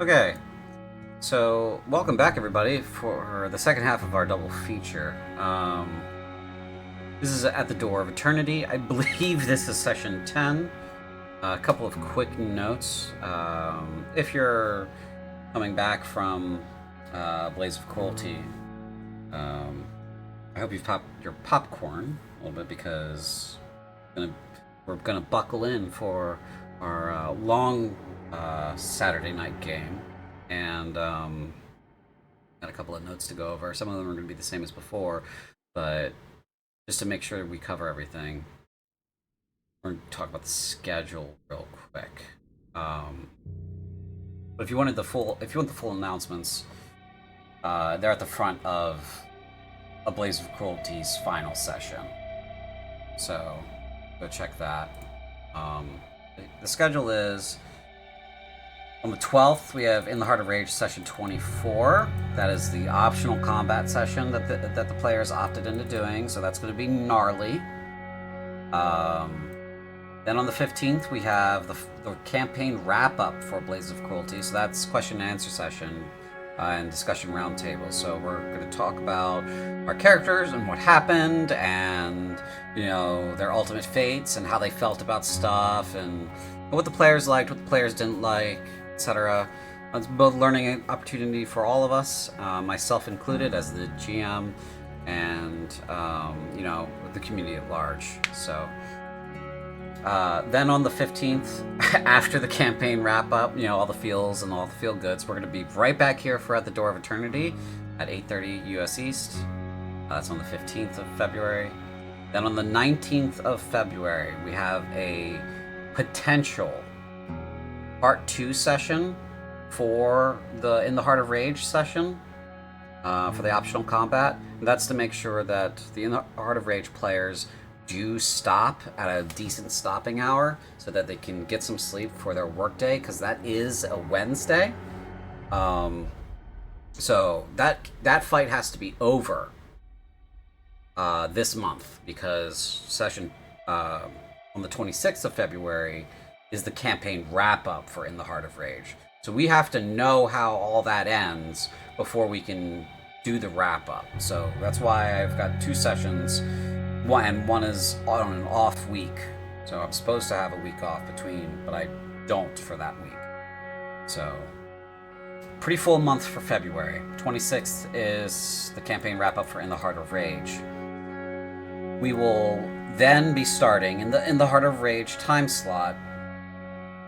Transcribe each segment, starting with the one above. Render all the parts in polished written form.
Okay, so welcome back, everybody, for the second half of our double feature. This is At the Door of Eternity. I believe this is session 10. A couple of quick notes. If you're coming back from Blaze of Cruelty, I hope you've popped your popcorn a little bit because we're gonna buckle in for our long Saturday night game, and got a couple of notes to go over. Some of them are going to be the same as before, but just to make sure we cover everything, we're going to talk about the schedule real quick. But if you want the full announcements, they're at the front of A Blaze of Cruelty's final session. So go check that. The schedule is on the 12th, we have In the Heart of Rage session 24. That is the optional combat session that the players opted into doing, so that's going to be gnarly. Then on the 15th, we have the campaign wrap-up for Blaze of Cruelty, so that's question and answer session and discussion roundtable. So we're going to talk about our characters and what happened, and their ultimate fates and how they felt about stuff, and what the players liked, what the players didn't like, etc. It's both learning opportunity for all of us, myself included as the GM, and the community at large. So then on the 15th, after the campaign wrap up, all the feels and all the feel goods, we're going to be right back here for At the Door of Eternity at 8:30 US East. That's on the 15th of February. Then on the 19th of February, we have a potential Part 2 session for the In the Heart of Rage session for the optional combat. And that's to make sure that the In the Heart of Rage players do stop at a decent stopping hour so that they can get some sleep for their workday, because that is a Wednesday. So that fight has to be over this month, because session on the 26th of February is the campaign wrap-up for In the Heart of Rage. So we have to know how all that ends before we can do the wrap-up. So that's why I've got two sessions, one is on an off week. So I'm supposed to have a week off between, but I don't for that week. So pretty full month for February. 26th is the campaign wrap-up for In the Heart of Rage. We will then be starting in the Heart of Rage time slot,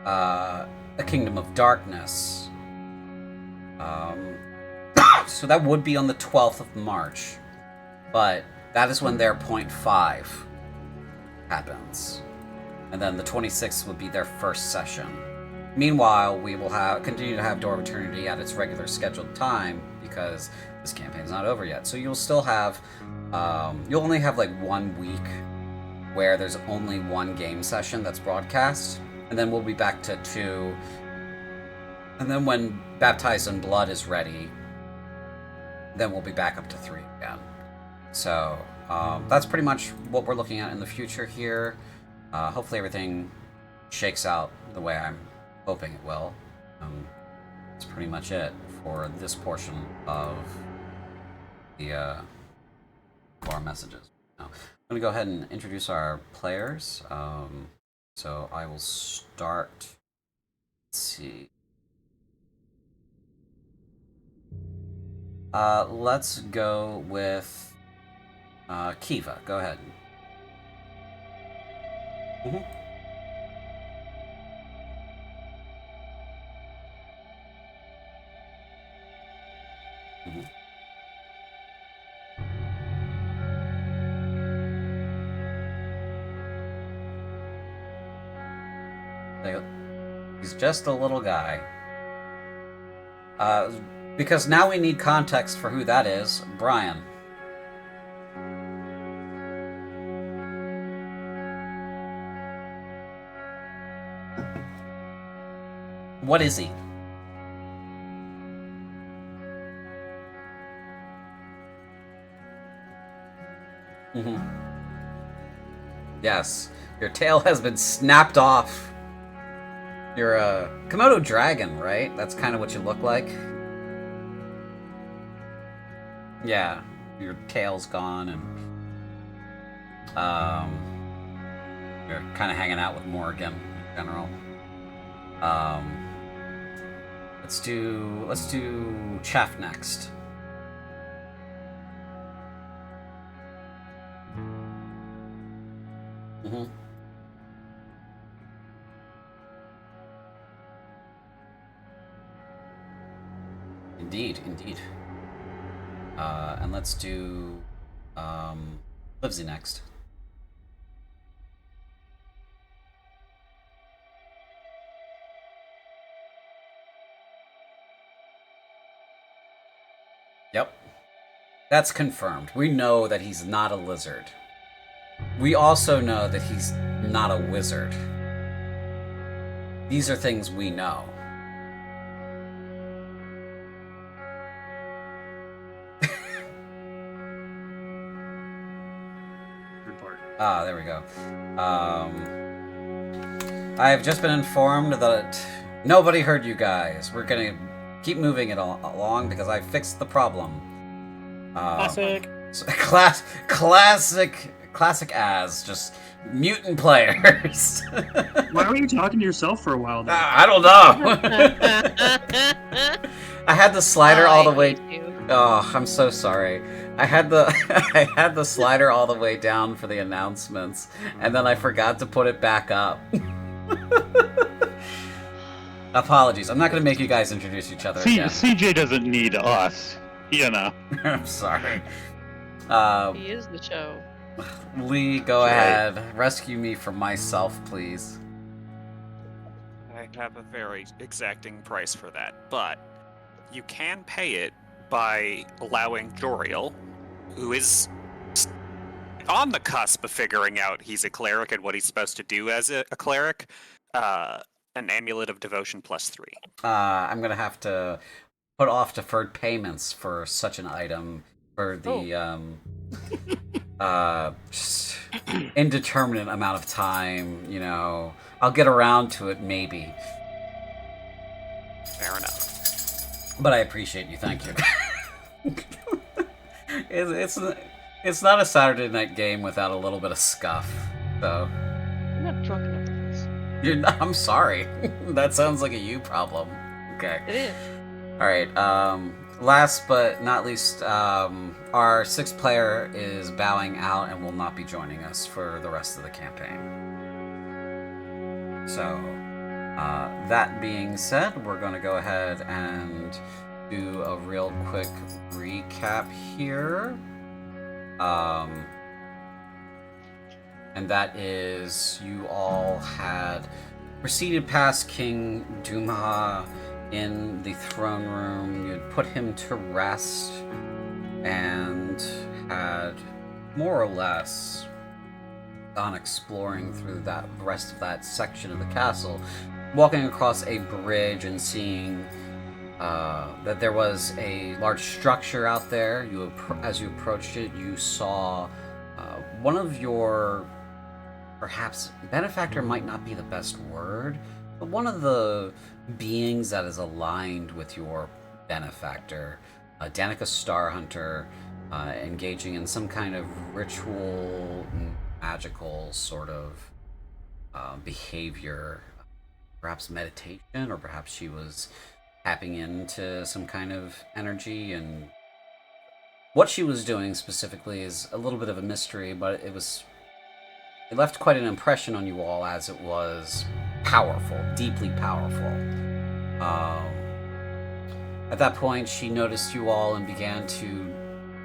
A Kingdom of Darkness. So that would be on the 12th of March, but that is when their point 5 happens. And then the 26th would be their first session. Meanwhile, we will continue to have Door of Eternity at its regular scheduled time, because this campaign's not over yet. So you'll still have, you'll only have like 1 week where there's only one game session that's broadcast, and then we'll be back to 2. And then when Baptized in Blood is ready, then we'll be back up to 3 again. So that's pretty much what we're looking at in the future here. Hopefully everything shakes out the way I'm hoping it will. That's pretty much it for this portion of the our messages. Now, I'm going to go ahead and introduce our players. So I will start. Let's see. Let's go with Kiva. Go ahead. Mm-hmm. Mm-hmm. He's just a little guy. Because now we need context for who that is. Brian. What is he? Mm-hmm. Yes. Your tail has been snapped off. You're a Komodo dragon, right? That's kind of what you look like. Yeah, your tail's gone, and you're kind of hanging out with Morgan in general. Let's do Chaff next. Mm-hmm. Indeed. And let's do Livesey next. Yep. That's confirmed. We know that he's not a lizard. We also know that he's not a wizard. These are things we know. Ah, there we go. I've just been informed that nobody heard you guys. We're gonna keep moving it along because I fixed the problem. Classic. Classic as just mutant players. Why were you talking to yourself for a while though? I don't know. I had the slider all the way. Oh, I'm so sorry. I had the slider all the way down for the announcements, and then I forgot to put it back up. Apologies. I'm not going to make you guys introduce each other again. CJ doesn't need us, you know. I'm sorry. He is the show. Lee, go ahead. Rescue me from myself, please. I have a very exacting price for that, but you can pay it by allowing Joriel, who is on the cusp of figuring out he's a cleric and what he's supposed to do as a cleric, an amulet of devotion +3. I'm going to have to put off deferred payments for such an item for the just indeterminate amount of time, you know. I'll get around to it, maybe. Fair enough. But I appreciate you, thank you. It's not a Saturday night game without a little bit of scuff, so. I'm not drunk enough for this. I'm sorry. That sounds like a you problem. Okay. It is. Alright, last but not least, our 6th player is bowing out and will not be joining us for the rest of the campaign. So, that being said, we're going to go ahead and do a real quick recap here. And that is, you all had proceeded past King Dumaha in the throne room. You'd put him to rest and had more or less gone exploring through the rest of that section of the castle, walking across a bridge and seeing that there was a large structure out there. As you approached it, you saw one of your, perhaps benefactor might not be the best word, but one of the beings that is aligned with your benefactor, Danica Starhunter, engaging in some kind of ritual, magical sort of behavior, perhaps meditation, or perhaps she was tapping into some kind of energy, and what she was doing specifically is a little bit of a mystery, but it left quite an impression on you all, as it was powerful, deeply powerful. At that point, she noticed you all and began to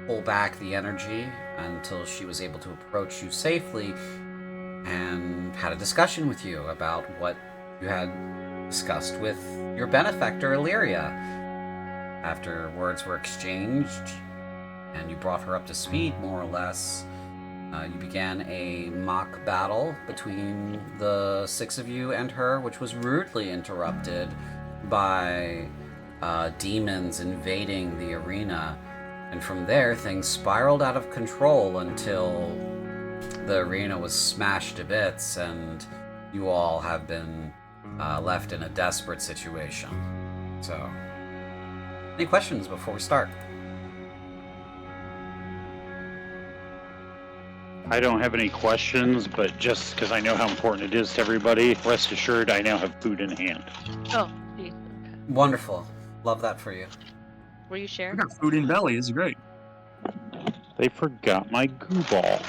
pull back the energy until she was able to approach you safely and had a discussion with you about what you had discussed with your benefactor, Illyria. After words were exchanged and you brought her up to speed, more or less, you began a mock battle between the 6 of you and her, which was rudely interrupted by demons invading the arena. And from there, things spiraled out of control until the arena was smashed to bits, and you all have been left in a desperate situation. So, any questions before we start? I don't have any questions, but just because I know how important it is to everybody, rest assured I now have food in hand. Oh, geez. Okay. Wonderful. Love that for you. Were you I sharing? got food in belly. This is great. They forgot my goo ball.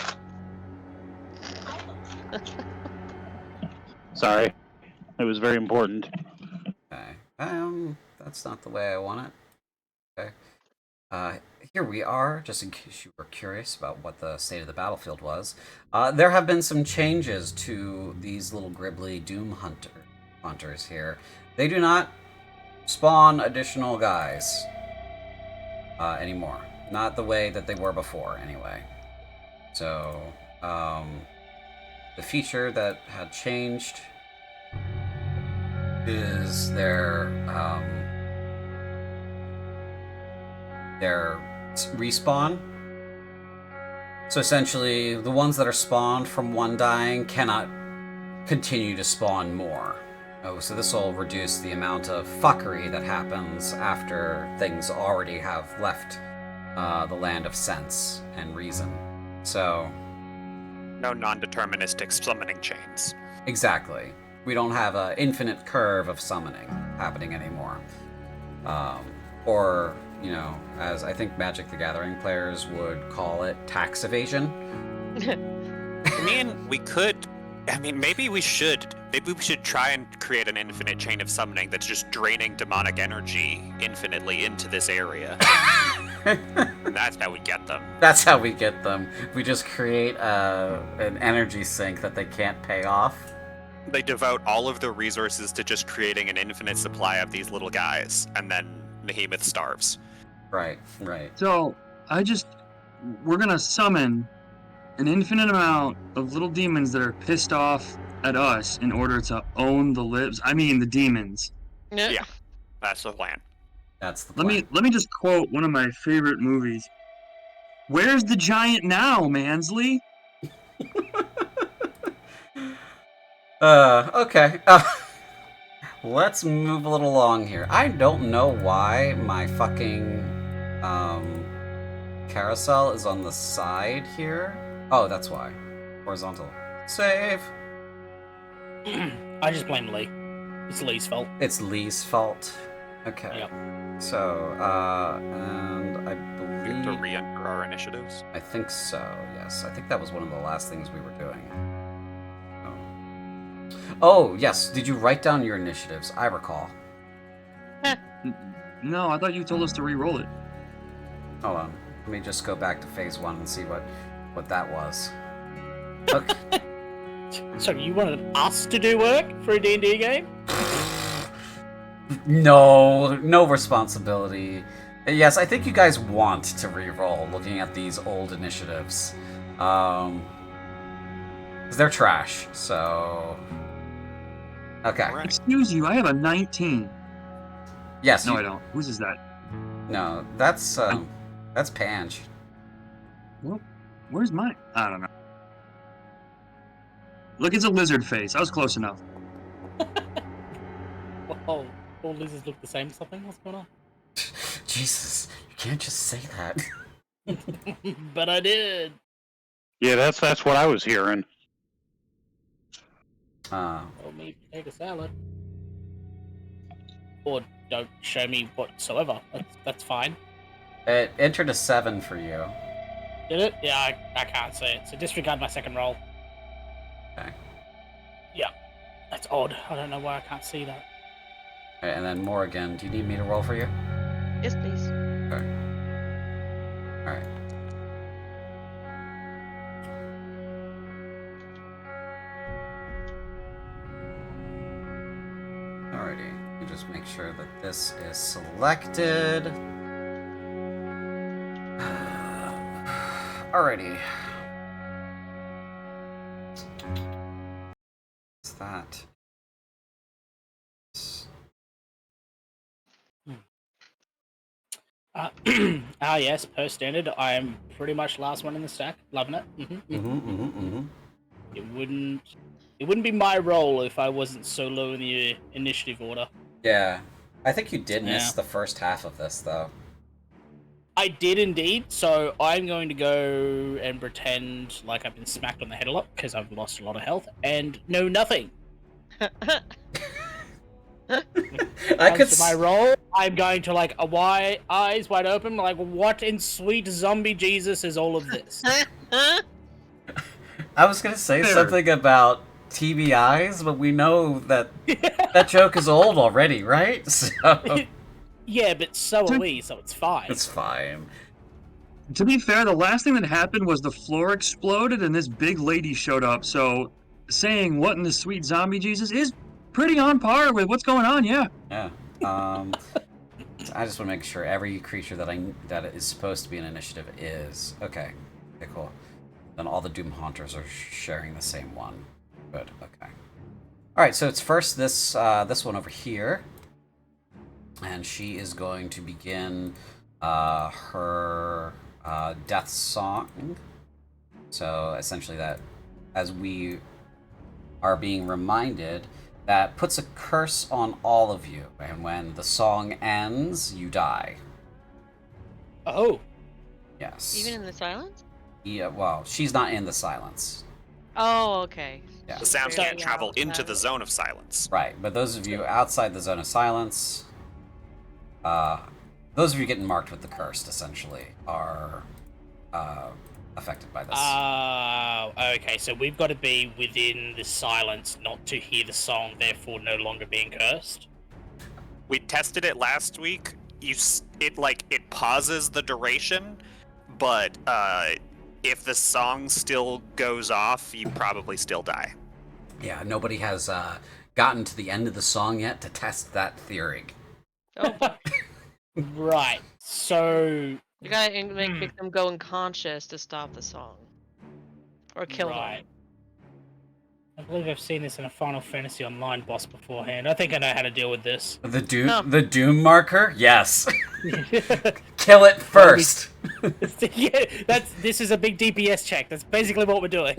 Sorry. It was very important. Okay. That's not the way I want it. Okay. Here we are, just in case you were curious about what the state of the battlefield was. There have been some changes to these little gribbly doom hunters here. They do not spawn additional guys anymore. Not the way that they were before, anyway. So, the feature that had changed is their respawn. So essentially, the ones that are spawned from one dying cannot continue to spawn more. Oh, so this will reduce the amount of fuckery that happens after things already have left the land of sense and reason. So, No non-deterministic summoning chains. exactly. We don't have an infinite curve of summoning happening anymore. Or, you know, as I think Magic the Gathering players would call it, tax evasion. Maybe we should try and create an infinite chain of summoning that's just draining demonic energy infinitely into this area. That's how we get them. That's how we get them. We just create an energy sink that they can't pay off. They devote all of their resources to just creating an infinite supply of these little guys, and then Behemoth starves. Right. So, we're gonna summon an infinite amount of little demons that are pissed off at us in order to own the demons. Yeah, that's the plan. That's the plan. Let me just quote one of my favorite movies. Where's the giant now, Mansley? Okay. Let's move a little along here. I don't know why my fucking carousel is on the side here. Oh, that's why. Horizontal. Save. I just blame Lee. It's Lee's fault. It's Lee's fault. Okay. Yep. So, and I We have to believe... re-enter our initiatives. I think so, yes. I think that was one of the last things we were doing. Oh, yes. Did you write down your initiatives? I recall. No, I thought you told us to re-roll it. Hold on. Let me just go back to phase 1 and see what that was. Okay. So you wanted us to do work for a D&D game? No responsibility. Yes, I think you guys want to re-roll looking at these old initiatives. 'Cause they're trash, so... Okay. Right. Excuse you, I have a 19. Yes. No, I don't. Whose is that? No, that's Pange. Well, where's mine? I don't know. Look, it's a lizard face. I was close enough. Oh, all lizards look the same or something? What's going on? Jesus, you can't just say that. But I did. Yeah, that's what I was hearing. Well, maybe potato salad. Or don't show me whatsoever. That's fine. It entered a 7 for you. Did it? Yeah, I can't see it. So disregard my second roll. Okay. Yeah, that's odd. I don't know why I can't see that. Okay, and then Morrigan, do you need me to roll for you? Yes, please. Okay. Alright. Alrighty. You just make sure that this is selected. Alrighty. What's that? Yes, per standard, I am pretty much last one in the stack. Loving it. Mm-hmm. It wouldn't It wouldn't be my role if I wasn't so low in the initiative order. Yeah. I think you did miss Yeah. the first half of this, though. I did indeed, so I'm going to go and pretend like I've been smacked on the head a lot, because I've lost a lot of health, and know nothing. I could. As to my role, I'm going to, like, eyes wide open, like, what in sweet zombie Jesus is all of this? I was gonna say Fair. something about TBIs, but we know that that joke is old already, right? So Yeah, but so are we, so it's fine. it's fine. To be fair, the last thing that happened was the floor exploded and this big lady showed up. So saying what in the sweet zombie Jesus is pretty on par with what's going on. Yeah. Yeah. I just want to make sure every creature that is supposed to be an initiative is okay. Okay, cool. Then all the Doom Haunters are sharing the same one. Good. Okay. All right. So it's first this one over here, and she is going to begin her death song. So essentially, that as we are being reminded, that puts a curse on all of you, and when the song ends, you die. Oh, Yes. Even in the silence? Yeah. Well, she's not in the silence. Oh, okay. Yeah. The sounds Very can't travel loud into the silence. zone of silence. Right, but those of you outside the zone of silence, those of you getting marked with the cursed, essentially, are affected by this. okay, so we've got to be within the silence not to hear the song, therefore no longer being cursed? We tested it last week. It pauses the duration, but if the song still goes off, you probably still die. Yeah, nobody has gotten to the end of the song yet to test that theory. Oh, Right, so... you gotta make them go unconscious to stop the song. Or kill right. them. I believe I've seen this in a Final Fantasy Online boss beforehand. I think I know how to deal with this. The doom, No. the doom marker, yes. Kill it first. Yeah, this is a big DPS check. That's basically what we're doing.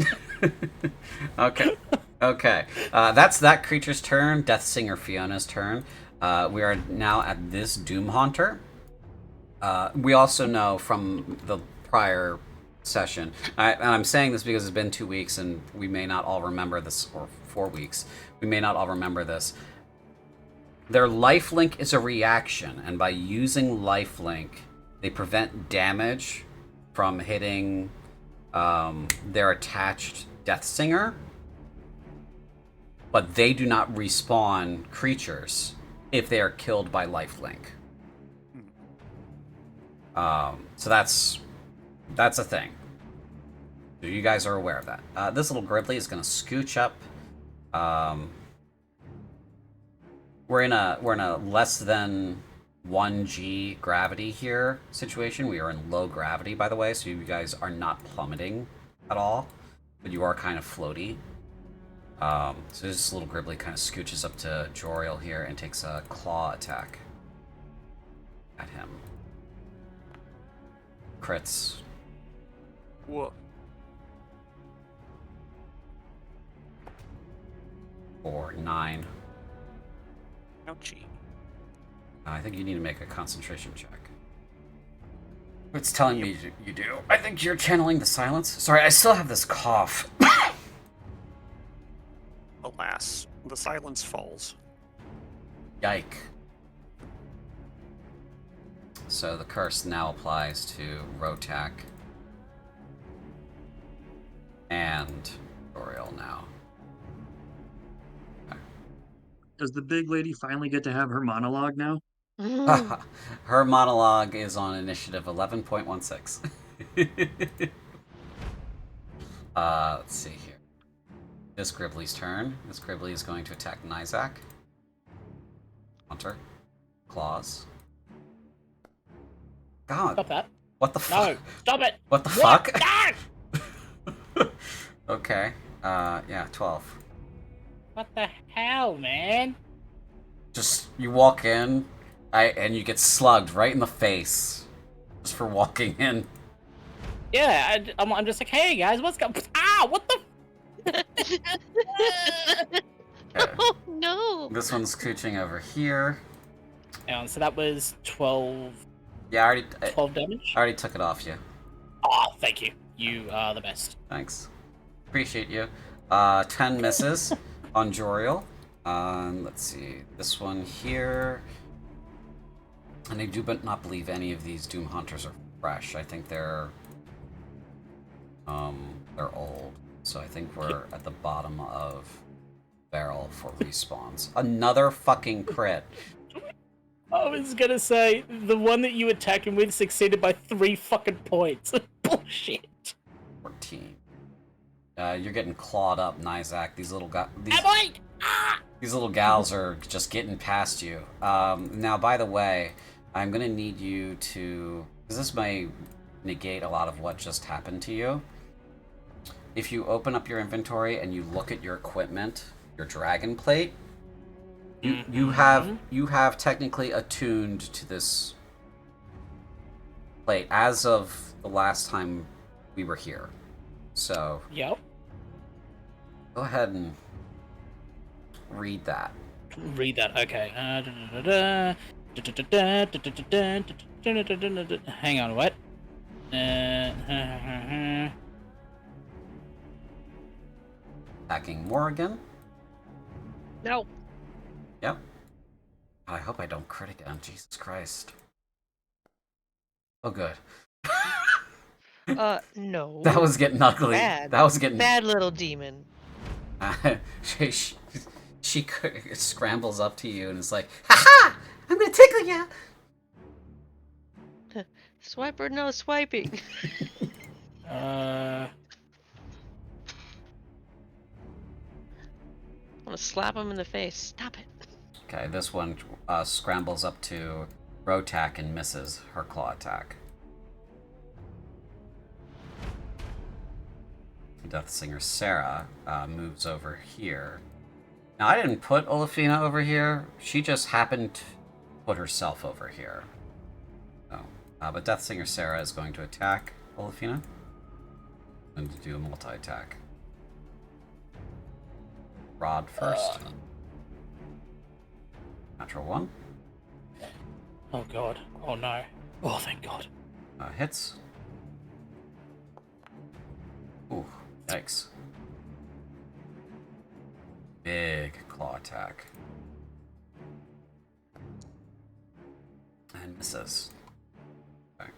Okay. Okay. That's that creature's turn. Death Singer Fiona's turn. We are now at this Doom Haunter. We also know from the prior session, and I'm saying this because it's been 2 weeks and we may not all remember this, or 4 weeks. We may not all remember this. Their lifelink is a reaction, and by using lifelink, they prevent damage from hitting their attached Death Singer, but they do not respawn creatures if they are killed by lifelink. So that's a thing. So you guys are aware of that. This little Gribbly is going to scooch up. We're in a less than 1g gravity here situation. We are in low gravity, by the way, so you guys are not plummeting at all, but you are kind of floaty. So this little Gribbly kind of scooches up to Joriel here and takes a claw attack at him. Crits. Whoa. For 9. Ouchie. I think you need to make a concentration check. It's telling me you do. I think you're channeling the silence. Sorry, I still have this cough. Alas, the silence falls. Yike. So the curse now applies to Rotak and Oriel now. Does the big lady finally get to have her monologue now? Her monologue is on initiative 11.16. Let's see here. This Gribbly's turn. This Gribbly is going to attack Nizak. Hunter. Claws. God. Stop that. What the fuck? No, stop it. What the What? fuck? No! Okay. Yeah, 12. What the hell, man? Just, you walk in, and you get slugged right in the face. Just for walking in. Yeah, I'm just like, hey guys, what's going? Ah, what the? Okay. Oh no! This one's scooching over here. So that was 12, Yeah, I 12 damage. already took it off you. Oh, thank you. You are the best. Thanks. Appreciate you. 10 misses on Joriel. Let's see. This one here. And I do but not believe any of these Doom Hunters are fresh. I think they're old. So I think we're at the bottom of barrel for respawns. Another fucking crit. I was gonna say, the one that you attacked him with succeeded by 3 fucking points. Bullshit. 14. You're getting clawed up, Nizak. These little guys. These little gals are just getting past you. Now, by the way, I'm gonna need you to, because this may negate a lot of what just happened to you. If you open up your inventory and you look at your equipment, your dragon plate, you have technically attuned to this plate as of the last time we were here. So Yep. go ahead and read that. Read that. Okay. Hang on. What? Attacking Morrigan. No. Yep. I hope I don't crit again. Jesus Christ. Oh, good. No. That was getting ugly. Bad. That was getting Bad little demon. she scrambles up to you and is like, "Ha-ha! I'm gonna tickle ya!" Swiper, no swiping. Uh. I want to slap him in the face. Stop it. Okay, this one scrambles up to Rotak and misses her claw attack. Death Singer Sarah moves over here. Now, I didn't put Olafina over here. She just happened to put herself over here. Oh. But Death Singer Sarah is going to attack Olafina. And to do a multi-attack. Rod first. Natural 1. Oh god. Oh no. Oh, thank god. Hits. Ooh, yikes. Big claw attack. And misses. Okay.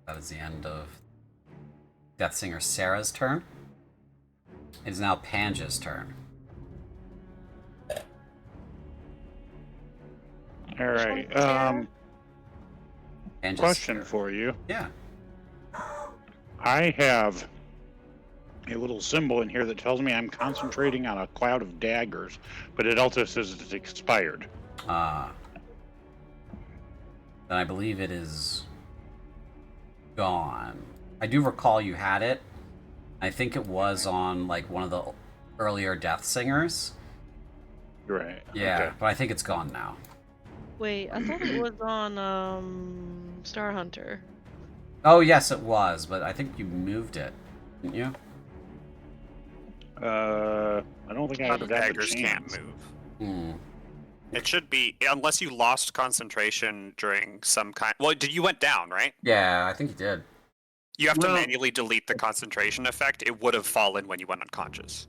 That is the end of Death Singer Sarah's turn. It is now Panja's turn. All right. Panja's Question turn. for you. Yeah. I have a little symbol in here that tells me I'm concentrating on a cloud of daggers, but it also says it's expired. Then I believe it is gone. I do recall you had it. I think it was on like one of the earlier Death Singers. Right. Yeah, Okay. but I think it's gone now. Wait, I thought it was on Star Hunter. Oh yes, it was, but I think you moved it, didn't you? I don't think I Cloud have of that daggers can't move. Hmm. It should be, unless you lost concentration during some kind. Well, you went down, right? Yeah, I think you did. You have to Well- manually delete the concentration effect. It would have fallen when you went unconscious.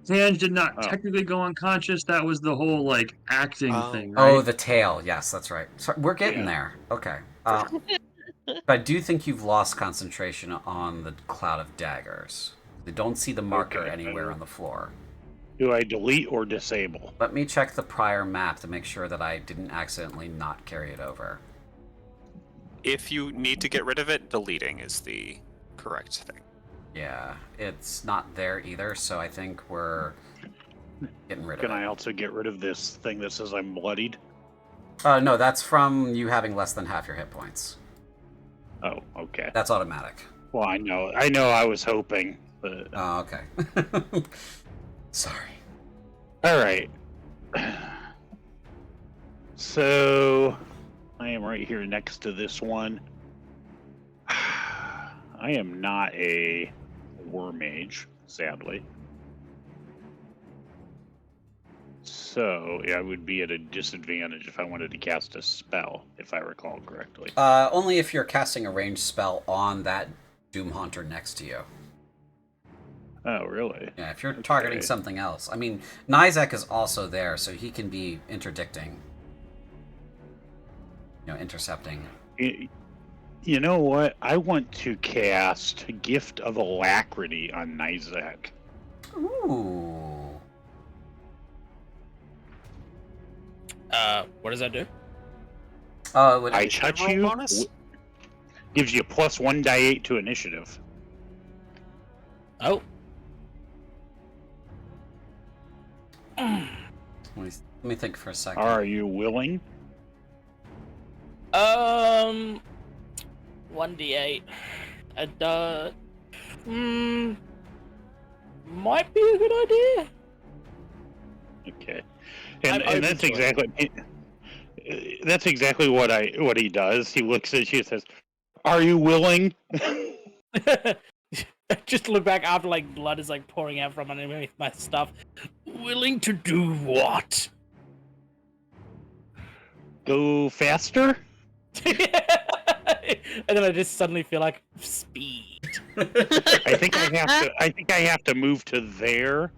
Sanj did not Oh. technically go unconscious. That was the whole like acting Oh. thing, right? Oh, the tail. Yes, that's right. So we're getting Yeah. there. Okay. But I do think you've lost concentration on the cloud of daggers. I don't see the marker Okay, anywhere on the floor. Do I delete or disable? Let me check the prior map to make sure that I didn't accidentally not carry it over. If you need to get rid of it, deleting is the correct thing. Yeah, it's not there either, so I think we're getting rid of Can it. I also get rid of this thing that says I'm bloodied? No, that's from you having less than half your hit points. Oh, okay. That's automatic. Well, I know I was hoping, but Oh, okay. Sorry. all right. So I am right here next to this one. I am not a War Mage, sadly. So, yeah, I would be at a disadvantage if I wanted to cast a spell, if I recall correctly. Only if you're casting a ranged spell on that Doom Haunter next to you. Oh, really? Yeah, if you're targeting something else. I mean, Nizek is also there, so he can be interdicting. Intercepting. You know what? I want to cast Gift of Alacrity on Nizek. Ooh. What does that do? I Initiative touch roll you. bonus? Gives you plus 1 die 8 to initiative. Oh. Let me think for a second. Are you willing? 1d8. Might be a good idea. Okay. I'm And that's exactly what he does. He looks at you and says, "Are you willing?" Just look back after like blood is like pouring out from underneath my stuff. Willing to do what? Go faster? And then I just suddenly feel like speed. I think I have to move to there.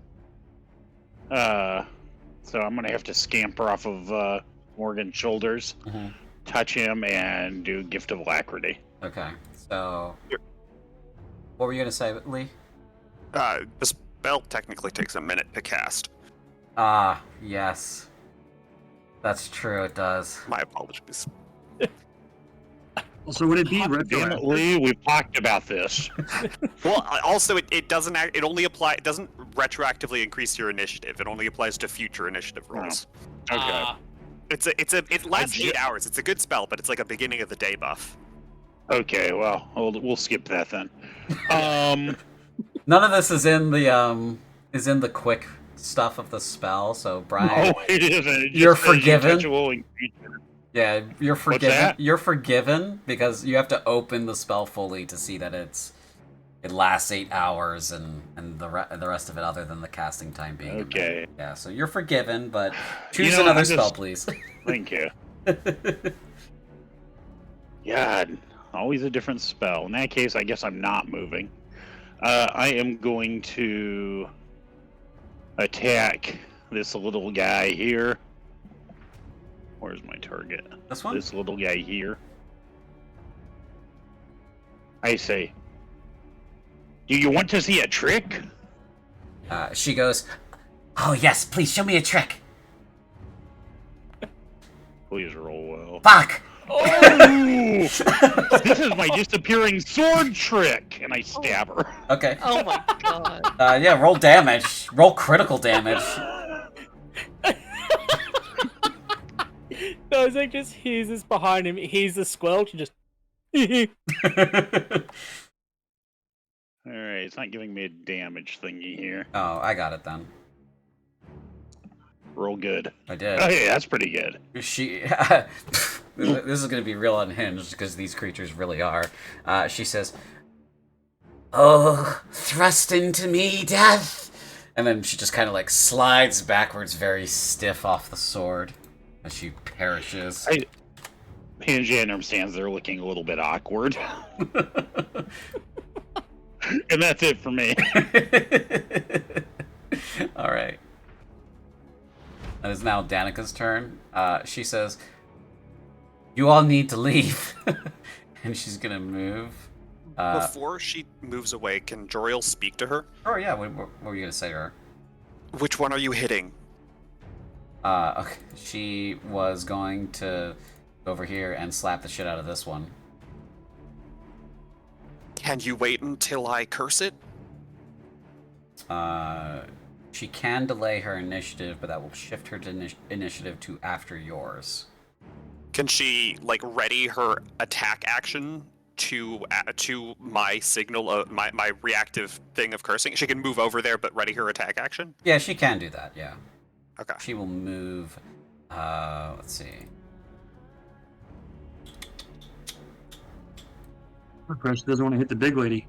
So I'm gonna have to scamper off of Morgan's shoulders, touch him, and do Gift of Alacrity. Okay, so what were you gonna say, Lee? The spell technically takes a minute to cast. Ah, yes. That's true, it does. My apologies. So would it be Damn it, retroactive? Lee, we've talked about this. Well, also it doesn't it only it doesn't retroactively increase your initiative. It only applies to future initiative rolls. Okay. It lasts 8 hours. It's a good spell, but it's like a beginning of the day buff. Okay, well, we'll skip that then. None of this is in the quick stuff of the spell, so Brian, No, it isn't. It just you're says you forgiven. touch a willing creature. Yeah, you're forgiven. that? You're forgiven because you have to open the spell fully to see that it lasts 8 hours and the rest of it, other than the casting time being. Okay. Yeah, so you're forgiven, but choose know, another I'm spell, just- please. Thank you. God, always a different spell. In that case, I guess I'm not moving. I am going to attack this little guy here. Where's my target? This one? This little guy here. I say, do you want to see a trick? She goes, "Oh yes, please show me a trick." Please roll well. Fuck! Oh! This is my disappearing sword trick! And I stab her. Okay. Oh my god. Yeah, roll damage. Roll critical damage. No, Zach just hears this behind him, hears the squelch, and just. Alright, it's not giving me a damage thingy here. Oh, I got it then. Roll good. I did. Oh, yeah, that's pretty good. She. This is going to be real unhinged because these creatures really are. She says, "Oh, thrust into me, death!" And then she just kind of like slides backwards, very stiff off the sword as she perishes. Jan understands they're looking a little bit awkward. And that's it for me. All right. It is now Danica's turn. She says, "You all need to leave." And she's going to move. Before she moves away, can Joriel speak to her? Oh, yeah. What were you going to say to her? Which one are you hitting? Okay. She was going to go over here and slap the shit out of this one. Can you wait until I curse it? She can delay her initiative, but that will shift her initiative to after yours. Can she like ready her attack action to my signal, my reactive thing of cursing? She can move over there, but ready her attack action. Yeah, she can do that. Yeah. Okay. She will move. Let's see. Of course, she doesn't want to hit the big lady.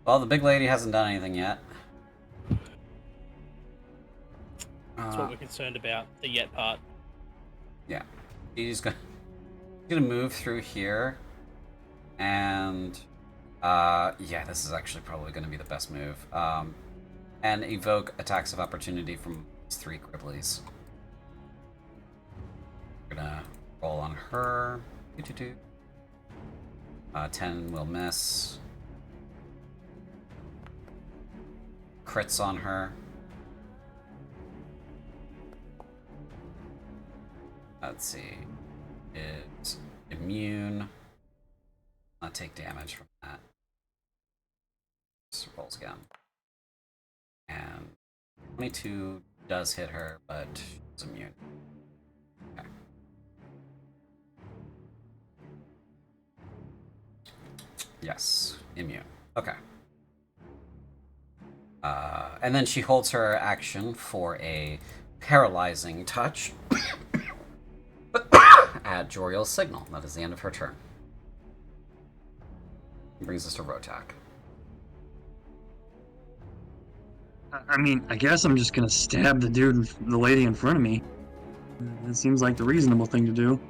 Well, the big lady hasn't done anything yet. That's what we're concerned about, the yet part. Yeah. She's gonna move through here. And yeah, this is actually probably gonna be the best move. And evoke attacks of opportunity from these 3 Gribblies. We're gonna roll on her. 10 will miss. Crits on her. Let's see. Is immune. Not take damage from that. Just rolls again. And 22 does hit her, but she's immune. Okay. Yes, immune. Okay. And then she holds her action for a paralyzing touch at Joriel's signal. That is the end of her turn. Brings us to Rotak. I mean, I guess I'm just gonna stab the lady in front of me. It seems like the reasonable thing to do.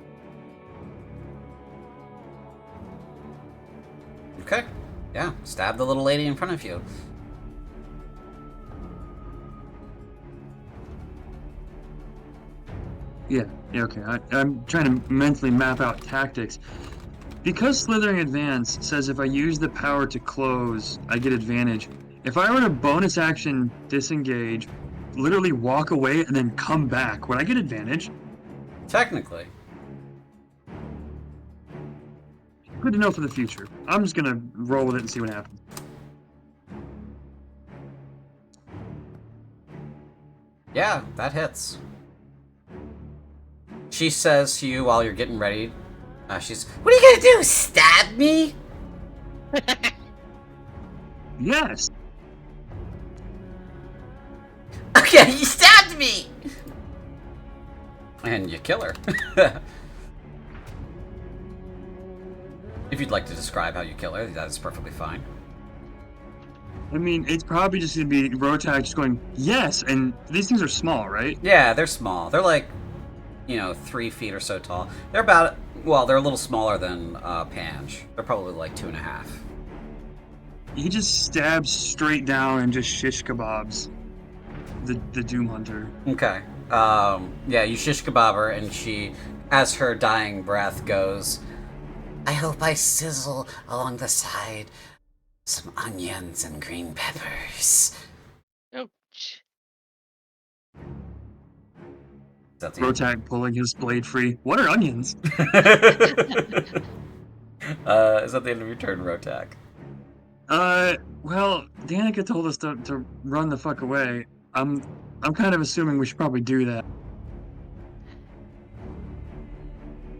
Okay. Yeah, stab the little lady in front of you. Yeah, okay. I'm trying to mentally map out tactics. Because Slithering Advance says if I use the power to close, I get advantage. If I were to bonus action disengage, literally walk away and then come back, would I get advantage? Technically. Good to know for the future. I'm just gonna roll with it and see what happens. Yeah, that hits. She says to you while you're getting ready, what are you gonna do, stab me? Yes! Okay, you stabbed me! And you kill her. If you'd like to describe how you kill her, that is perfectly fine. I mean, it's probably just gonna be Rotak just going, yes! And these things are small, right? Yeah, they're small. They're like, 3 feet or so tall. They're about, well, they're a little smaller than Pange. They're probably like 2.5. He just stabs straight down and just shish kebabs the Doom Hunter. Okay. Yeah, you shish kebab her, and she, as her dying breath goes, I hope I sizzle along the side some onions and green peppers. Ouch. That's Rotak pulling his blade free. What are onions? Is that the end of your turn, Rotak? Well, Danica told us to run the fuck away. I'm kind of assuming we should probably do that.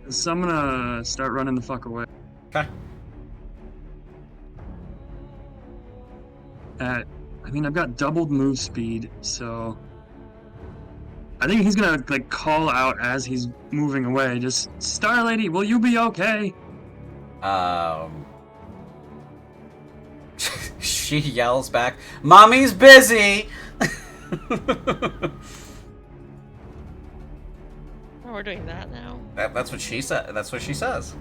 So I'm gonna start running the fuck away. Okay. I mean, I've got doubled move speed, so I think he's gonna like call out as he's moving away. Just, Star Lady, will you be okay? She yells back, Mommy's busy! Oh, we're doing that now. That's what she said. That's what she says.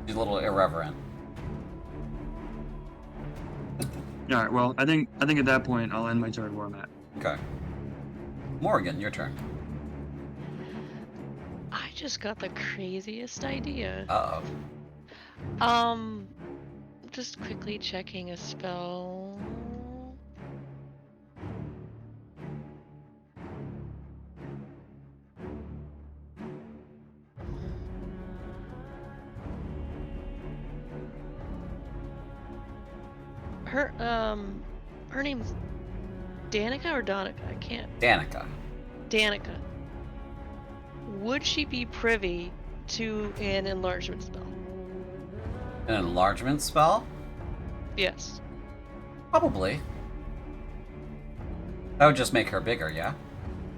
She's a little irreverent. All right. Well, I think at that point I'll end my turn where I'm at. Okay. Morgan, your turn. I just got the craziest idea. Uh-oh. Just quickly checking a spell. Her name's Danica or Donica? I can't. Danica. Danica. Would she be privy to an enlargement spell? An enlargement spell? Yes. Probably. That would just make her bigger, yeah?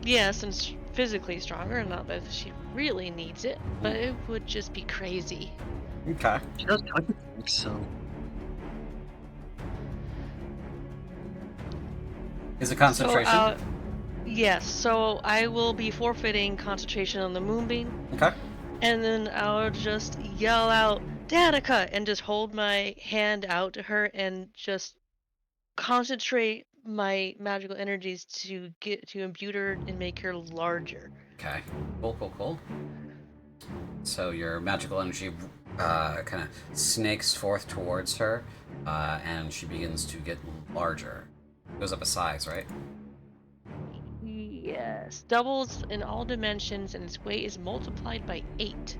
Yes, and physically stronger, not that she really needs it, but it would just be crazy. Okay. She does like it, so Is it concentration? So, yes, so I will be forfeiting concentration on the moonbeam, Okay. and then I'll just yell out, Danica! And just hold my hand out to her and just concentrate my magical energies to imbue her and make her larger. Okay. Cool. So your magical energy kind of snakes forth towards her, and she begins to get larger. Goes up a size, right? Yes. Doubles in all dimensions, and its weight is multiplied by 8.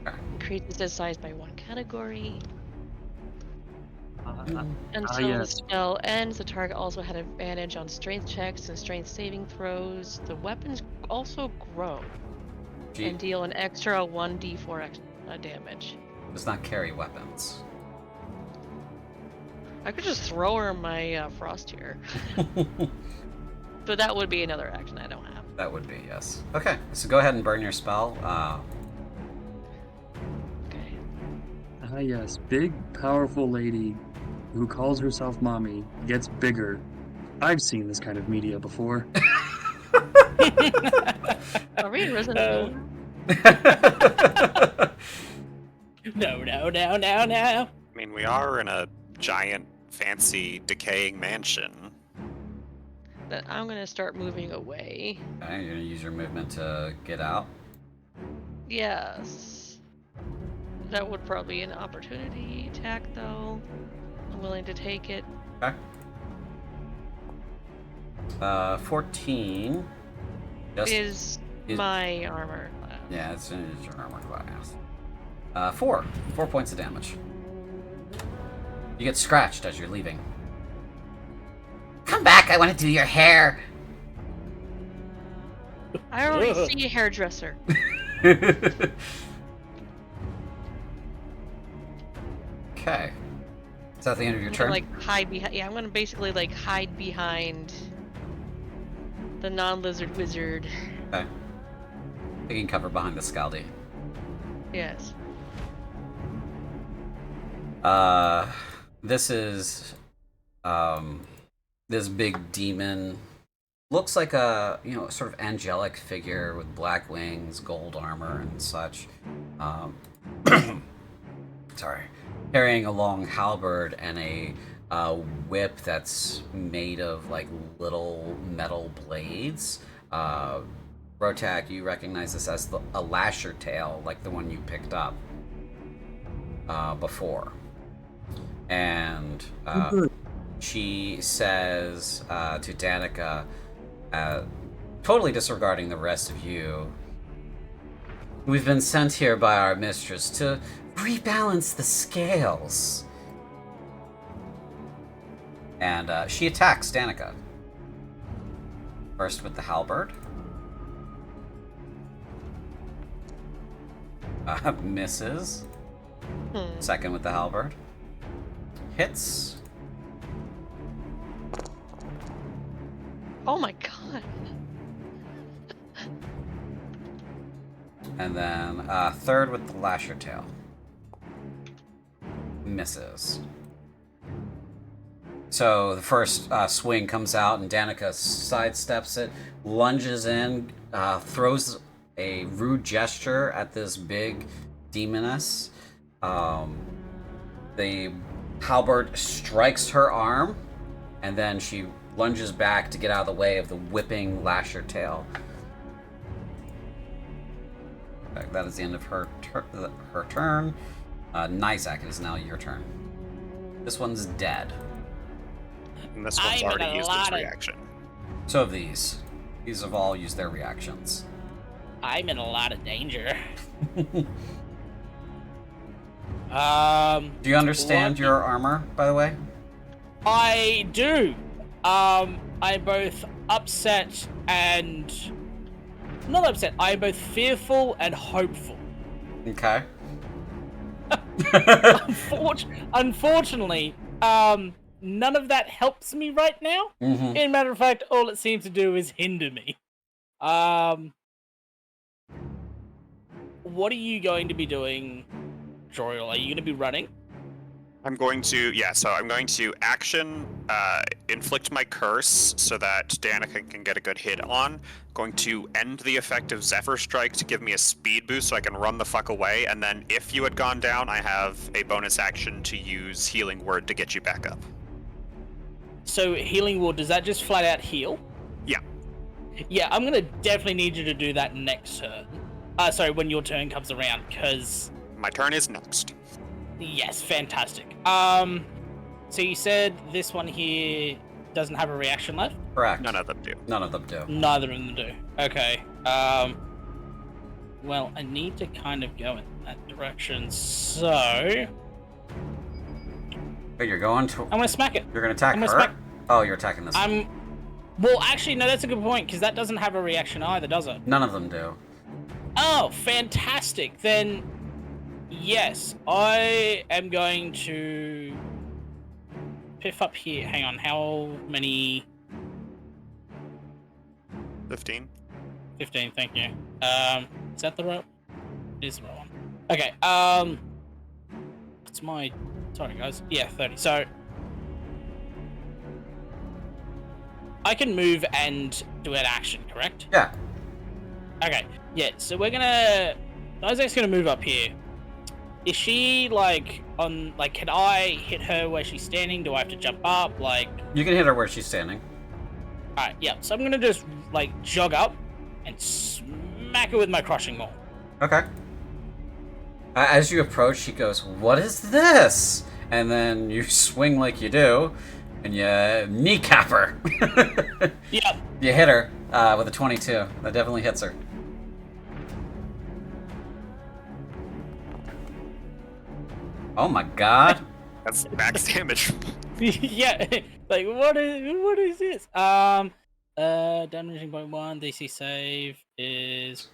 Okay. Increases its size by 1 category. Ah, Until the yes. spell ends, the target also had advantage on strength checks and strength saving throws. The weapons also grow She and deal an extra 1d4 damage. does not carry weapons. I could just throw her my frost here, but that would be another action I don't have. That would be, yes. Okay, so go ahead and burn your spell. Okay. Ah, yes. Big, powerful lady who calls herself mommy gets bigger. I've seen this kind of media before. Are we in Resident Evil? No. I mean, we are in a giant, fancy, decaying mansion. That I'm gonna start moving away. Okay, you're gonna use your movement to get out. Yes. That would probably be an opportunity attack, though. I'm willing to take it. Okay. 14. Is my armor class. Yeah, it's your armor class. 4 points of damage. You get scratched as you're leaving. Come back! I want to do your hair. I already see a hairdresser. Okay. Is that the end of your I'm turn? gonna, like, hide behind. Yeah, I'm gonna basically like hide behind the non-lizard wizard. Okay. Taking cover behind the Scaldi. Yes. This is this big demon. Looks like a sort of angelic figure with black wings, gold armor, and such. Sorry, carrying a long halberd and a whip that's made of like little metal blades. Rotak, you recognize this as a lasher tail, like the one you picked up before. And she says to Danica, totally disregarding the rest of you, "We've been sent here by our mistress to rebalance the scales." And she attacks Danica. First with the halberd. Misses. Second with the halberd. Hits. Oh my god. And then third with the lasher tail. Misses. So the first swing comes out and Danica sidesteps it, lunges in, throws a rude gesture at this big demoness. The halberd strikes her arm, and then she lunges back to get out of the way of the whipping lasher tail. That is the end of her turn. Nyzak, it is now your turn. This one's dead. And this one's already used its reaction. So have these. These have all used their reactions. I'm in a lot of danger. Do you understand your armor, by the way? I do. I'm both upset and... Not upset, I'm both fearful and hopeful. Okay. Unfortunately, none of that helps me right now. Mm-hmm. In matter of fact, all it seems to do is hinder me. What are you going to be doing, Joriel? Are you going to be running? I'm going to action inflict my curse so that Danica can get a good hit on. Going to end the effect of Zephyr Strike to give me a speed boost so I can run the fuck away, and then if you had gone down, I have a bonus action to use Healing Word to get you back up. So Healing Word, does that just flat out heal? Yeah. Yeah, I'm gonna definitely need you to do that next turn. Sorry, when your turn comes around, because... My turn is next. Yes, fantastic. So you said this one here doesn't have a reaction left? Correct. None of them do. None of them do. Neither of them do. Okay. Well, I need to kind of go in that direction, so... Wait, you're going to... I'm gonna smack it. You're gonna attack I'm her? gonna smack- Oh, you're attacking this one. Well, actually, no, that's a good point, because that doesn't have a reaction either, does it? None of them do. Oh, fantastic. Then, yes, I am going to piff up here. Hang on, how many? 15. 15, thank you. Is that the right? It is the right one. Okay, it's my... Sorry, guys. Yeah, 30. So, I can move and do an action, correct? Yeah. Okay, yeah, so we're gonna... Isaac's gonna move up here. Is she, like, on... Like, can I hit her where she's standing? Do I have to jump up? Like... You can hit her where she's standing. Alright, yeah, so I'm gonna just, like, jog up and smack her with my crushing maul. Okay. As you approach, she goes, "What is this?" And then you swing like you do, and you kneecap her. Yep. You hit her with a 22. That definitely hits her. Oh my god. That's max damage. Yeah, like, what is this? Damaging by 1, DC save is...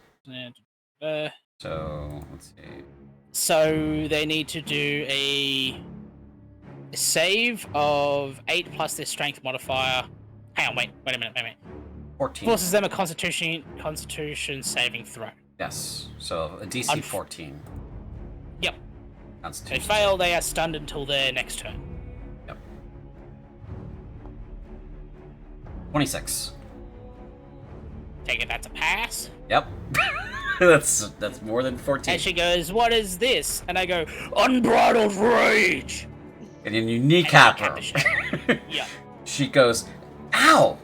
So, let's see. So they need to do a save of 8 plus their strength modifier. Hang on, wait a minute. 14. Forces them a constitution saving throw. Yes. So, a DC 14. Yep. If they Constitution. fail, they are stunned until their next turn. Yep. 26. Take it, that's a pass. Yep. that's more than 14. And she goes, "What is this?" And I go, "Unbridled rage." And then you kneecap And I kneecap her. Yeah. She goes, "Ow!"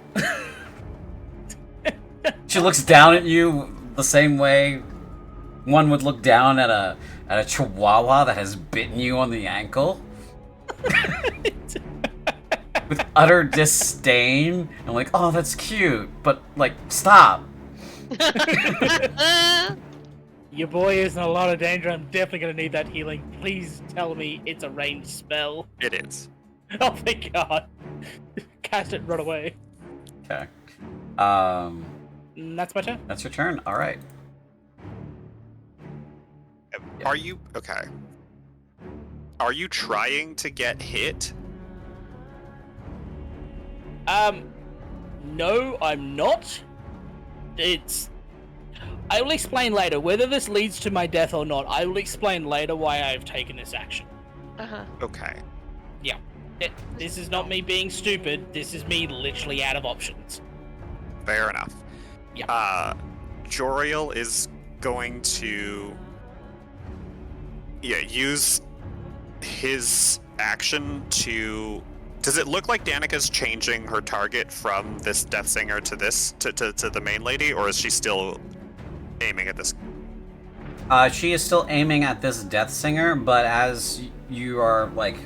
She looks down at you the same way one would look down at a chihuahua that has bitten you on the ankle. With utter disdain. And like, "Oh, that's cute, but like, stop." Your boy is in a lot of danger. I'm definitely gonna need that healing. Please tell me it's a ranged spell. It is. Oh, thank God. Cast it, run away. Okay. That's my turn. That's your turn. All right. Are you okay? Are you trying to get hit? No, I'm not. I will explain later. Whether this leads to my death or not, I will explain later why I've taken this action. Okay. Yeah. This is not me being stupid. This is me literally out of options. Fair enough. Yeah. Joriel is going to use his action to... Does it look like Danica's changing her target from this Death Singer to this to the main lady, or is she still aiming at this? She is still aiming at this Death Singer, but as you are like,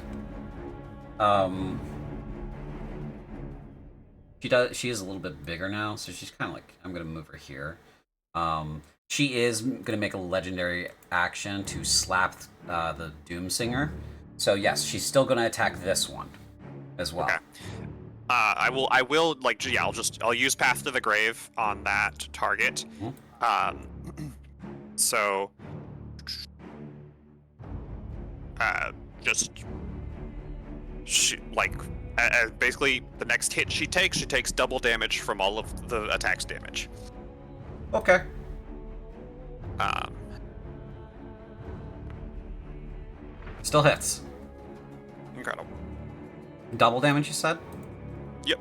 she is a little bit bigger now, so she's kind of like, I'm gonna move her here. She is gonna make a legendary action to slap the Doom Singer. So yes, she's still gonna attack this one as well. Okay. I will like, yeah, I'll use Path to the Grave on that target. So basically the next hit she takes double damage from all of the attack's damage. Okay. Still hits. Incredible. Double damage, you said? Yep.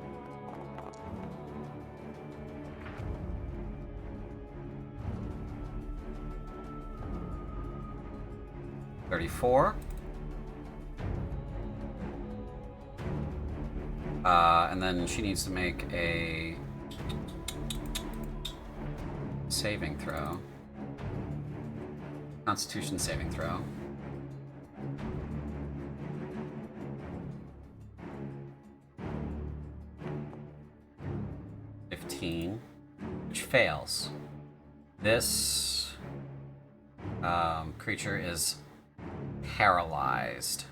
$34. And then she needs to make a saving throw. Constitution saving throw. Which fails. This creature is paralyzed,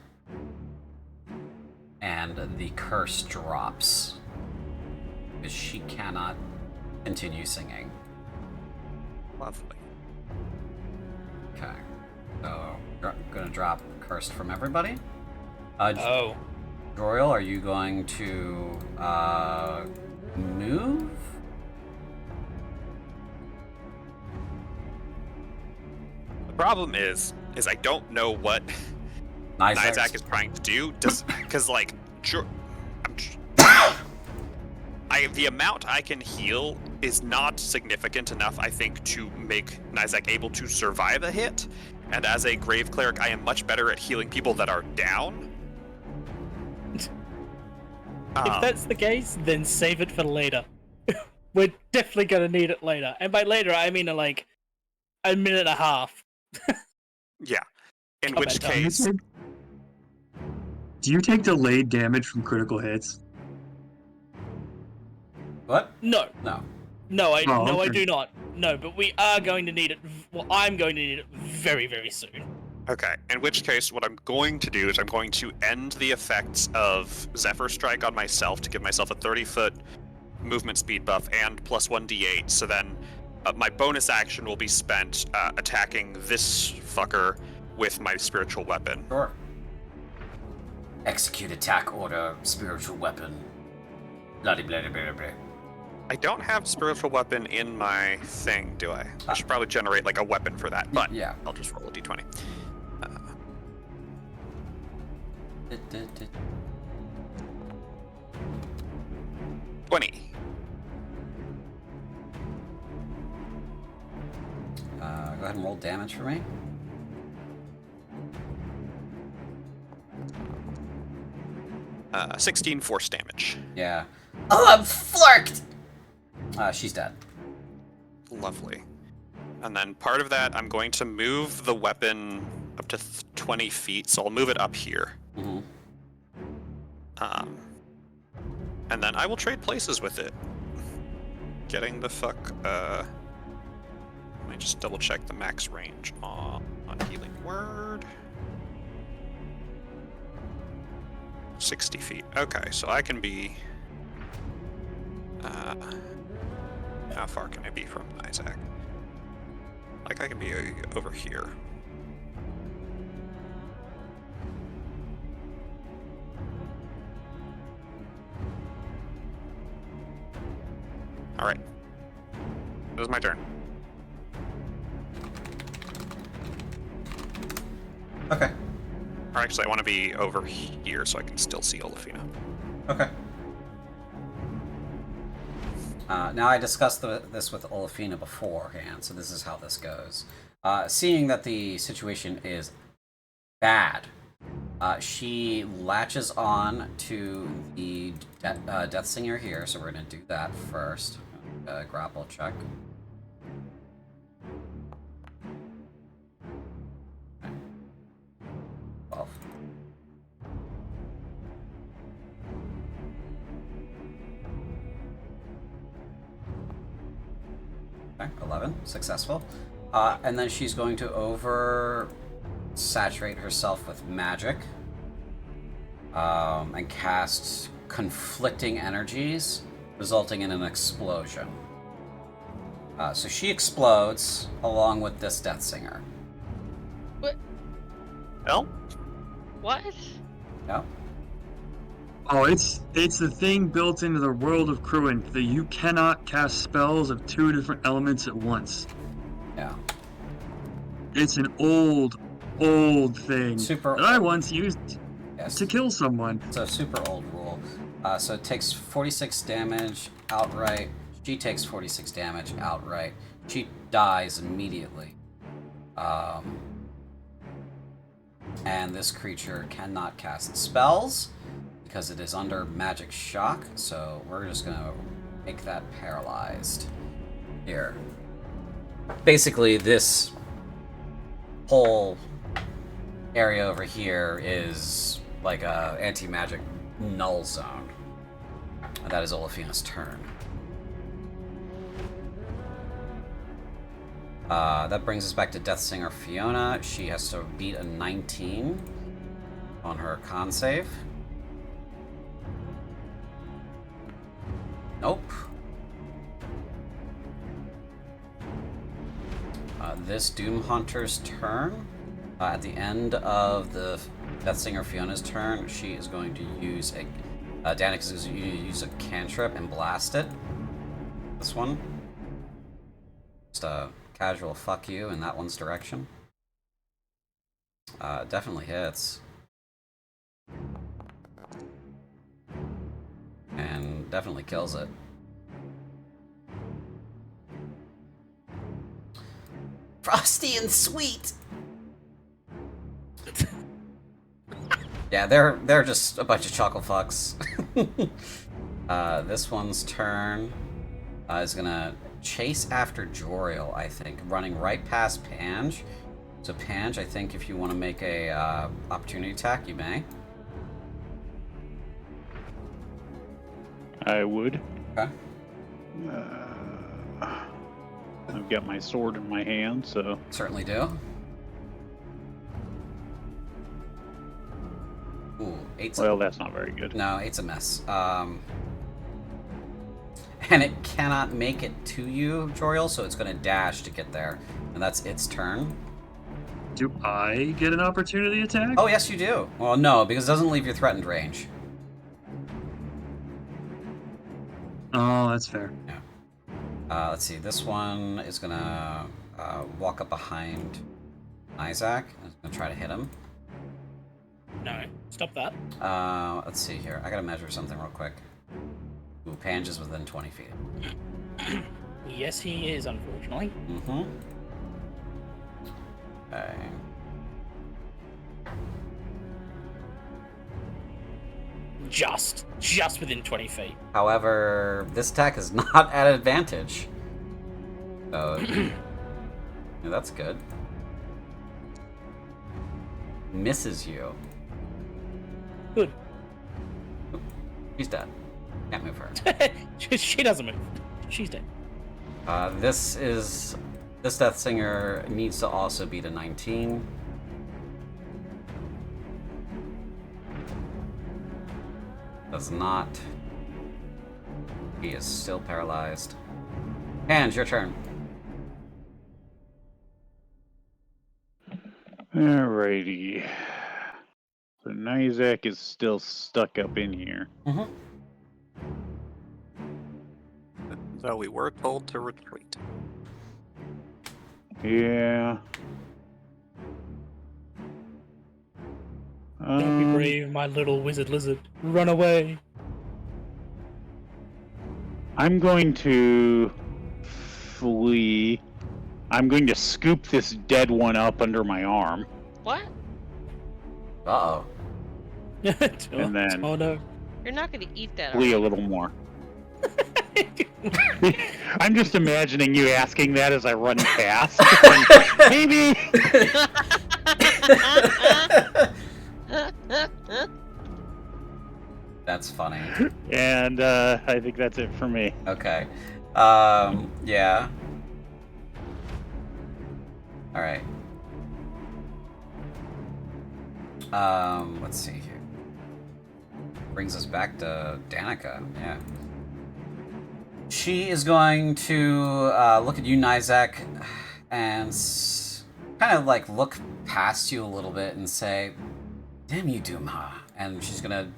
and the curse drops because she cannot continue singing. Lovely. Okay, so gonna drop cursed from everybody. Joriel, are you going to move? The problem is I don't know what Nizak is trying to do. Because like, the amount I can heal is not significant enough, I think, to make Nizak able to survive a hit. And as a Grave Cleric, I am much better at healing people that are down. If that's the case, then save it for later. We're definitely gonna need it later. And by later, I mean like a minute and a half. Yeah. In which case... Do you take delayed damage from critical hits? What? No. No. No, I okay. do not. No, but we are going to need it. Well, I'm going to need it very, very soon. Okay, in which case what I'm going to do is I'm going to end the effects of Zephyr Strike on myself to give myself a 30-foot movement speed buff and plus 1d8, so then my bonus action will be spent attacking this fucker with my spiritual weapon. Sure. Execute attack order, spiritual weapon. Bloody blah blah blah blah. I don't have spiritual weapon in my thing, do I? I should probably generate like a weapon for that, but yeah. I'll just roll a d20. 20. Go ahead and roll damage for me. Uh, 16 force damage. Yeah. Oh, I'm flirked! She's dead. Lovely. And then part of that, I'm going to move the weapon up to 20 feet, so I'll move it up here. Mm-hmm. And then I will trade places with it. Getting the fuck, let me just double check the max range on Healing Word. 60 feet. Okay, so I can be... how far can I be from Isaac? Like, I can be over here. Alright. This is my turn. Okay. Or actually, I want to be over here so I can still see Olafina. Okay. Now, I discussed this with Olafina beforehand, so this is how this goes. Seeing that the situation is bad, she latches on to the Death Singer here, so we're going to do that first. Grapple check. Okay. 12. Okay, 11. Successful. And then she's going to saturate herself with magic and cast conflicting energies, resulting in an explosion. So she explodes along with this Death Singer. What? Well? What? Yep. Oh, it's the thing built into the world of Cruin that you cannot cast spells of two different elements at once. Yeah. It's an old thing Super that I once used. Yeah. Yes. to kill someone. It's a super old rule. So it takes 46 damage outright. She takes 46 damage outright. She dies immediately. And this creature cannot cast spells because it is under magic shock. So we're just gonna make that paralyzed. Here. Basically, this whole area over here is like a anti-magic null zone. And that is Olafina's turn. That brings us back to Deathsinger Fiona. She has to beat a 19 on her con save. Nope. This Doom Hunter's turn. At the end of the Deathsinger Fiona's turn, she is going to use a... Danik is going to use a cantrip and blast it. This one. Just a casual fuck you in that one's direction. Definitely hits. And definitely kills it. Frosty and sweet! Yeah, they're just a bunch of chocolate fucks. This one's turn is gonna chase after Joriel, I think, running right past Pange. So Pange, I think if you want to make a opportunity attack, you may. I would. Okay. I've got my sword in my hand, so... Certainly do. Ooh, 8's Well, that's not very good. No, 8's a mess. And it cannot make it to you, Joriel, so it's going to dash to get there. And that's its turn. Do I get an opportunity attack? Oh, yes, you do. Well, no, because it doesn't leave your threatened range. Oh, that's fair. Yeah. Let's see. This one is going to walk up behind Isaac. It's going to try to hit him. No, stop that. Let's see here. I got to measure something real quick. Ooh, Pange is within 20 feet. Yes, he is, unfortunately. Mm-hmm. Okay. Just within 20 feet. However, this attack is not at advantage. So, yeah, that's good. Misses you. Good. She's dead. Can't move her. She doesn't move. She's dead. This Deathsinger needs to also beat a 19. Does not. He is still paralyzed. Hands, your turn. Alrighty. So Nizak is still stuck up in here. Mm-hmm. So we were told to retreat. Yeah. Don't be brave, my little wizard lizard. Run away. I'm going to flee. I'm going to scoop this dead one up under my arm. What? Uh-oh. And then- Oh no. You're not going to eat that. Flee are a you? little more. I'm just imagining you asking that as I run past. Maybe. That's funny. And I think that's it for me. Okay. Yeah. Alright. Let's see here. Brings us back to Danica. Yeah. She is going to look at you, Nizak, and kind of like look past you a little bit and say, "Damn you, Doomha." And she's gonna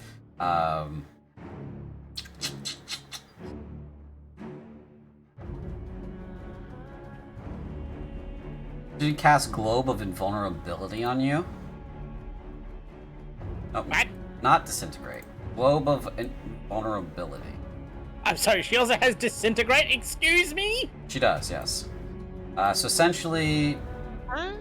she cast Globe of Invulnerability on you. Oh, What? not disintegrate. Globe of vulnerability. I'm sorry, she also has disintegrate. Excuse me. She does, yes. So essentially, Huh?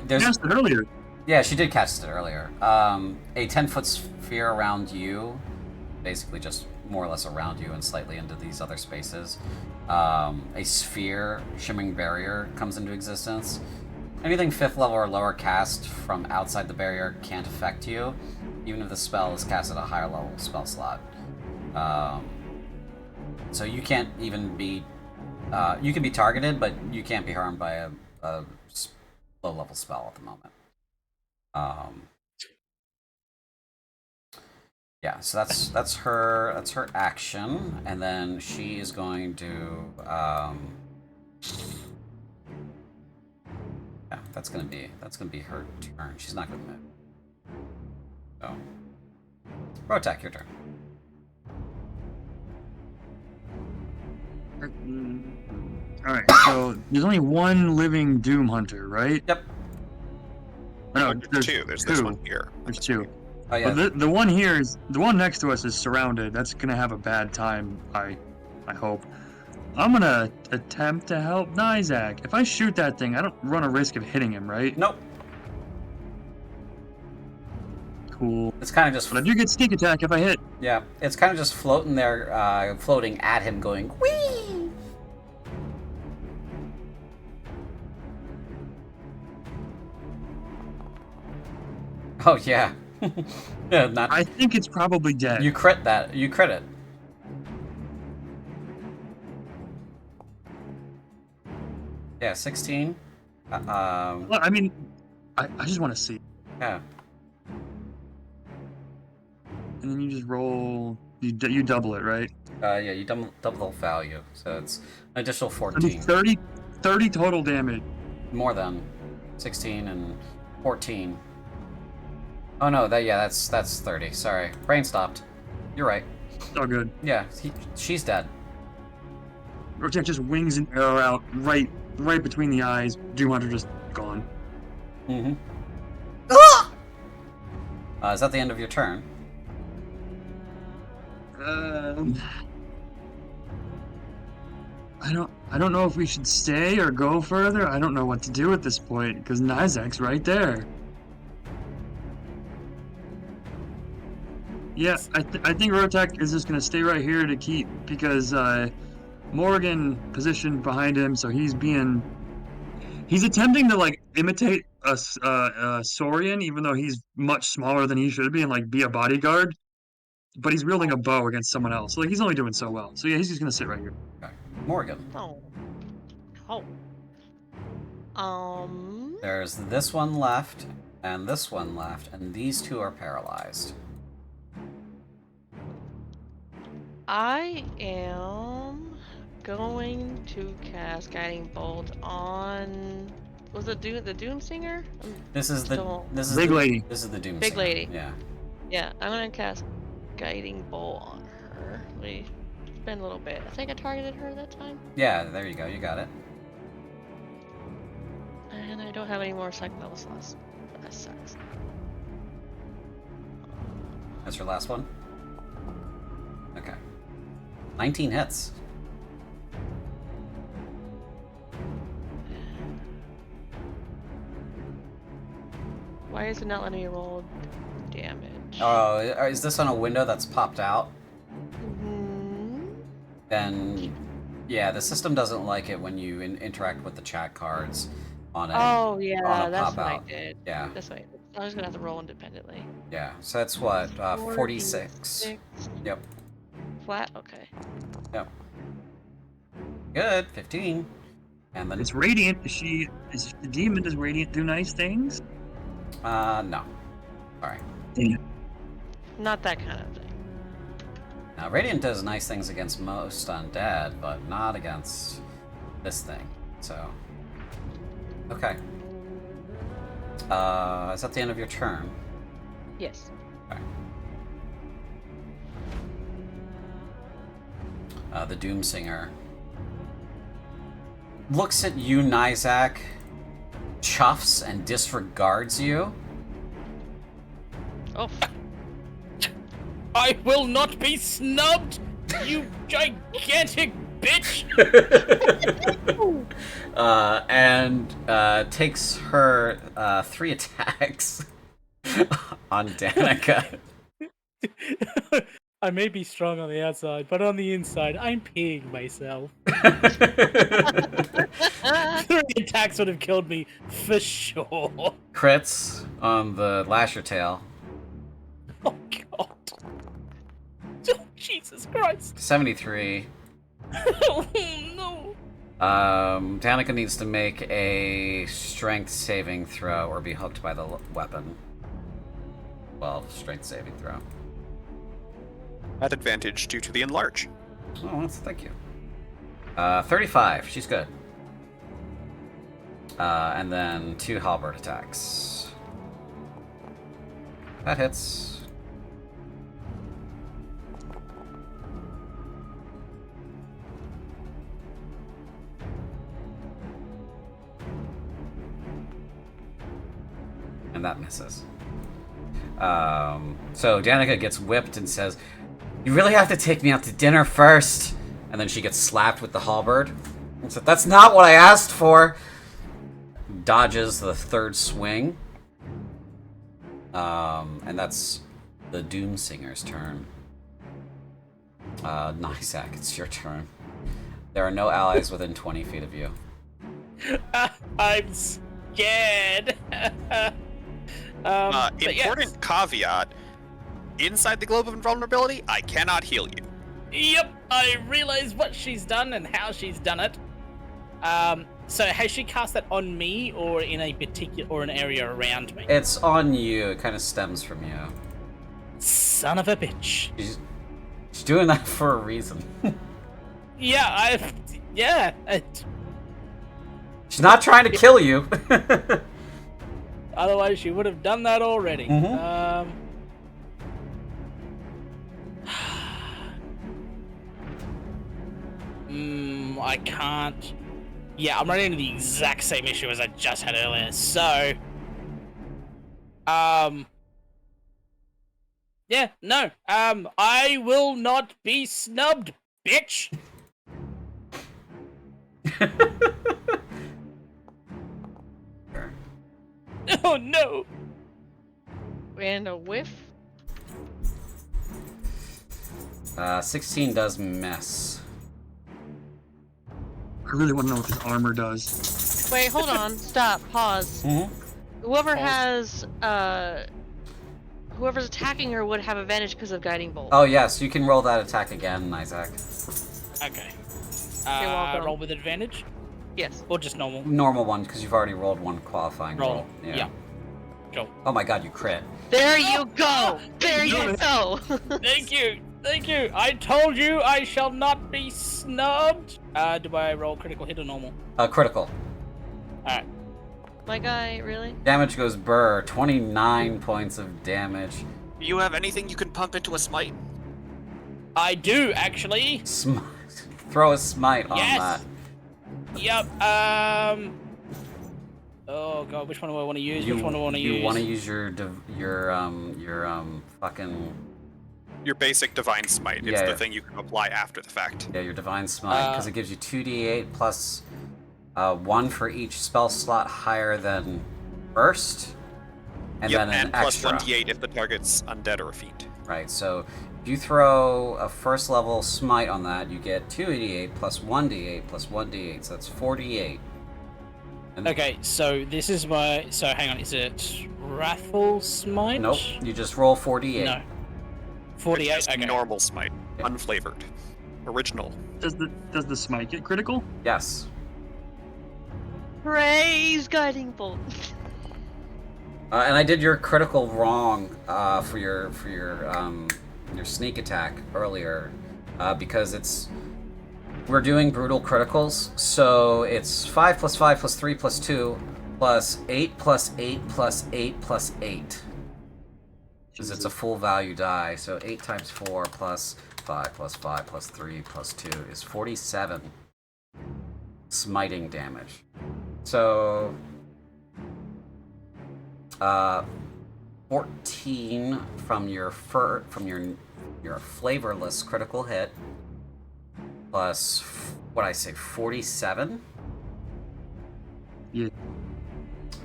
there's Cast it earlier. yeah, she did cast it earlier. A 10-foot sphere around you, basically just more or less around you and slightly into these other spaces. A sphere, shimmering barrier comes into existence. Anything 5th level or lower cast from outside the barrier can't affect you, even if the spell is cast at a higher level spell slot. So you can't even be... you can be targeted, but you can't be harmed by a low-level spell at the moment. Yeah, so that's her action, and then she is going to yeah, that's gonna be her turn. She's not gonna move. So, Rotak, your turn. Alright, so there's only one living Doom Hunter, right? Yep. No, There's two. There's this one here. There's two. Oh yeah. But the one here is the one next to us is surrounded. That's gonna have a bad time. I hope. I'm gonna attempt to help Nizak. If I shoot that thing, I don't run a risk of hitting him, right? Nope. Cool. It's kind of just But I do get sneak attack if I hit. yeah. It's kind of just floating there, floating at him, going whee. Oh yeah. Yeah, not. I think it's probably dead. You crit that. You crit it. Yeah, 16. Well, I mean, I just want to see. Yeah. And then you just roll. You double it, right? Yeah, you double the value, so it's an additional It'd be 14. 30 total damage. More than 16 and 14. Oh no, that's 30. Sorry, brain stopped. You're right. It's all good. Yeah, she's dead. Rotek just wings an arrow out right between the eyes. Doom Hunter just gone. Mm-hmm. Is that the end of your turn? I don't know if we should stay or go further. I don't know what to do at this point because Nizak's right there. Yeah, I think Rotek is just gonna stay right here to keep because Morgan positioned behind him, so he's attempting to like imitate a Saurian, even though he's much smaller than he should be, and like be a bodyguard. But he's wielding a bow against someone else, so like, he's only doing so well. So yeah, he's just gonna sit right here. Okay. Morgan. Oh. Oh. There's this one left, and this one left, and these two are paralyzed. I am going to cast Guiding Bolt on. Was it the Doom Singer? This is the Big lady. This is the Doom Big Singer. lady. Yeah. Yeah, I'm gonna cast Guiding Bolt on her. It's been a little bit. I think I targeted her that time. Yeah. There you go. You got it. And I don't have any more second level slots. That sucks. That's your last one. Okay. 19 hits. Why is it not letting me roll damage? Oh, is this on a window that's popped out? Mm-hmm. Then, yeah, the system doesn't like it when you interact with the chat cards on a Oh on yeah, a that's what I pop-out. did. Yeah, That's what I was gonna have to roll independently. yeah. So that's what 46. 46. Yep. Flat. Okay. Yep. Good. 15. And then It's Radiant. Is the demon? Does Radiant do nice things? no. Sorry. Not that kind of thing. Now, Radiant does nice things against most undead, but not against this thing. So, okay. Is that the end of your turn? Yes. Okay. The Doomsinger looks at you, Nizak, chuffs and disregards you. Oh. I will not be snubbed, you gigantic bitch! And takes her 3 attacks on Danica. I may be strong on the outside, but on the inside, I'm peeing myself. 3 attacks would have killed me for sure. Crits on the Lasher Tail. Oh god. Oh, Jesus Christ. 73. Oh no. Danica needs to make a strength saving throw or be hooked by the weapon. Well, strength saving throw. At advantage due to the enlarge. Oh, thank you. 35. She's good. And then 2 halberd attacks. That hits. And that misses. So Danica gets whipped and says, "You really have to take me out to dinner first." And then she gets slapped with the halberd. And said, "That's not what I asked for." Dodges the 3rd swing. And that's the Doomsinger's turn. Nyzak, it's your turn. There are no allies within 20 feet of you. I'm scared. Important caveat. Inside the globe of invulnerability, I cannot heal you. Yep, I realize what she's done and how she's done it. So has she cast that on me or in a particular or an area around me? It's on you. It kind of stems from you. Son of a bitch. She's doing that for a reason. Yeah, She's not trying to kill you. otherwise she would have done that already. I can't. Yeah, I'm running into the exact same issue as I just had earlier. So, yeah, no. I will not be snubbed, bitch. Oh no. And a whiff. 16 does miss. I really want to know what this armor does. Wait, hold on. Stop. Pause. Whoever has, whoever's attacking her would have advantage because of guiding bolt. Oh yes, you can roll that attack again, Nyzak. Okay. You're welcome. Roll with advantage? Yes. Or just normal? Normal one, because you've already rolled 1 qualifying roll. Yeah. Cool. Oh my god, you crit. There you go! There you go! Thank you! Thank you! I told you I shall not be snubbed! Do I roll critical hit or normal? Critical. Alright. My guy, really? Damage goes burr. 29 points of damage. Do you have anything you can pump into a smite? I do, actually! Throw a smite on Yes. that. Yep, oh god, which one do I want to use? Which one do I want to use? You want to use your fucking... Your basic divine smite. It's the thing you can apply after the fact. Yeah, your divine smite, because it gives you 2d8 plus 1 for each spell slot higher than first, and then an and plus extra. 1d8 if the target's undead or a fiend. Right, so if you throw a first level smite on that, you get 2d8 plus 1d8 plus 1d8, so that's 4d8. And Okay, so this is my... So, hang on, is it Wrathful Smite? Nope, you just roll 4d8. No. 48, Just okay. normal smite. Unflavored. Original. Does the smite get critical? Yes. Praise guiding bolt. And I did your critical wrong for your sneak attack earlier because we're doing brutal criticals, so it's 5 plus 5 plus 3 plus 2 plus 8 plus 8 plus 8 plus 8. Because it's a full value die, so 8 times 4 plus 5 plus 5 plus 3 plus 2 is 47 smiting damage. So 14 from your your flavorless critical hit plus, what I say, 47? Yeah.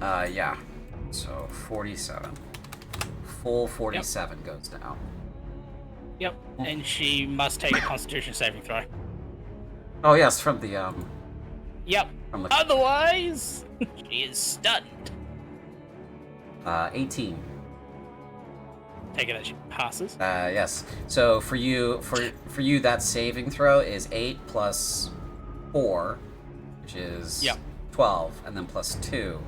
Yeah. So 47. Full 47 goes down. Yep. And she must take a Constitution saving throw. Oh yes, from the Yep. from the Otherwise, she is stunned. 18. Take it as she passes. Yes. So for you, that saving throw is 8 plus 4, which is 12, and then plus 2,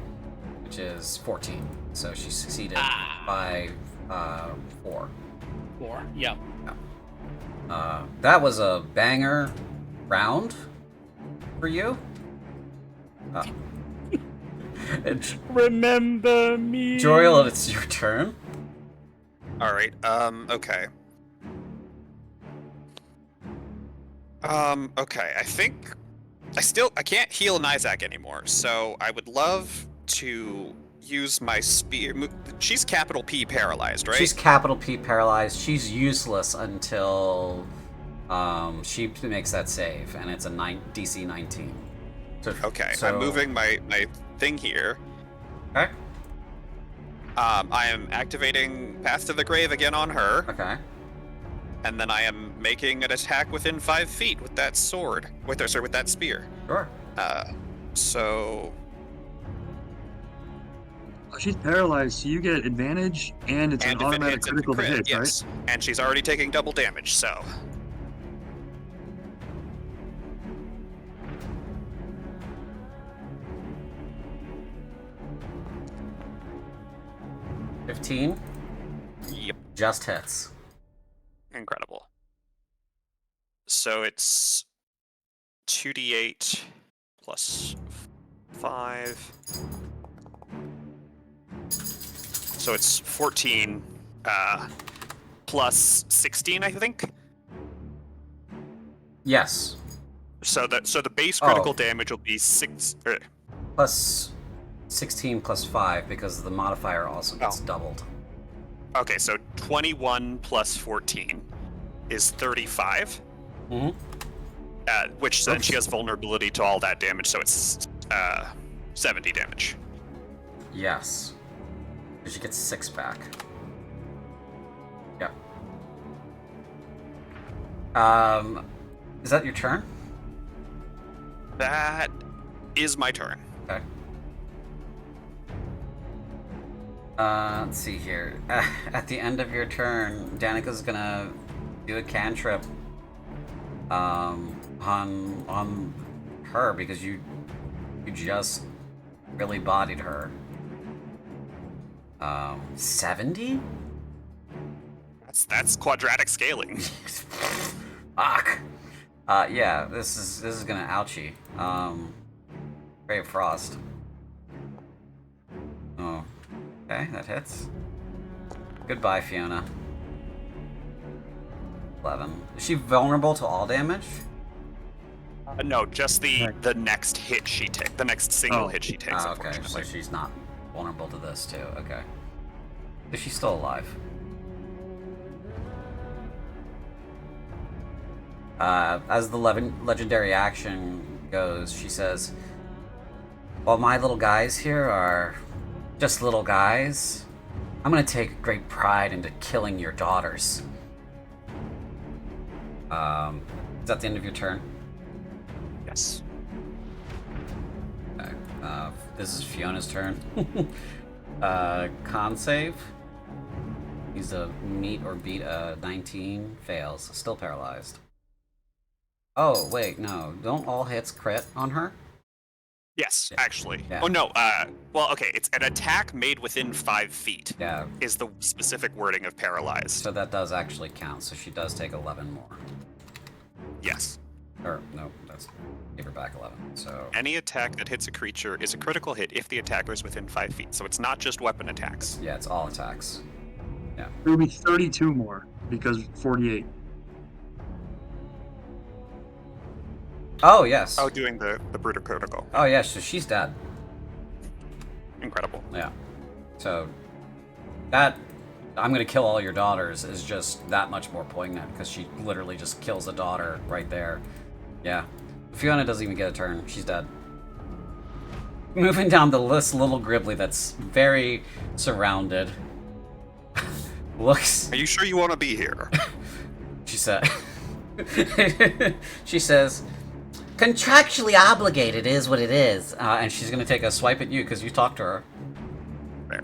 which is 14. So she succeeded by 4. 4. Yep. That was a banger round for you. Remember me. Joriel, it's your turn. All right. Okay. Okay. I think I can't heal Nizak anymore, so I would love to use my spear. She's capital P paralyzed, right? She's capital P paralyzed. She's useless until she makes that save, and it's a DC 19. Okay. So, I'm moving my thing here. Okay. I am activating Path to the Grave again on her. Okay. And then I am making an attack within 5 feet with that sword. With that spear. Sure. So She's paralyzed, so you get advantage, and it's an if it automatic hits, it's a critical to crit, hit, yes. right? And she's already taking double damage, so 15. Yep. Just hits. Incredible. So it's 2d8 plus 5. So it's 14 plus 16, I think. Yes. So the base critical damage will be 6. Plus 16 plus 5 because the modifier also gets doubled. Okay, so 21 plus 14 is 35. Mm-hmm. Which then she has vulnerability to all that damage, so it's 70 damage. Yes. She gets 6 back. Yep. Is that your turn? That is my turn. Okay. Let's see here. At the end of your turn, Danica's gonna do a cantrip on her because you just really bodied her. 70? That's quadratic scaling. Fuck. Yeah, this is gonna ouchie. Ray of Frost. Oh. Okay, that hits. Goodbye, Fiona. 11. Is she vulnerable to all damage? No, just the next hit she takes. The next single hit she takes. Oh, okay, so she's not vulnerable to this too. Okay. Is she still alive? As the legendary action goes, she says, "While my little guys here are just little guys, I'm gonna take great pride into killing your daughters." Is that the end of your turn? Yes. Okay. This is Fiona's turn. Con save. He's a meet or beat 19. Fails. Still paralyzed. Oh, wait, no. Don't all hits crit on her? Yes, Yeah. actually. Yeah. Oh, no. Well, okay. It's an attack made within 5 feet. Yeah. Is the specific wording of paralyzed. So that does actually count. So she does take 11 more. Yes. Or, no, that's... Give her back 11. So... Any attack that hits a creature is a critical hit if the attacker is within 5 feet. So it's not just weapon attacks. Yeah, it's all attacks. Yeah. It would be 32 more, because 48. Oh, yes. Oh, doing the brutal critical. Oh, yeah, so she's dead. Incredible. Yeah. So, that I'm gonna kill all your daughters is just that much more poignant because she literally just kills a daughter right there. Yeah. Fiona doesn't even get a turn. She's dead. Moving down the list, little Gribbly that's very surrounded. Looks... Are you sure you want to be here? She said... She says, contractually obligated is what it is. And she's gonna take a swipe at you because you talked to her. There.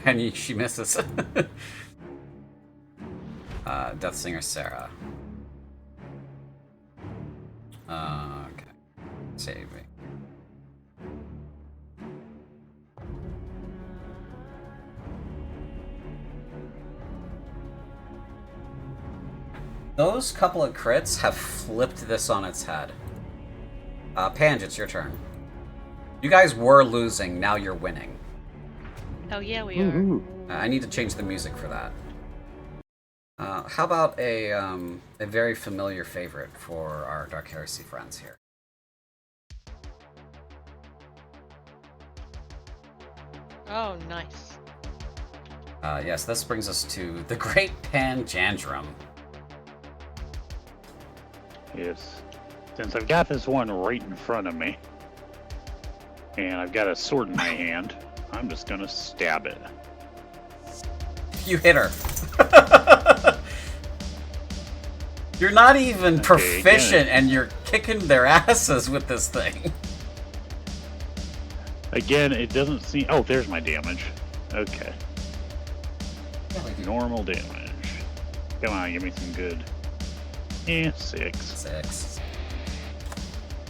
And she misses. Death Singer Sarah. Okay. Saving. Those couple of crits have flipped this on its head. Pange, it's your turn. You guys were losing, now you're winning. Oh yeah, we are. I need to change the music for that. How about a very familiar favorite for our Dark Heresy friends here? Oh, nice. Yes, this brings us to the Great Panjandrum. Yes. Since I've got this one right in front of me, and I've got a sword in my hand, I'm just gonna stab it. You hit her. You're not even proficient, and you're kicking their asses with this thing. Again, it doesn't seem... Oh, there's my damage. Okay. Normal damage. Come on, give me some good. Yeah, 6. 6.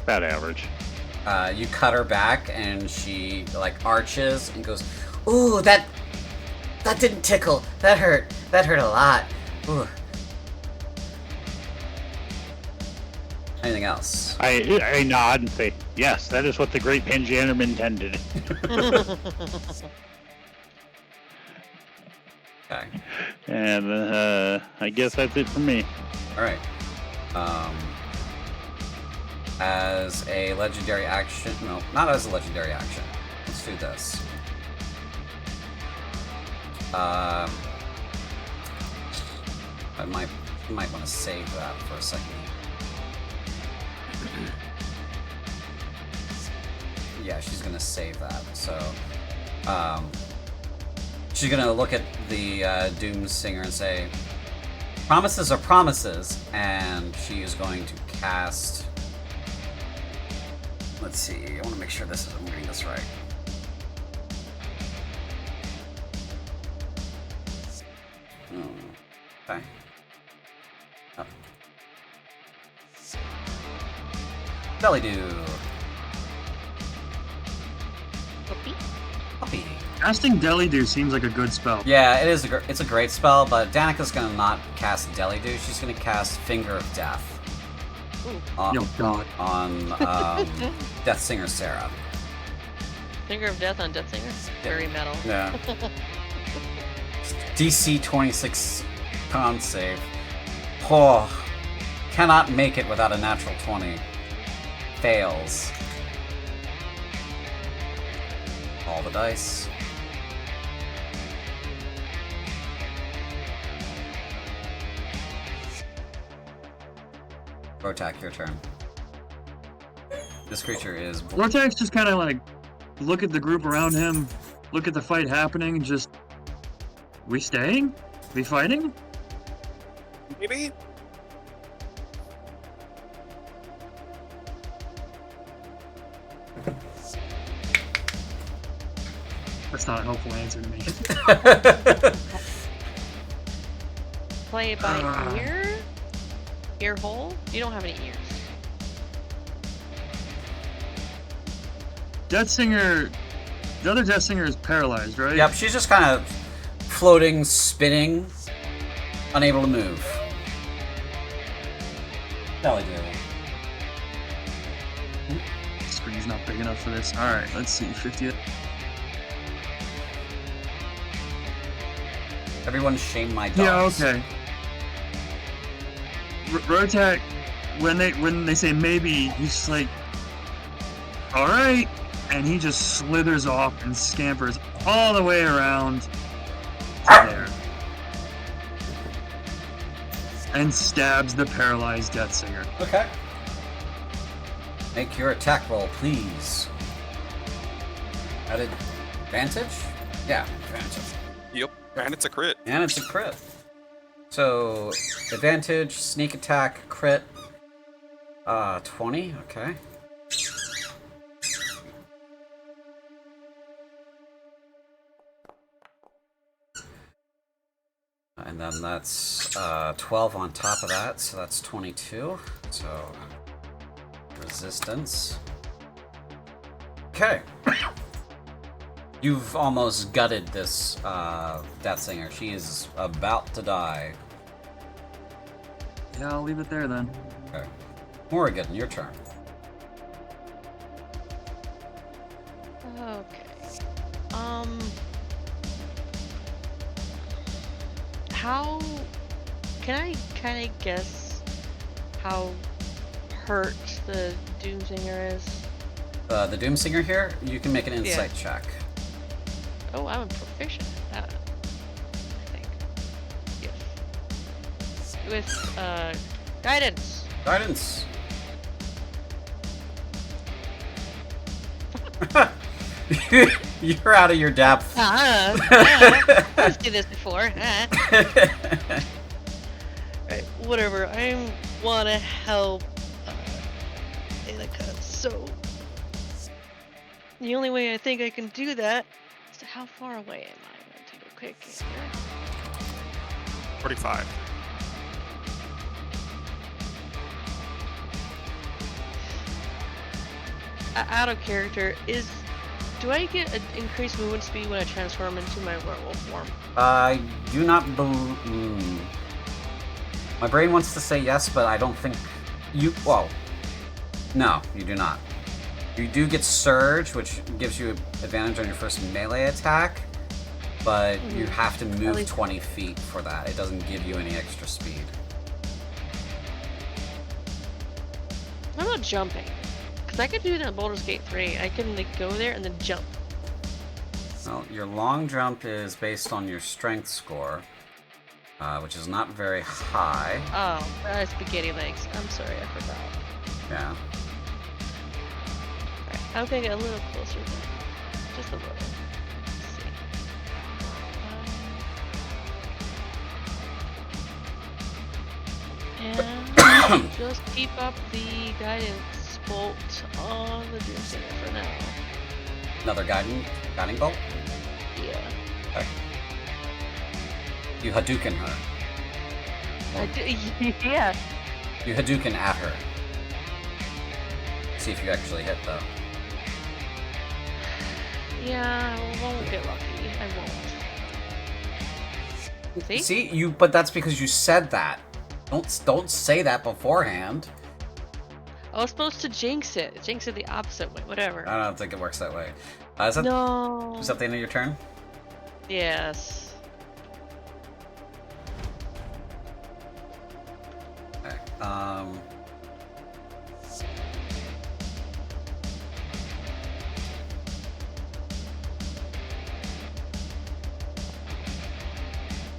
About average. You cut her back, and she like arches and goes, "Ooh, that didn't tickle. That hurt. That hurt a lot." Ooh. Anything else? I nod and say, yes, that is what the Great Panjandrum intended. Okay. And I guess that's it for me. All right. As a legendary action, no, not as a legendary action. Let's do this. I might want to save that for a second. Yeah, she's gonna save that. So, she's gonna look at the Doom Singer and say, "Promises are promises," and she is going to cast. Let's see. I want to make sure I'm reading this right. Okay. Oh. Belly do. Puppy. Casting Deli Do seems like a good spell. Yeah, it is. It's a great spell, but Danica's gonna not cast Deli Do. She's gonna cast Finger of Death. Oh God. On Death Singer Sarah. Finger of Death on Death Singer? Very metal. Yeah. DC 26 con save. Oh, cannot make it without a natural 20. Fails. All the dice. Rotak, your turn. This creature is... Rotak's just kind of like, look at the group around him, look at the fight happening, and just... We staying? We fighting? Maybe? That's not a helpful answer to me. Play it by ear? Ear hole? You don't have any ears. Death Singer... The other Death Singer is paralyzed, right? Yep, she's just kind of floating, spinning, unable to move. Belly do. The screen's not big enough for this. Alright, let's see. 50. Everyone shame my dogs. Yeah, okay. Rotak, when they say maybe, he's just like, alright. and he just slithers off and scampers all the way around to there. And stabs the paralyzed Death Singer. Okay. Make your attack roll, please. At advantage? Yeah, advantage. Yep, and it's a crit. And it's a crit. So, advantage, sneak attack, crit. 20, okay. And then that's 12 on top of that, so that's 22. So, resistance. Okay. You've almost gutted this Death Singer. She is about to die. Yeah, I'll leave it there then. Okay. Morrigan, your turn. Okay. How can I kind of guess how hurt the Doomsinger is? The Doomsinger here, you can make an insight check. Oh, I'm proficient at that, I think. Yes. With guidance. Guidance. You're out of your depth. I've seen this before. Right, whatever. I want to help Anika, so the only way I think I can do that is how far away am I? I'm going to take a quick gander. 45. Out of character, do I get an increased movement speed when I transform into my werewolf form? I do not believe. My brain wants to say yes, but I don't think you. Well, no, you do not. You do get Surge, which gives you advantage on your first melee attack, but you have to move 20 feet for that. It doesn't give you any extra speed. What about jumping? Because I could do that in Baldur's Gate 3. I can like go there and then jump. Well, your long jump is based on your strength score, which is not very high. Oh, spaghetti legs. I'm sorry, I forgot. Yeah. Alright, I'm gonna get a little closer then. Just a little. Let's see. And just keep up the guidance bolt on the Doomsinger for now. Another guiding bolt? Yeah. Okay. You Hadouken her. Yeah. You Hadouken at her. See if you actually hit, though. Yeah, I won't get lucky. I won't. See? See, but that's because you said that. Don't say that beforehand. I was supposed to jinx it. Jinx it the opposite way. Whatever. I don't think it works that way. Is that the end of your turn? Yes. Okay.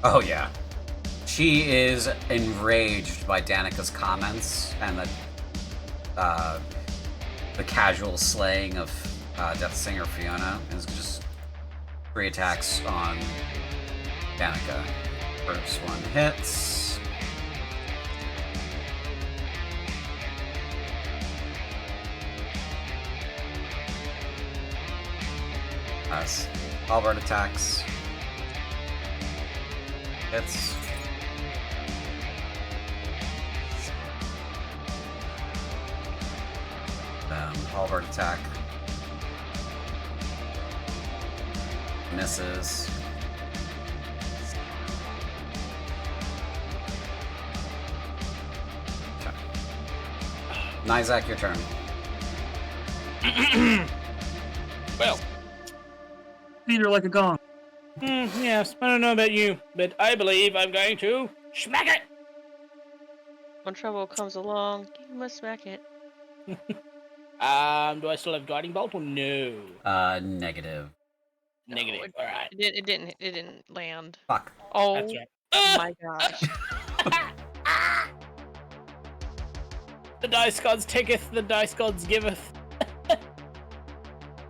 Oh yeah. She is enraged by Danica's comments and the casual slaying of Death Singer Fiona, and is just 3 attacks on Danica. First one hits. Halberd attacks. Hits. Halberd attack. Misses. Okay. Nizak, your turn. Well, Beat her like a gong. yes, I don't know about you, but I believe I'm going to smack it. When trouble comes along, you must smack it. Do I still have guiding bolt or no? Negative. Negative. All right. It didn't land. Fuck. Oh That's right. my gosh. The dice gods taketh, the dice gods giveth.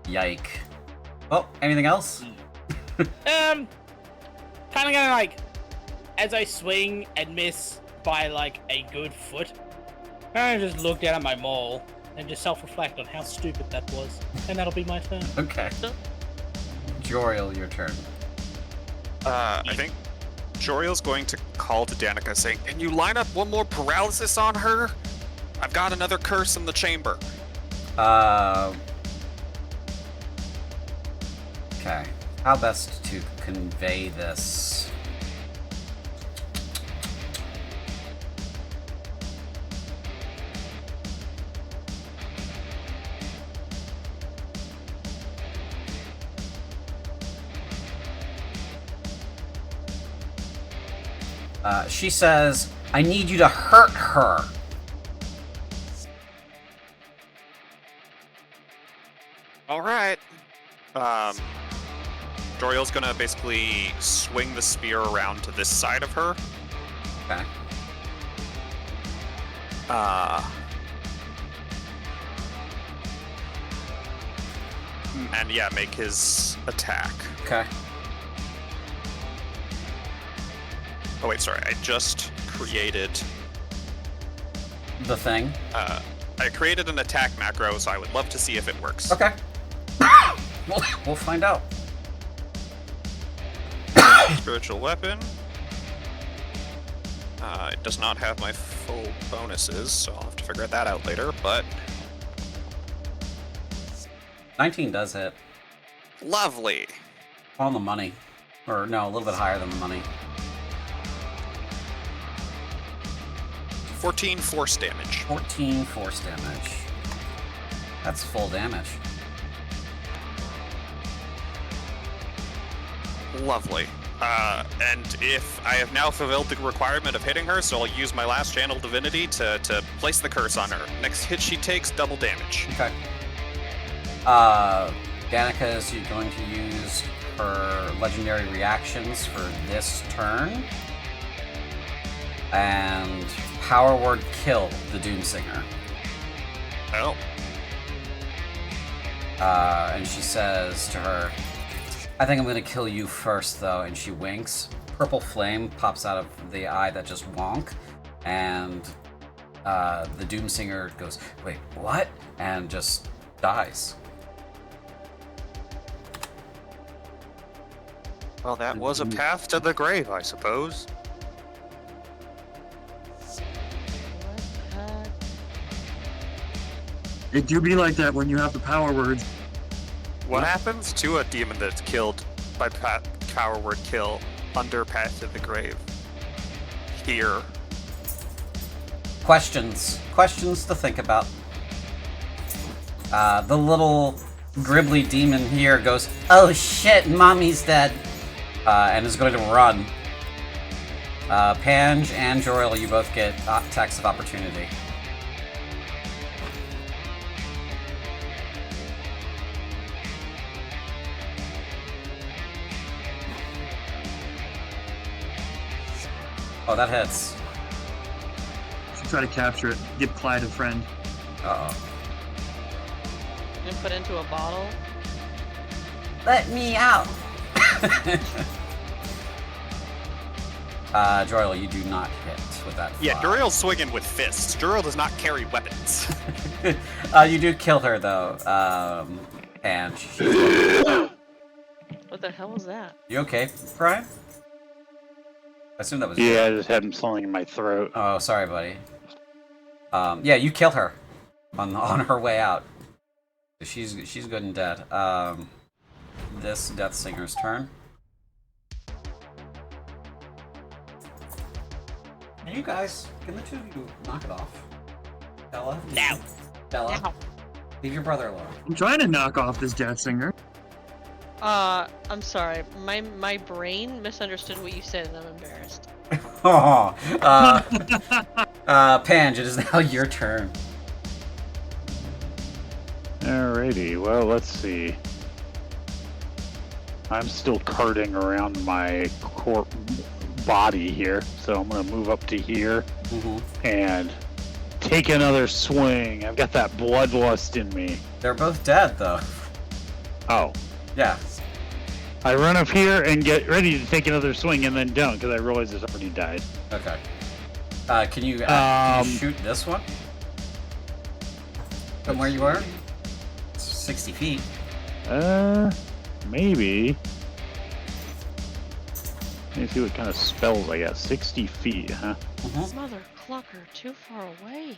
Yike. Well, anything else? Kind of gonna like, as I swing and miss by like a good foot, I just look down at my maul and just self-reflect on how stupid that was, and that'll be my turn. Okay. Joriel, your turn. I think Joriel's going to call to Danica saying, "Can you line up one more paralysis on her? I've got another curse in the chamber." Okay. How best to convey this? She says, "I need you to hurt her." All right. Joriel's gonna basically swing the spear around to this side of her. Okay. And yeah, make his attack. Okay. Oh wait, sorry. I just created. The thing. I created an attack macro, so I would love to see if it works. Okay. We'll find out. Spiritual weapon. It does not have my full bonuses, so I'll have to figure that out later, but 19 does hit. lovely. On the money. Or no, a little bit higher than the money. 14 force damage. 14 force damage. That's full damage. Lovely. And if I have now fulfilled the requirement of hitting her, so I'll use my last channel divinity to place the curse on her. Next hit she takes double damage. Okay. Danica is going to use her legendary reactions for this turn. And power word kill the Doomsinger. Oh. And she says to her, "I think I'm gonna kill you first, though," and she winks. Purple flame pops out of the eye that just wonk, and the Doomsinger goes, "Wait, what?" and just dies. Well, that was a path to the grave, I suppose. It do be like that when you have the power words. What happens to a demon that's killed by power word kill under path to the grave? Here. Questions to think about. The little gribbly demon here goes, "Oh shit, mommy's dead," and is going to run. Pange and Joriel, you both get attacks of opportunity. Oh, that hits. Should try to capture it. Give Clyde a friend. Uh-oh. And put into a bottle. Let me out! Joriel, you do not hit with that. Yeah, fly. Joriel's swinging with fists. Joriel does not carry weapons. You do kill her, though, and What the hell was that? You okay, Brian? I assume that was Yeah, I just had him something in my throat. Oh, sorry, buddy. Yeah, you kill her on her way out. She's good and dead. This Death Singer's turn. Can you guys, can the two of you knock it off? Bella? No. Bella? No. Leave your brother alone. I'm trying to knock off this Death Singer. I'm sorry. My brain misunderstood what you said and I'm embarrassed. Pange, it is now your turn. Alrighty, well, let's see. I'm still carting around my body here, so I'm going to move up to here and take another swing. I've got that bloodlust in me. They're both dead, though. Oh. Yeah. I run up here and get ready to take another swing and then don't because I realize it's already died. Okay. Can you shoot this one? From where you are? 60 feet. Maybe. Let me see what kind of spells I got. 60 feet, huh? Mother clucker, too far away.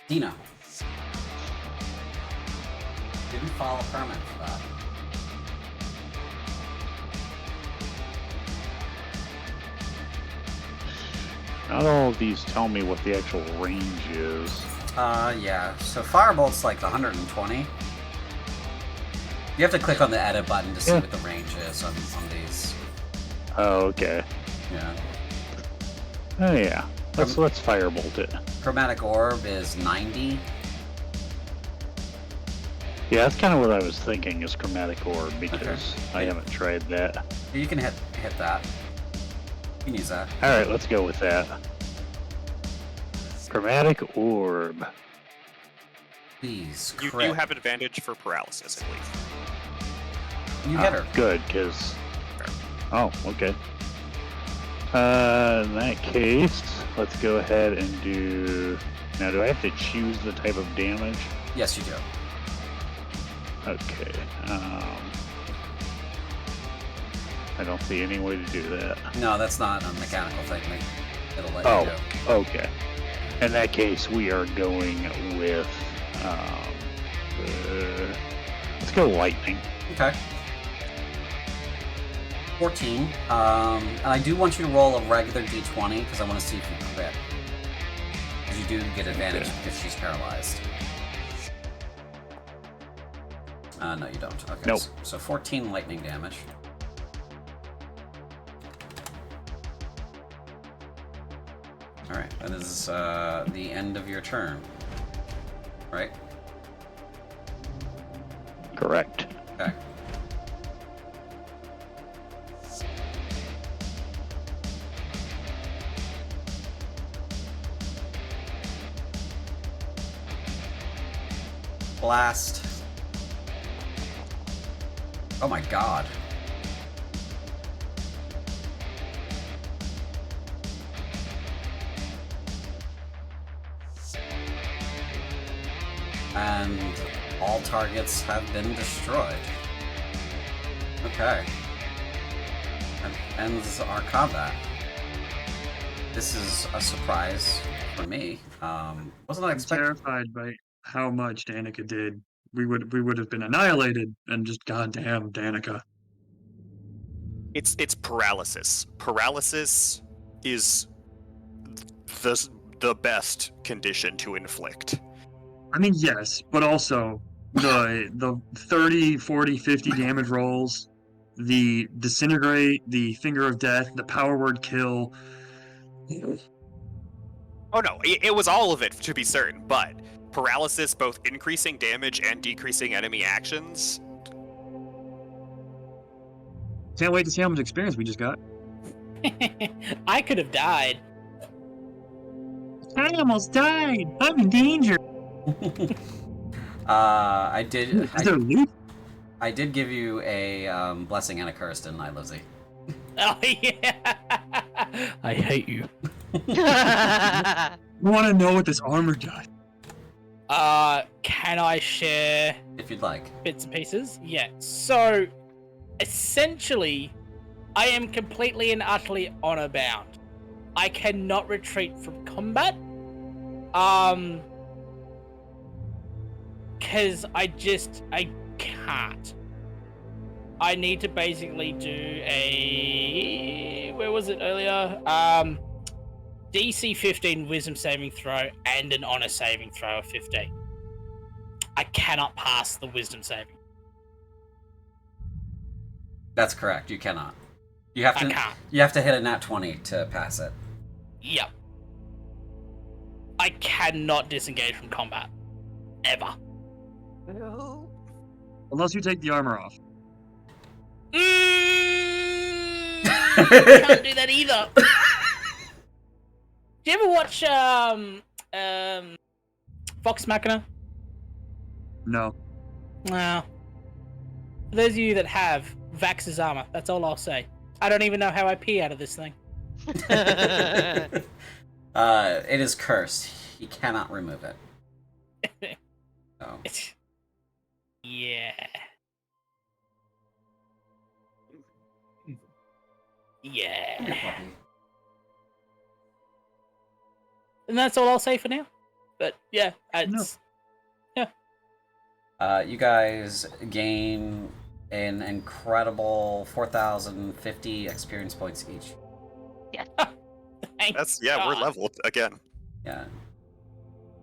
Dino. Didn't follow permit for that. Not all of these tell me what the actual range is. Yeah. So Firebolt's like 120. You have to click on the edit button to see what the range is on these. Oh, okay. Yeah. Oh, yeah. Let's firebolt it. Chromatic Orb is 90. Yeah, that's kind of what I was thinking is Chromatic Orb because I haven't tried that. You can hit that. You can use that. Alright, let's go with that. Chromatic Orb. Please, You crit. do have advantage for paralysis, at least. You hit her. Good, because... Oh, okay. In that case, let's go ahead and do... Now, do I have to choose the type of damage? Yes, you do. Okay. I don't see any way to do that. No, that's not a mechanical thing. It'll let you do. Okay. In that case, we are going with... let's go lightning. Okay. 14. And I do want you to roll a regular d20 because I want to see if you crit. Because you do get advantage because she's paralyzed. No, you don't. Okay. Nope. So 14 lightning damage. Alright, that is the end of your turn. Right? Correct. Okay. Blast. Oh my god. And all targets have been destroyed. Okay. That ends our combat. This is a surprise for me. Wasn't I I'm expecting? terrified by how much Danica did. We would have been annihilated and just goddamn Danica. It's paralysis. Paralysis is the best condition to inflict. I mean, yes, but also the 30, 40, 50 damage rolls, the disintegrate, the finger of death, the power word kill. Oh no, it was all of it to be certain, but paralysis, both increasing damage and decreasing enemy actions. Can't wait to see how much experience we just got. I could have died. I almost died. I'm in danger. I did. Is there loot? I did give you a blessing and a curse, didn't I, Lizzie? Oh yeah. I hate you. I want to know what this armor does. Can I share If you'd like. bits and pieces? Yeah. So, essentially, I am completely and utterly honor bound. I cannot retreat from combat. Because I can't. I need to basically do a... Where was it earlier? DC 15 wisdom saving throw and an honor saving throw of 15. I cannot pass the wisdom saving. That's correct. You cannot. You have to. I can't. You have to hit a nat 20 to pass it. Yep. I cannot disengage from combat. Ever. Unless you take the armor off. Can't do that either. Do you ever watch Vox Machina? No. No. For those of you that have, Vax's armor. That's all I'll say. I don't even know how I pee out of this thing. It is cursed. He cannot remove it. So. Yeah. Yeah. And that's all I'll say for now. But yeah, it's... You guys gain an incredible 4,050 experience points each. That's we're leveled again. Yeah.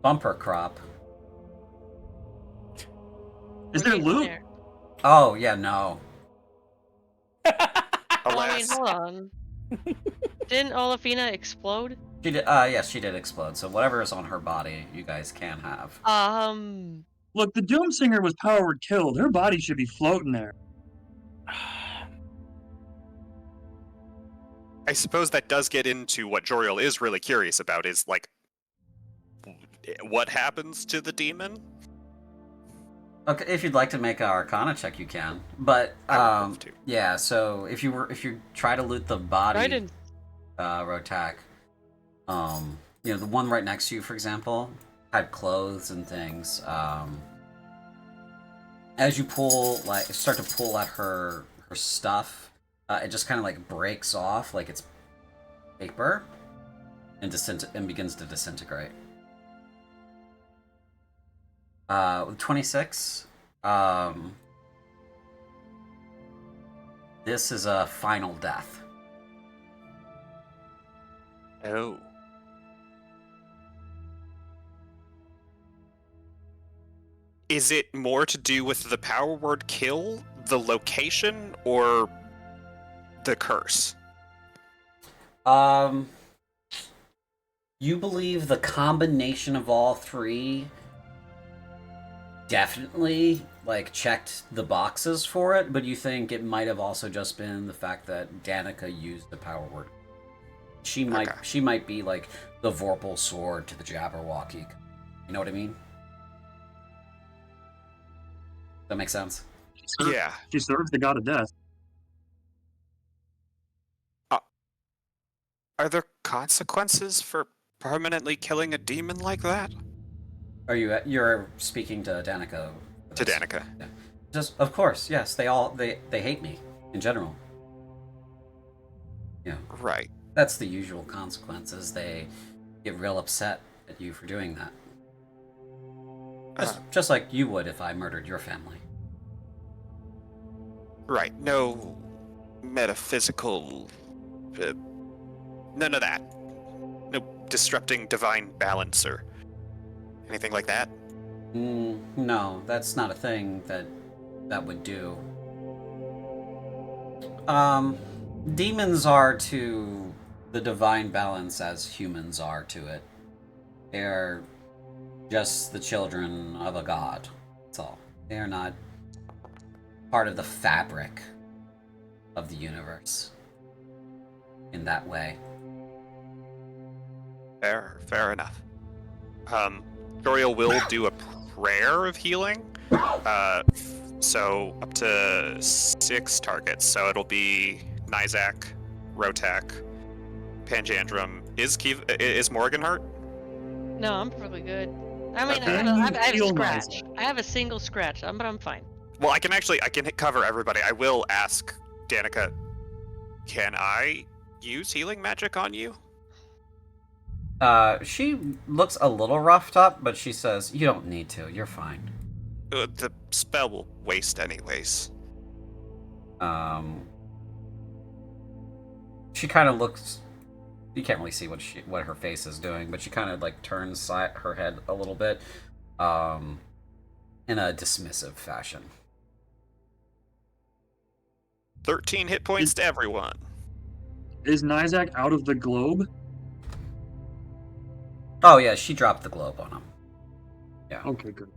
Bumper crop. Is there loot? Oh, yeah, no. Well, I mean, Alas. hold on. Didn't Olafina explode? She did, yes, she did explode, so whatever is on her body, you guys can have. Look, the Doomsinger was power word killed. Her body should be floating there. I suppose that does get into what Joriel is really curious about, is like what happens to the demon? Okay, if you'd like to make an Arcana check, you can. But I would love to. yeah. So if you try to loot the body, Rotak, you know, the one right next to you, for example, had clothes and things. As you start to pull at her stuff, it just kind of like breaks off like it's paper, and begins to disintegrate. With 26, this is a final death. Oh. Is it more to do with the power word kill, the location, or the curse? You believe the combination of all three definitely checked the boxes for it, but you think it might have also just been the fact that Danica used the power word. She might be like the Vorpal sword to the Jabberwocky. You know what I mean? That makes sense? Yeah. She serves the god of death. Are there consequences for permanently killing a demon like that? You're speaking to Danica? To Danica. Yeah. Just of course, yes. They hate me in general. Yeah. Right. That's the usual consequences. They get real upset at you for doing that. Just like you would if I murdered your family. Right. No metaphysical... none of that. No disrupting divine balance or anything like that? No, that's not a thing that would do. Demons are to the divine balance as humans are to it. They're just the children of a god. That's all. They are not part of the fabric of the universe in that way. Fair enough. Joriel will do a prayer of healing. So up to 6 targets. So it'll be Nizak, Rotak, Panjandrum. Is Morgan hurt? No, I'm perfectly good. I mean, Okay. I have a Feel scratch. nice. I have a single scratch, but I'm fine. Well, I can cover everybody. I will ask Danica, can I use healing magic on you? She looks a little roughed up, but she says, "You don't need to. You're fine." The spell will waste anyways. She kind of looks. You can't really see what her face is doing, but she kind of turns her head a little bit, in a dismissive fashion. 13 hit points to everyone. Is Nizak out of the globe? Oh yeah, she dropped the globe on him. Yeah. Okay, good.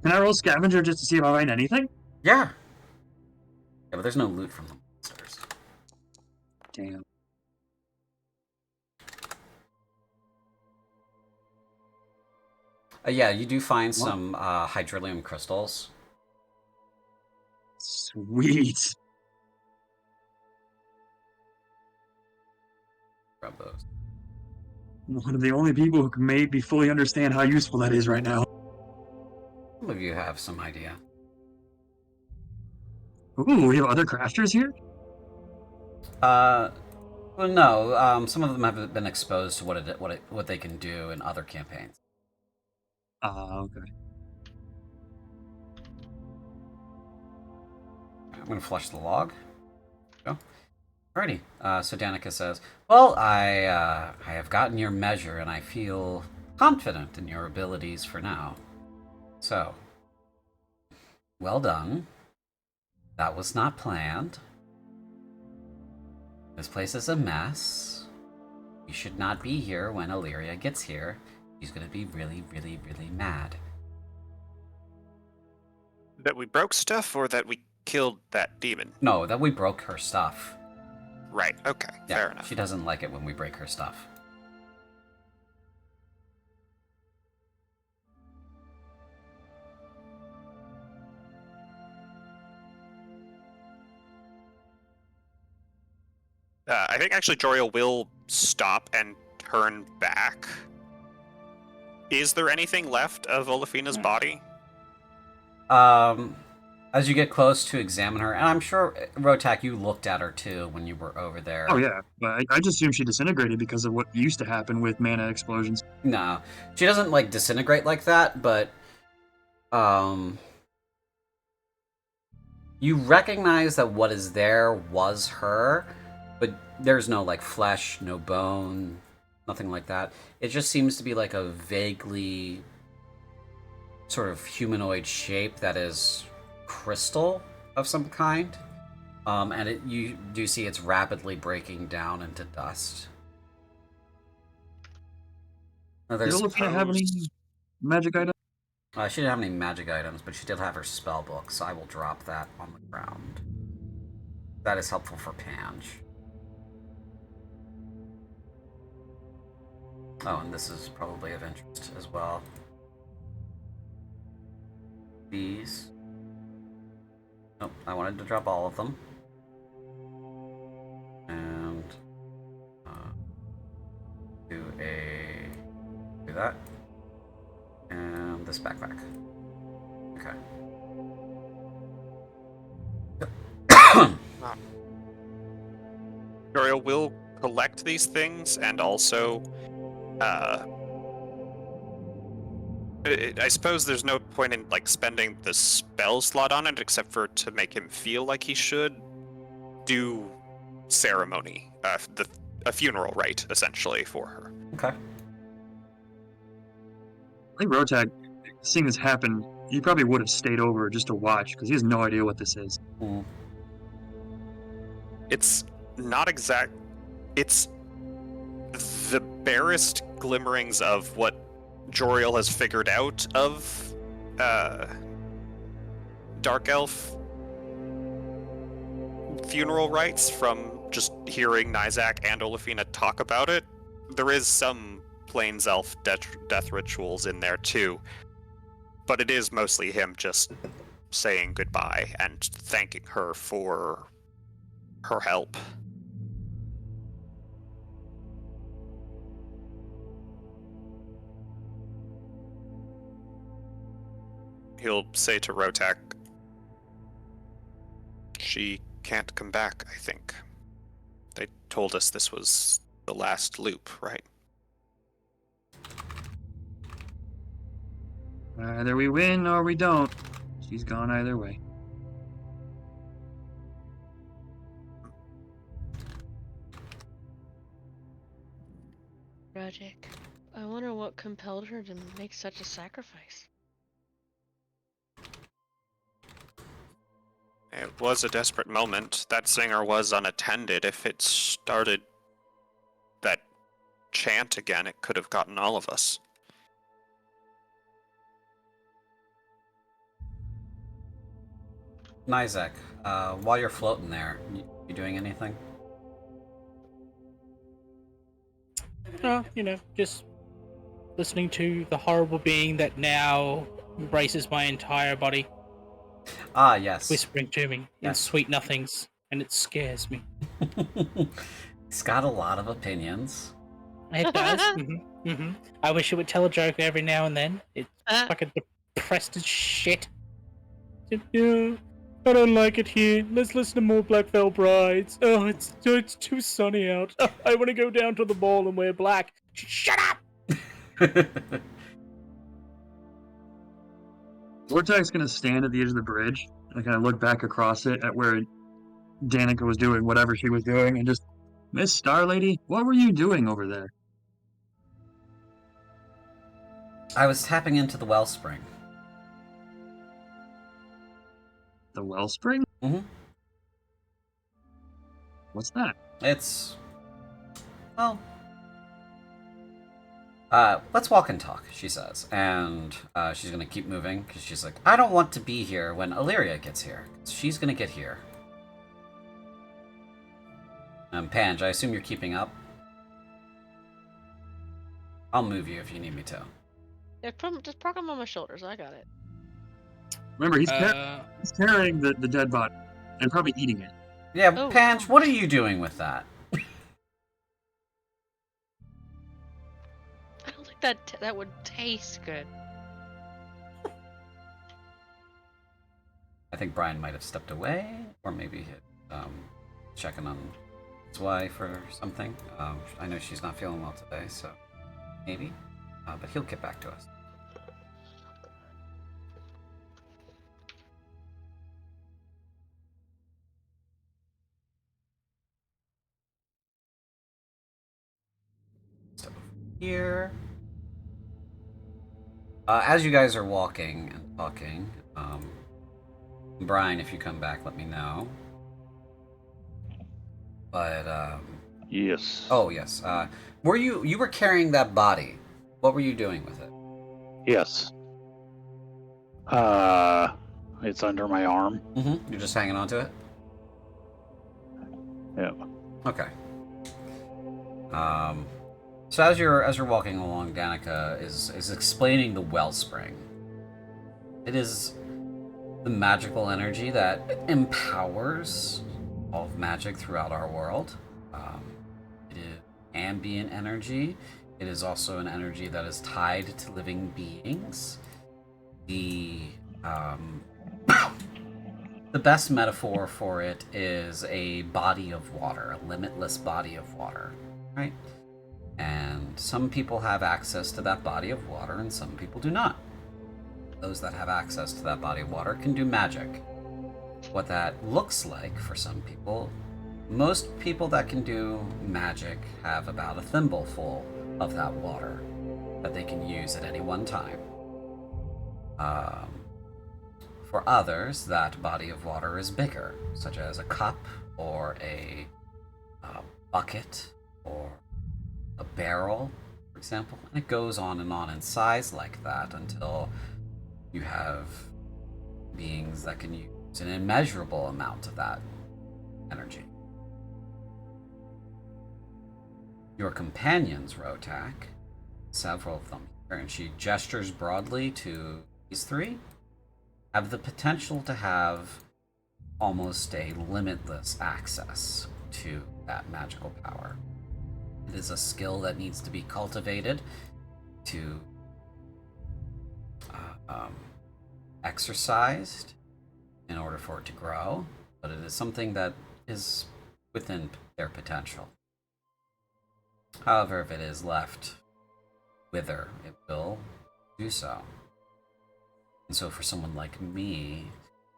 Can I roll scavenger just to see if I find anything? Yeah. Yeah, but there's no loot from the monsters. Damn. Yeah, you do find What? some hydrilium crystals. Sweet. Grab those. One of the only people who can maybe fully understand how useful that is right now. Some of you have some idea. Ooh, we have other crafters here? Well, no. Some of them have been exposed to what they can do in other campaigns. Okay. I'm gonna flush the log. Go. Alrighty. So Danica says, "Well, I have gotten your measure, and I feel confident in your abilities for now. So, well done. That was not planned. This place is a mess. You should not be here when Illyria gets here. She's gonna be really, really, really mad." That we broke stuff or that we killed that demon? No, that we broke her stuff. Right, okay, Yeah, fair enough. she doesn't like it when we break her stuff. I think actually Joriel will stop and turn back. Is there anything left of Olafina's body? As you get close to examine her, and I'm sure, Rotak, you looked at her too when you were over there. Oh yeah, but I just assume she disintegrated because of what used to happen with mana explosions. No, she doesn't like disintegrate like that, but you recognize that what is there was her, but there's no like flesh, no bone, nothing like that. It just seems to be like a vaguely sort of humanoid shape that is crystal of some kind. And you do see it's rapidly breaking down into dust. Now, Did Olafina have any magic items? She didn't have any magic items, but she did have her spell book, so I will drop that on the ground. That is helpful for Pange. Oh, and this is probably of interest as well. These. Nope, I wanted to drop all of them. And do that. And this backpack. Okay. Joriel will collect these things and also I suppose there's no point in like spending the spell slot on it except for to make him feel like he should do ceremony, a funeral rite essentially for her. Okay. I think Rotag, seeing this happen, he probably would have stayed over just to watch because he has no idea what this is. Mm. It's not exact. It's the barest glimmerings of what Joriel has figured out of Dark Elf funeral rites from just hearing Nizak and Olafina talk about it. There is some Plains Elf death rituals in there too, but it is mostly him just saying goodbye and thanking her for her help. He'll say to Rotak, "She can't come back, I think. They told us this was the last loop, right?" Either we win or we don't. She's gone either way. Tragic. I wonder what compelled her to make such a sacrifice. It was a desperate moment. That singer was unattended. If it started that chant again, it could have gotten all of us. Nizek, while you're floating there, you doing anything? Just listening to the horrible being that now embraces my entire body, Ah, yes. whispering to me in Yes. sweet nothings, and it scares me. He's got a lot of opinions. It does. I wish it would tell a joke every now and then. It's fucking depressed as shit. Yeah, I don't like it here. Let's listen to more Black Veil Brides. Oh, it's too sunny out. Oh, I want to go down to the ball and wear black. Shut up! Vortex gonna stand at the edge of the bridge and kind of look back across it at where Danica was doing whatever she was doing, and just, Miss Star Lady, what were you doing over there? I was tapping into the wellspring. The wellspring? Mm-hmm. What's that? It's... well... let's walk and talk, she says. And she's going to keep moving, because she's like, I don't want to be here when Illyria gets here. She's going to get here. Pange, I assume you're keeping up? I'll move you if you need me to. Yeah, just park him on my shoulders. I got it. Remember, he's carrying the dead body and probably eating it. Yeah, Oh, Pange, what are you doing with that? I don't think that would taste good. I think Brian might have stepped away, or maybe checking on his wife or something. I know she's not feeling well today, so maybe. But he'll get back to us. So here, as you guys are walking and talking, Brian, if you come back, let me know. But Yes. oh yes, were you were carrying that body? What were you doing with it? Yes. It's under my arm. Mm-hmm. You're just hanging on to it? Yeah. Okay. So as you're walking along, Danica is explaining the wellspring. It is the magical energy that empowers all of magic throughout our world. It is ambient energy. It is also an energy that is tied to living beings. The best metaphor for it is a body of water, a limitless body of water, right? And some people have access to that body of water and some people do not. Those that have access to that body of water can do magic. What that looks like for some people, most people that can do magic have about a thimbleful of that water that they can use at any one time. For others, that body of water is bigger, such as a cup or a bucket or a barrel, for example. And it goes on in size like that until you have beings that can use an immeasurable amount of that energy. Your companions, Rotak, several of them here, and she gestures broadly to these three, have the potential to have almost a limitless access to that magical power. It is a skill that needs to be cultivated, to exercised in order for it to grow, but it is something that is within their potential. However, if it is left wither, it will do so. And so for someone like me,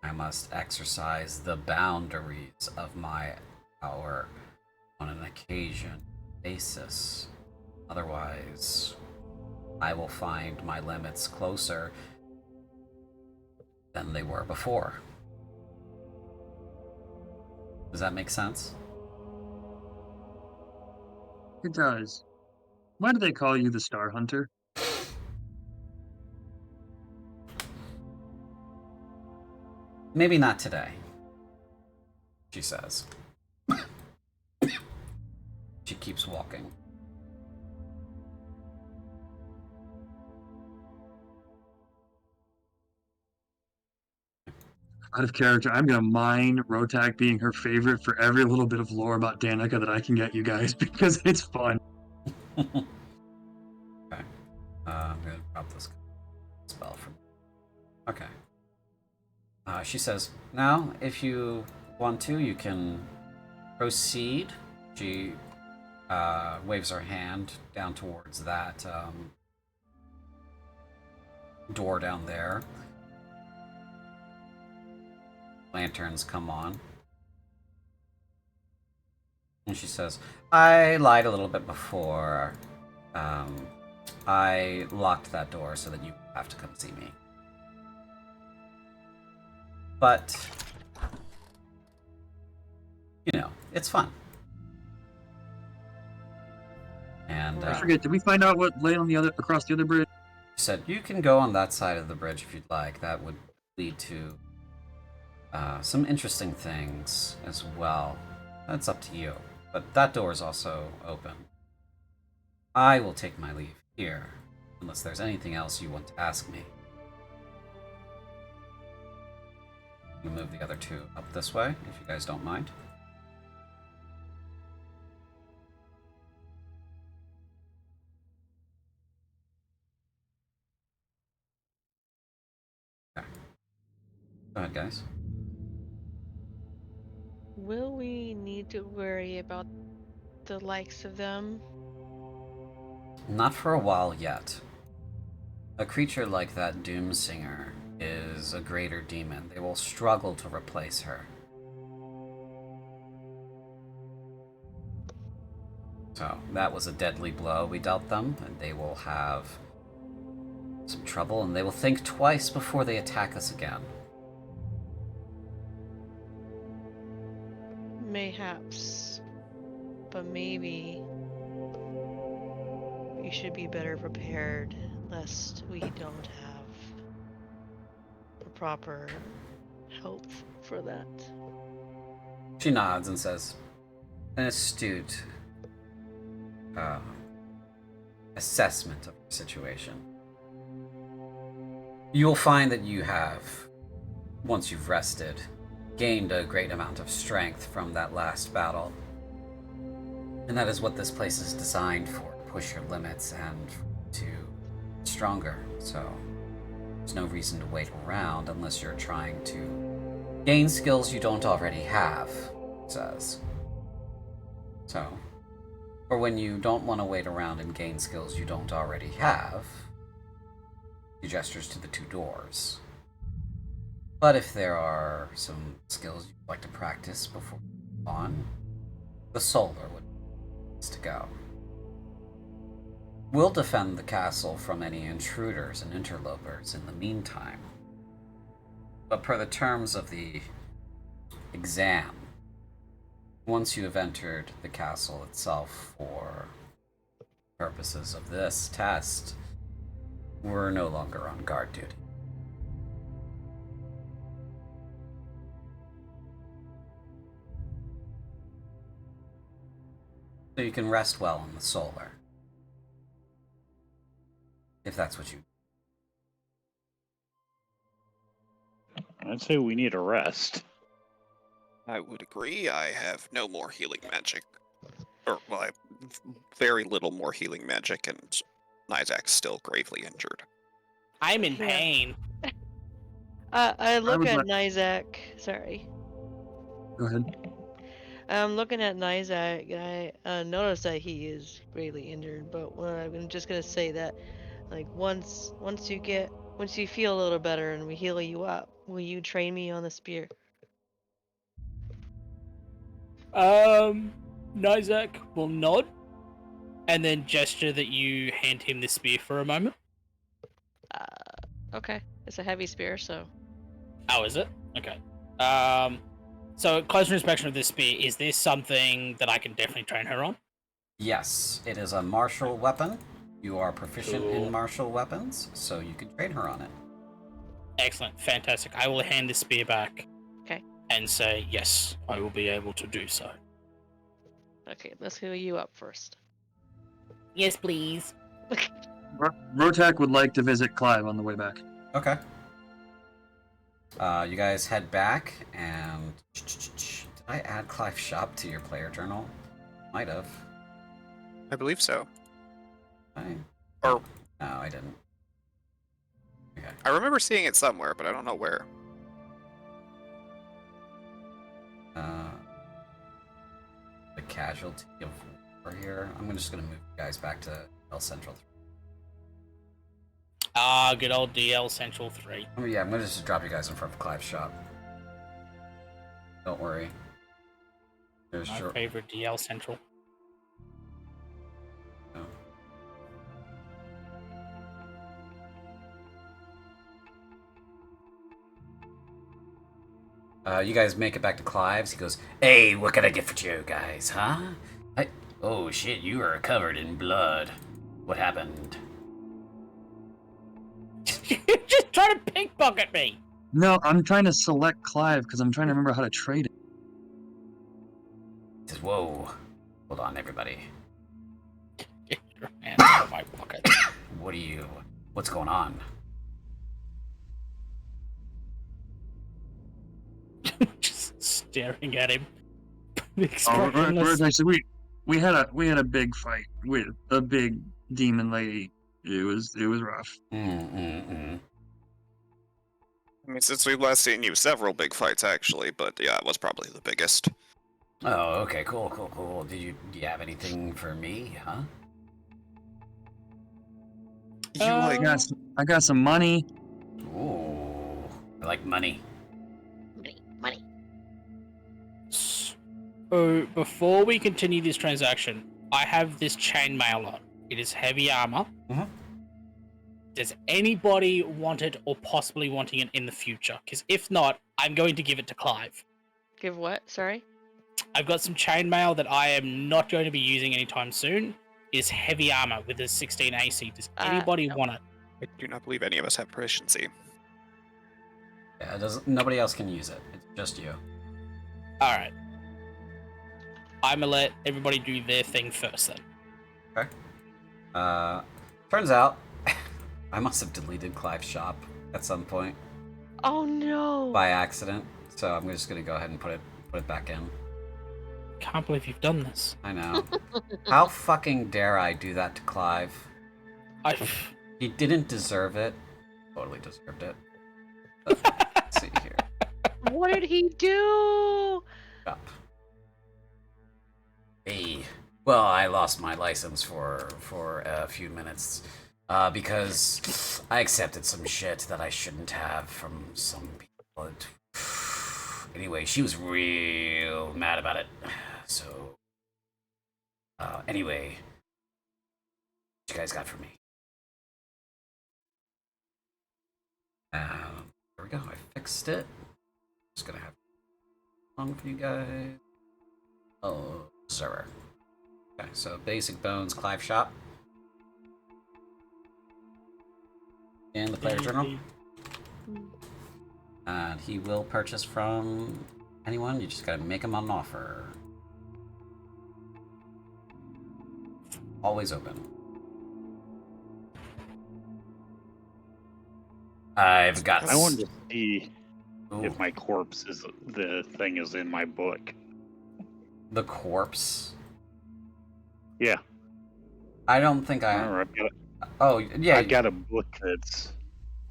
I must exercise the boundaries of my power on an occasion basis. Otherwise, I will find my limits closer than they were before. Does that make sense? It does. Why do they call you the Star Hunter? Maybe not today, she says. She keeps walking. Out of character, I'm gonna mine Rotak being her favorite for every little bit of lore about Danica that I can get you guys because it's fun. Okay. I'm gonna drop this spell from. Okay. She says, now, if you want to, you can proceed. She waves her hand down towards that door down there. Lanterns come on. And she says, I lied a little bit before. I locked that door so that you have to come see me. But, you know, it's fun. And I forget, did we find out what lay on the other across the other bridge? She said, you can go on that side of the bridge if you'd like. That would lead to some interesting things as well. That's up to you. But that door is also open. I will take my leave here, unless there's anything else you want to ask me. You move the other two up this way, if you guys don't mind. Okay. Go ahead, guys. Will we need to worry about the likes of them? Not for a while yet. A creature like that Doomsinger is a greater demon. They will struggle to replace her. So, that was a deadly blow we dealt them, and they will have some trouble, and they will think twice before they attack us again. Mayhaps. But maybe we should be better prepared, lest we don't have the proper help for that. She nods and says, an astute assessment of the situation. You will find that you have, once you've rested, gained a great amount of strength from that last battle. And that is what this place is designed for, to push your limits and to get stronger. So there's no reason to wait around unless you're trying to gain skills you don't already have, it says. So, or when you don't want to wait around and gain skills you don't already have, he gestures to the two doors. But if there are some skills you'd like to practice before you move on, the solar would be the place to go. We'll defend the castle from any intruders and interlopers in the meantime. But per the terms of the exam, once you have entered the castle itself for purposes of this test, we're no longer on guard duty. So you can rest well in the solar. If that's what you... I'd say we need a rest. I would agree. I have no more healing magic. Or, well, I have very little more healing magic, and Nizak's still gravely injured. I'm in Yeah. pain. I look would at like- Nizak. Sorry. Go ahead. I'm looking at Nizak, and I notice that he is greatly injured. But I'm just gonna say that, like, once you feel a little better and we heal you up, will you train me on the spear? Nizak will nod and then gesture that you hand him the spear for a moment. Okay. It's a heavy spear, so. Oh, is it? Okay. So closer inspection of this spear, is this something that I can definitely train her on? Yes, it is a martial weapon. You are proficient Cool. in martial weapons, so you can train her on it. Excellent, fantastic. I will hand the spear back. Okay. And say, yes, I will be able to do so. Okay, let's heal you up first. Yes, please. Rotak would like to visit Clive on the way back. Okay. You guys head back, and did I add Clive's shop to your player journal? Might have. I believe so. No, I didn't. Okay. I remember seeing it somewhere, but I don't know where. The casualty of war here. I'm just gonna move you guys back to El Central. Ah, good old DL Central 3. Oh, yeah, I'm gonna just drop you guys in front of Clive's shop. Don't worry. There's My sure. favorite DL Central. You guys make it back to Clive's. He goes, "Hey, what can I get for you guys, huh? Oh shit, you are covered in blood. What happened?" You're just trying to pickpocket me! No, I'm trying to select Clive because I'm trying to remember how to trade it. He says, "Whoa, hold on, everybody. Get your hands out of my pocket. What's going on?" Just staring at him. Actually, we had a big fight with a big demon lady. It was rough. Mm-mm-mm. I mean, since we've last seen you, several big fights actually, but yeah, it was probably the biggest. Oh, okay, cool. Do you have anything for me, huh? I got some money. Ooh, I like money. Money. So, before we continue this transaction, I have this chainmail on. It is heavy armor. Mhm. Does anybody want it or possibly wanting it in the future? Because if not, I'm going to give it to Clive. Give what? Sorry? I've got some chainmail that I am not going to be using anytime soon. It is heavy armor with a 16 AC. Does anybody No. want it? I do not believe any of us have proficiency. Yeah, nobody else can use it. It's just you. Alright. I'm gonna let everybody do their thing first then. Okay. Turns out, I must have deleted Clive's shop at some point Oh no! by accident. So I'm just gonna go ahead and put it back in. Can't believe you've done this. I know. How fucking dare I do that to Clive? He didn't deserve it. Totally deserved it. Let's see here. What did he do? Up. Hey. Well, I lost my license for a few minutes because I accepted some shit that I shouldn't have from some people. Anyway, she was real mad about it. So, anyway, what you guys got for me? There we go. I fixed it. Just gonna have one for you guys. Oh, Zerber. Okay, so basic bones, Clive shop. In the player journal. And he will purchase from anyone. You just gotta make him an offer. Always open. I've got. I wanted to see Ooh, if my corpse is the thing is in my book. the corpse. Yeah. I don't think I. Remember, Oh yeah. I've got a book that's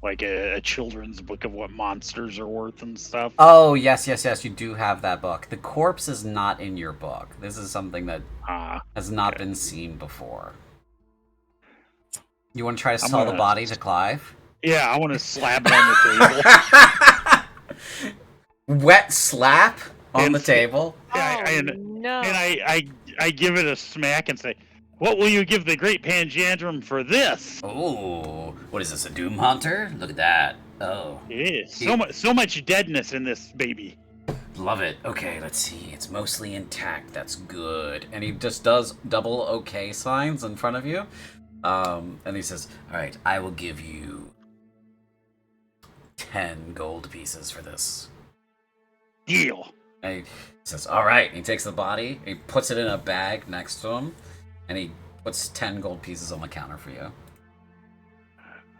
like a children's book of what monsters are worth and stuff. Oh yes. You do have that book. The corpse is not in your book. This is something that has not been seen before. You want to try to sell the body to Clive? Yeah, I want to slap it on the table. Wet slap on the table. Yeah, no! And I give it a smack and say, "What will you give the great Panjandrum for this?" Oh, what is this? A Doom Hunter? Look at that. Oh, Yeah, so much deadness in this baby. love it. Okay, let's see. It's mostly intact. That's good. And he just does double okay signs in front of you. And he says, "All right, I will give you 10 gold pieces for this. Deal. And he says, all right. And he takes the body, he puts it in a bag next to him, and he puts 10 gold pieces on the counter for you.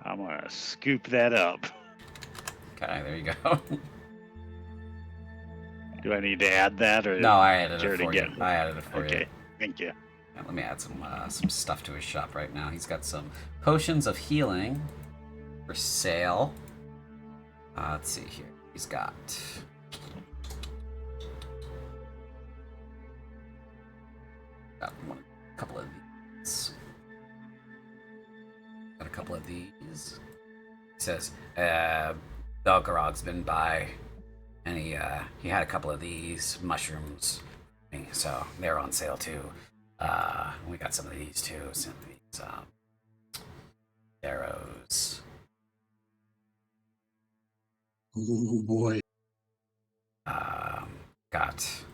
I'm gonna scoop that up. Okay, there you go. Do I need to add that, or No, I added it already for get you. I added it for you. Okay, thank you. Yeah, let me add some stuff to his shop right now. He's got some potions of healing for sale. Let's see here. He's got... a couple of these. Got a couple of these. He says, Belgarog's been by, and he had a couple of these mushrooms, so they're on sale too. We got some of these too. Some of these arrows. Oh boy. Got.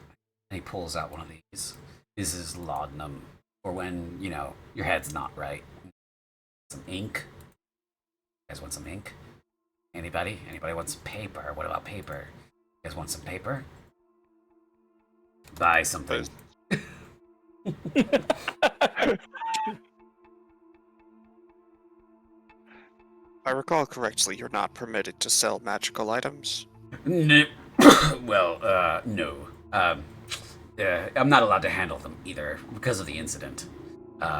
And he pulls out one of these. This is laudanum, for when your head's not right. Some ink. You guys want some ink? Anybody? Anybody want some paper? What about paper? You guys want some paper? Buy something. I recall correctly, you're not permitted to sell magical items. No. Well, no. I'm not allowed to handle them either because of the incident.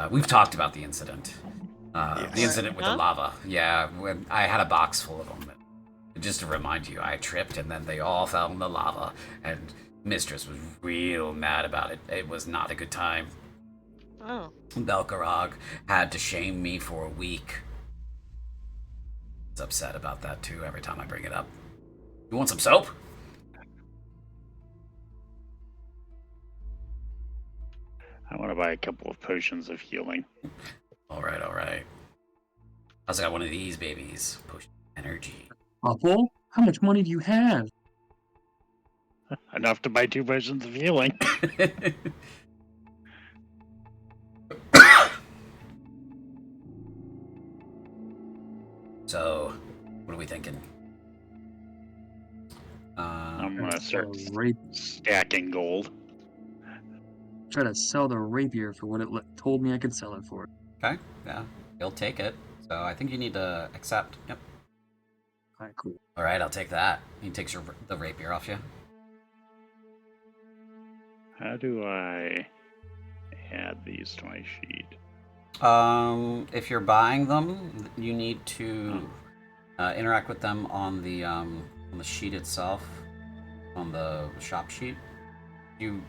We've talked about the incident. Yes. The incident with the lava. Yeah, when I had a box full of them. Just to remind you, I tripped and then they all fell in the lava, and Mistress was real mad about it. It was not a good time. Oh. Belgarog had to shame me for a week. He's upset about that too every time I bring it up. You want some soap? I want to buy a couple of potions of healing. All right. I also got one of these babies. Potion of energy. Apple? How much money do you have? Enough to buy 2 potions of healing. So, what are we thinking? I'm gonna start Rape. stacking gold. Try to sell the rapier for what it told me I could sell it for. Okay, yeah, he'll take it. So I think you need to accept. Yep. Alright, cool. All right, I'll take that. He takes the rapier off you. How do I add these to my sheet? If you're buying them, you need to interact with them on the sheet itself, on the shop sheet. I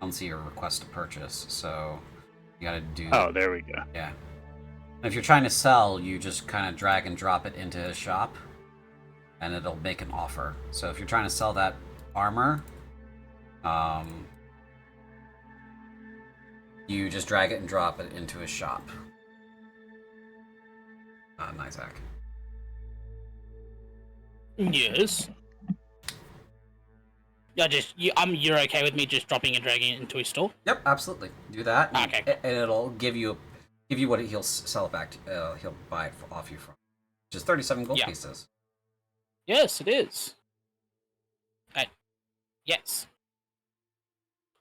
don't see your request to purchase, so you gotta do. Oh, there we go. Yeah. If you're trying to sell, you just kind of drag and drop it into his shop, and it'll make an offer. So if you're trying to sell that armor, you just drag it and drop it into his shop. Nizak. Yes. You're okay with me just dropping and dragging it into his store? Yep, absolutely. Do that. Okay. And it'll give you what he'll sell it back to. He'll buy it off you from, which is 37 gold pieces. Yes, it is. Yes.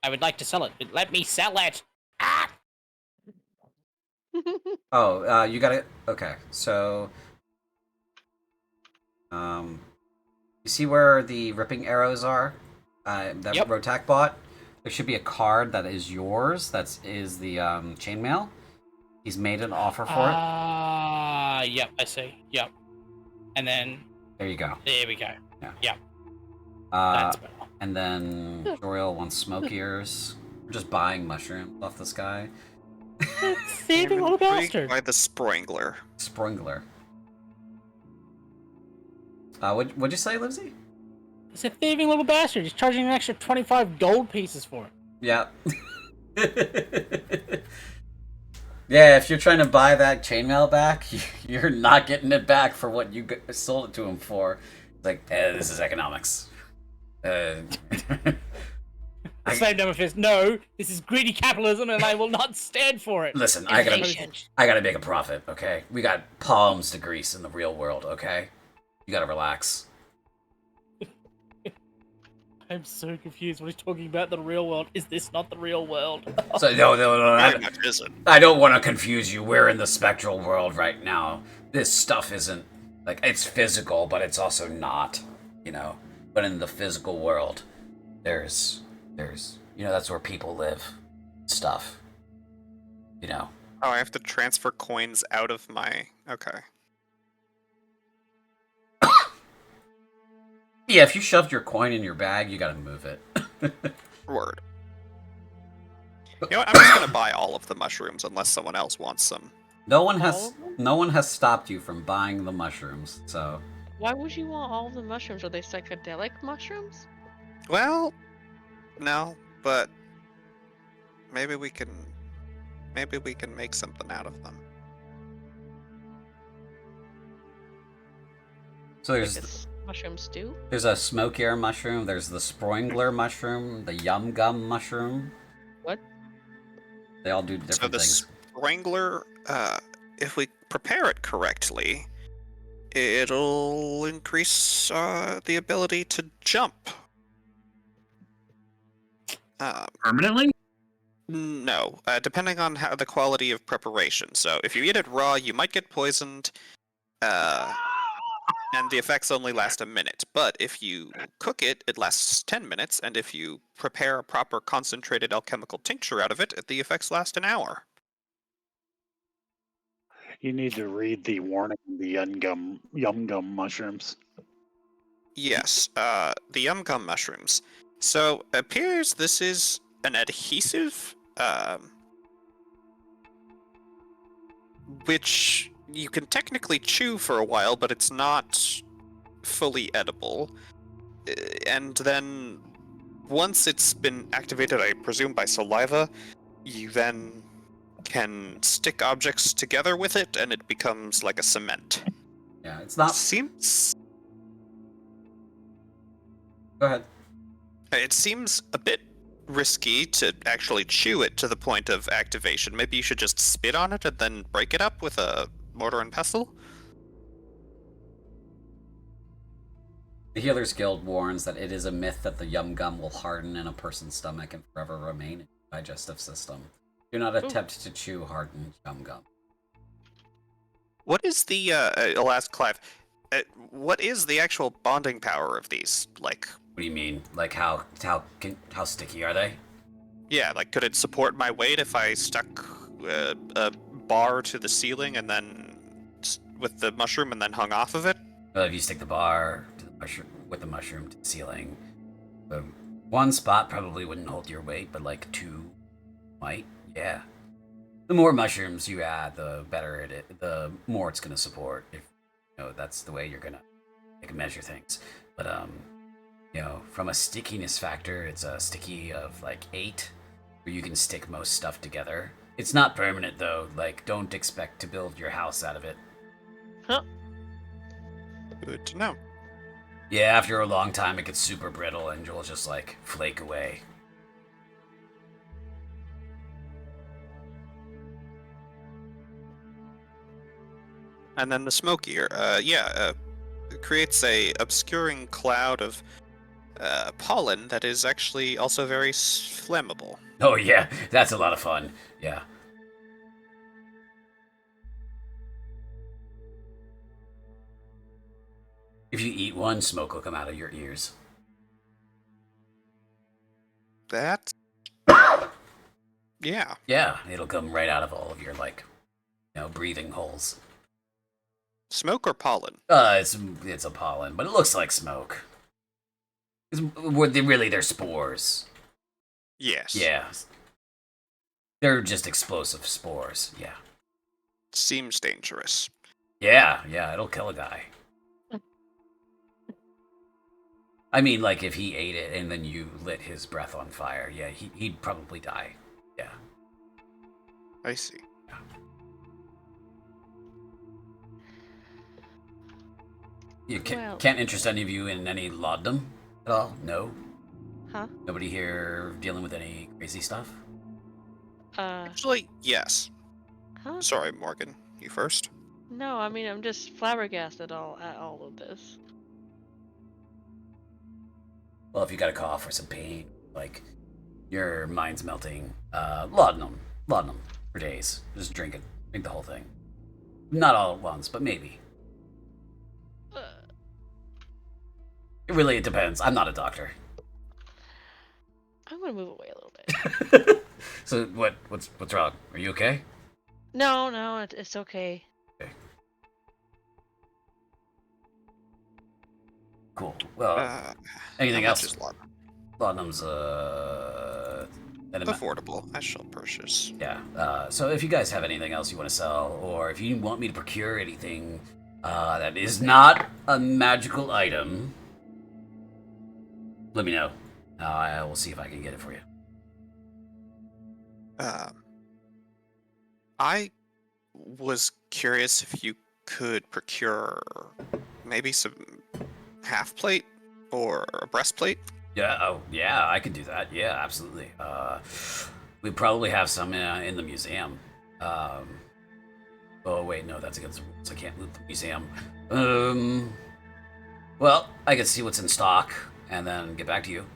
I would like to sell it. Let me sell it. Ah! Oh, you got it. Okay, so, you see where the ripping arrows are? That Rotak bought. There should be a card that is yours. That is the chainmail. He's made an offer for it. Yep, I see. Yep. And then There you go. there we go. Yeah. Yep. That's better. And then Joriel wants smoke ears. We're just buying mushrooms off this guy. Thieving little bastard. By the Sproingler. Springler. What'd you say, Livesey? It's a thieving little bastard. He's charging an extra 25 gold pieces for it. Yeah. Yeah, if you're trying to buy that chainmail back, you're not getting it back for what you sold it to him for. It's like, this is economics. Same number fist. No, this is greedy capitalism, and I will not stand for it. Listen, I gotta make a profit, okay? We got palms to grease in the real world, okay? You gotta relax. I'm so confused. What he's talking about the real world. Is this not the real world? So no, Very much isn't. I don't want to confuse you. We're in the spectral world right now. This stuff isn't like it's physical, but it's also not. You know, but in the physical world, there's that's where people live. Stuff. You know. Oh, I have to transfer coins out of my. Okay. Yeah, if you shoved your coin in your bag, you gotta move it. Word. You know what? I'm just gonna buy all of the mushrooms unless someone else wants some. No one All has of them? no one has stopped you from buying the mushrooms, so Why would you want all the mushrooms? Are they psychedelic mushrooms? Well, no, but maybe we can make something out of them. so Like a mushroom stew? there's a smokier mushroom, there's the Sproingler mushroom, the Yum Gum mushroom. What? They all do So different the things. Wrangler, if we prepare it correctly, it'll increase the ability to jump. Permanently? No, depending on how the quality of preparation. So if you eat it raw, you might get poisoned, and the effects only last a minute. But if you cook it, it lasts 10 minutes, and if you prepare a proper concentrated alchemical tincture out of it, the effects last an hour. You need to read the warning on the yum gum mushrooms. Yes, the yum gum mushrooms. So, appears this is an adhesive, which you can technically chew for a while, but it's not fully edible. And then, once it's been activated, I presume by saliva, you then can stick objects together with it, and it becomes like a cement. Yeah, it's not. Seems Go ahead. It seems a bit risky to actually chew it to the point of activation. Maybe you should just spit on it and then break it up with a mortar and pestle? The Healer's Guild warns that it is a myth that the Yum Gum will harden in a person's stomach and forever remain in the digestive system. Do not attempt to chew hardened Yum Gum. What is the, I'll ask Clive, what is the actual bonding power of these? Like, What do you mean? Like how sticky are they? yeah, like could it support my weight if I stuck a bar to the ceiling and then with the mushroom and then hung off of it? Well, if you stick the bar to the mushroom with the mushroom to the ceiling, one spot probably wouldn't hold your weight, but like two might. Yeah. The more mushrooms you add, the better it is. The more it's gonna support. If that's the way you're gonna measure things. But from a stickiness factor, it's a sticky of like 8, where you can stick most stuff together. It's not permanent though. Like, don't expect to build your house out of it. Huh? Good to know. Yeah, after a long time, it gets super brittle and you'll just like flake away. And then the smokier, it creates a obscuring cloud of pollen that is actually also very flammable. Oh yeah, that's a lot of fun. Yeah. If you eat one, smoke will come out of your ears. That? Yeah. Yeah, it'll come right out of all of your breathing holes. Smoke or pollen? It's a pollen, but it looks like smoke. They're spores. Yes. Yeah. They're just explosive spores. Yeah. Seems dangerous. Yeah, it'll kill a guy. I mean, like, if he ate it and then you lit his breath on fire, yeah, he'd probably die. Yeah. I see. You can't interest any of you in any lauddom at all? No? Huh? Nobody here dealing with any crazy stuff? Actually, yes. Huh? Sorry, Morgan. You first? No, I mean I'm just flabbergasted at all of this. Well, if you got a cough or some pain, like your mind's melting, laudanum, laudanum for days. Just drink it, drink the whole thing. Not all at once, but maybe. Uh, It depends. I'm not a doctor. I'm gonna move away a little bit. So what's wrong? Are you okay? No, it's okay. Okay. Cool. Well, anything how much else? is laudanum? Laudanum's Affordable. I shall purchase. Yeah. So if you guys have anything else you want to sell, or if you want me to procure anything that is not a magical item, let me know. I will see if I can get it for you. I was curious if you could procure maybe some half plate or a breastplate. Yeah. Oh, yeah. I could do that. Yeah, absolutely. We probably have some in the museum. Oh wait, no, that's against the rules. I can't loot the museum. Well, I can see what's in stock and then get back to you.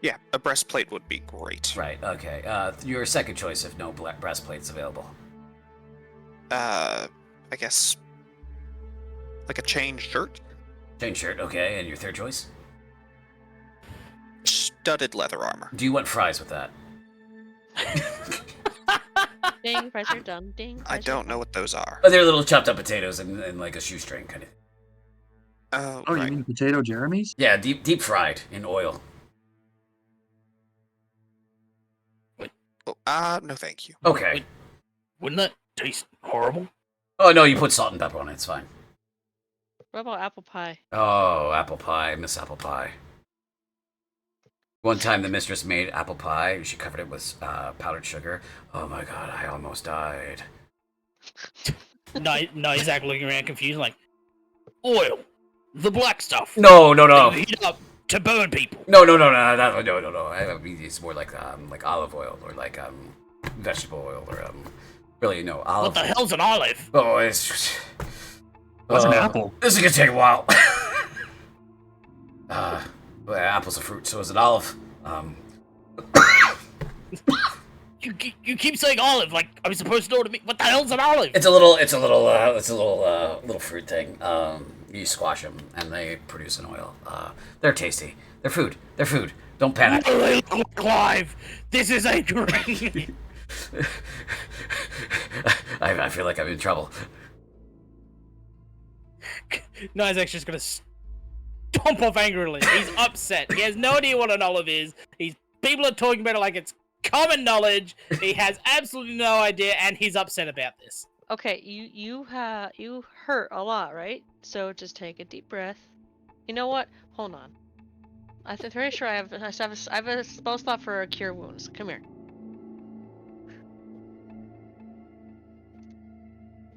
Yeah, a breastplate would be great. Right. Okay. Your second choice if no breastplates available. I guess like a chain shirt, Chain shirt. Okay. And your third choice? studded leather armor. Do you want fries with that? Ding, price are done. Ding. I don't know what those are. Oh, they're little chopped up potatoes and like a shoestring kind of. Oh, Oh, right. you mean potato Jeremy's? Yeah, deep fried in oil. Oh, no, thank you. Okay. Wouldn't that taste horrible? Oh no, you put salt and pepper on it. It's fine. What about apple pie? Oh, apple pie. I miss apple pie. One time the mistress made apple pie. She covered it with powdered sugar. Oh my god, I almost died. No, Zach looking around confused, like, oil, the black stuff. No. that you heat up to burn people. No. I mean, it's more like olive oil or like vegetable oil or really no olive. What the hell's an olive? Oh, it's just, What's an apple? This is gonna take a while. Well, apple's a fruit, so is an olive. You keep saying olive, like I'm supposed to know what it means. What the hell's an olive? It's a little fruit thing. You squash them and they produce an oil. They're tasty. They're food. Don't panic. Clive, this is angry. I feel like I'm in trouble. No, Isaac's just gonna stomp off angrily. He's upset. He has no idea what an olive is. People are talking about it like it's common knowledge. He has absolutely no idea, and he's upset about this. Okay, you hurt a lot, right? So just take a deep breath. You know what? Hold on. I'm pretty sure I have a spell slot for cure wounds. Come here.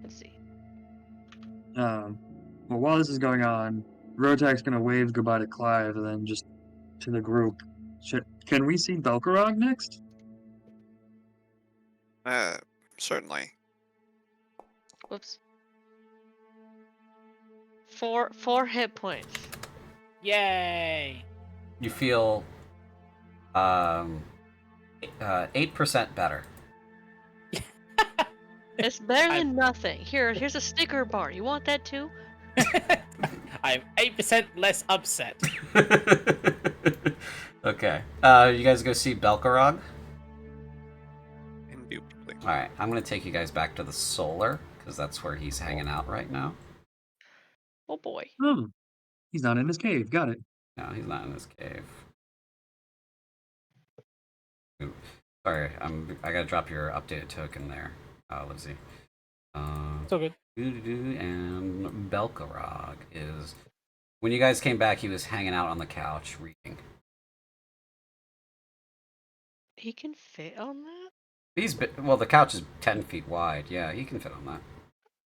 Let's see. Well, while this is going on, Rotak's gonna wave goodbye to Clive and then just to the group. Can we see Belkarog next? Certainly. Whoops. Four hit points. Yay! You feel 8% better. It's better than nothing. Here's a sticker bar. You want that too? I'm 8% less upset. Okay. You guys go see Belkarog? Indubitably. Alright, I'm gonna take you guys back to the Solar, because that's where he's hanging out right now. Oh boy. Oh, he's not in his cave. Got it. No, he's not in his cave. Ooh, sorry, I gotta drop your updated token there, Lizzie. It's all good. And Belkarog is... When you guys came back, he was hanging out on the couch reading. He can fit on that? Well, the couch is 10 feet wide. Yeah, he can fit on that.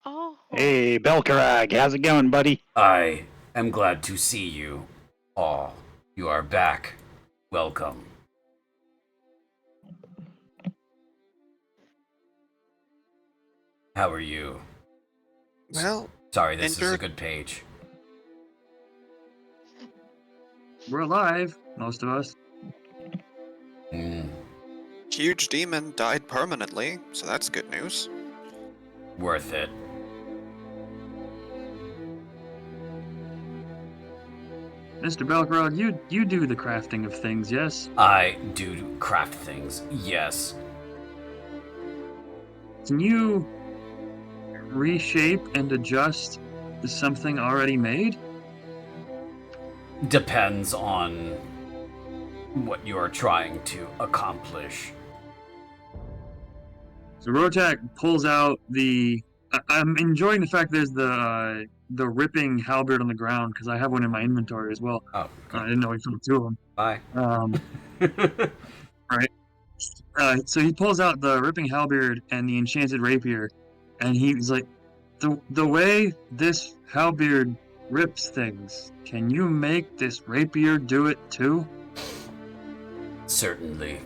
Oh. Hey, Belkarag, how's it going, buddy? I am glad to see you all. You are back. Welcome. How are you? Well, Sorry, this is a Ender- good page. We're alive, most of us. huge demon died permanently, so that's good news. Worth it. Mr. Belgrod, you do the crafting of things, yes? I do craft things, yes. Can you reshape and adjust to something already made? Depends on what you're trying to accomplish. So Rotak pulls out the. I'm enjoying the fact there's the ripping halberd on the ground because I have one in my inventory as well. Oh, I didn't know he found two of them. bye. Right. So he pulls out the ripping halberd and the enchanted rapier, and he's like, the way this halberd rips things, can you make this rapier do it too? Certainly.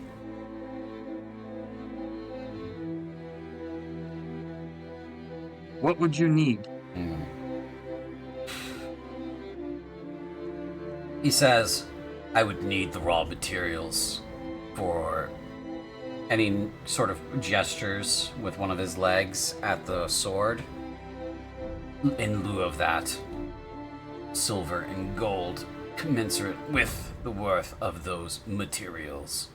What would you need? He says, I would need the raw materials for any sort of gestures with one of his legs at the sword. In lieu of that, silver and gold commensurate with the worth of those materials.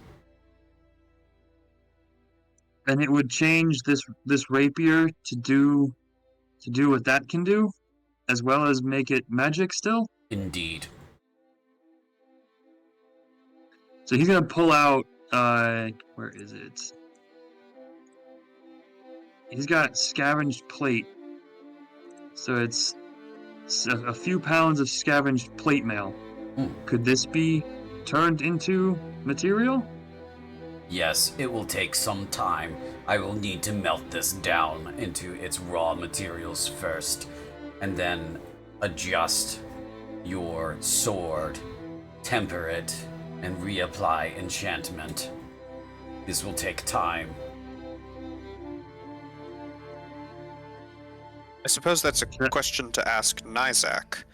And it would change this rapier to do what that can do, as well as make it magic still. Indeed. So he's gonna pull out. Where is it? He's got scavenged plate. So it's a few pounds of scavenged plate mail. Could this be turned into material? Yes, it will take some time. I will need to melt this down into its raw materials first, and then adjust your sword, temper it, and reapply enchantment. This will take time. I suppose that's a question to ask Nizak.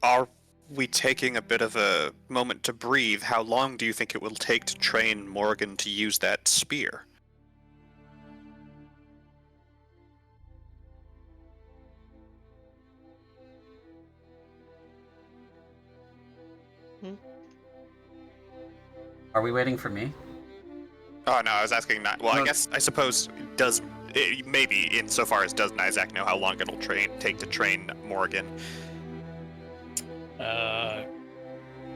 Are we taking a bit of a moment to breathe? How long do you think it will take to train Morgan to use that spear? Are we waiting for me? Oh no, I was asking that. Well, I suppose maybe insofar as does Nizak know how long it'll take to train Morgan?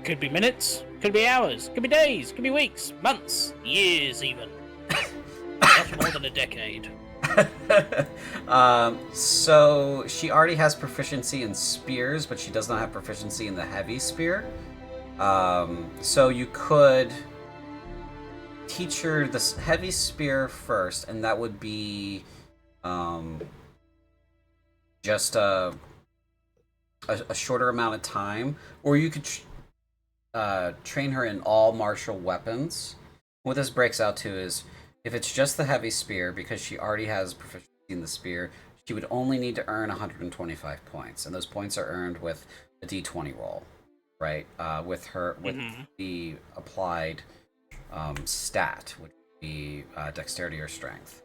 Could be minutes, could be hours, could be days, could be weeks, months, years even. Not more than a decade. So she already has proficiency in spears, but she does not have proficiency in the heavy spear. So you could teach her the heavy spear first, and that would be just a shorter amount of time, or you could train her in all martial weapons. What this breaks out to is, if it's just the heavy spear, because she already has proficiency in the spear, she would only need to earn 125 points, and those points are earned with a d20 roll, right? With the applied stat, which would be dexterity or strength.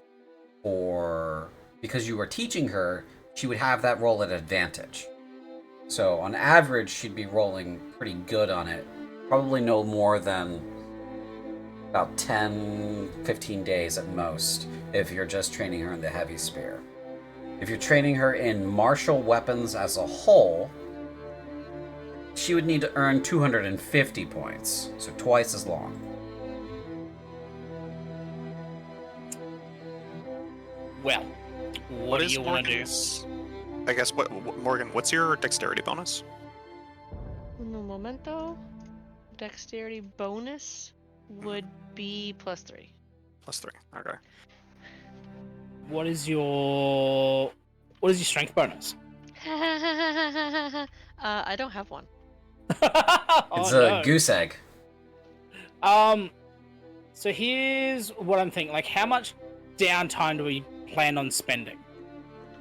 Or because you were teaching her, she would have that roll at advantage. So on average, she'd be rolling pretty good on it. Probably no more than about 10, 15 days at most if you're just training her in the heavy spear. If you're training her in martial weapons as a whole, she would need to earn 250 points, so twice as long. Well, what do you want to do? I guess, Morgan, what's your dexterity bonus? Un momento. Dexterity bonus would be +3. +3, okay. What is your strength bonus? I don't have one. It's a goose egg. So here's what I'm thinking. Like, how much downtime do we plan on spending?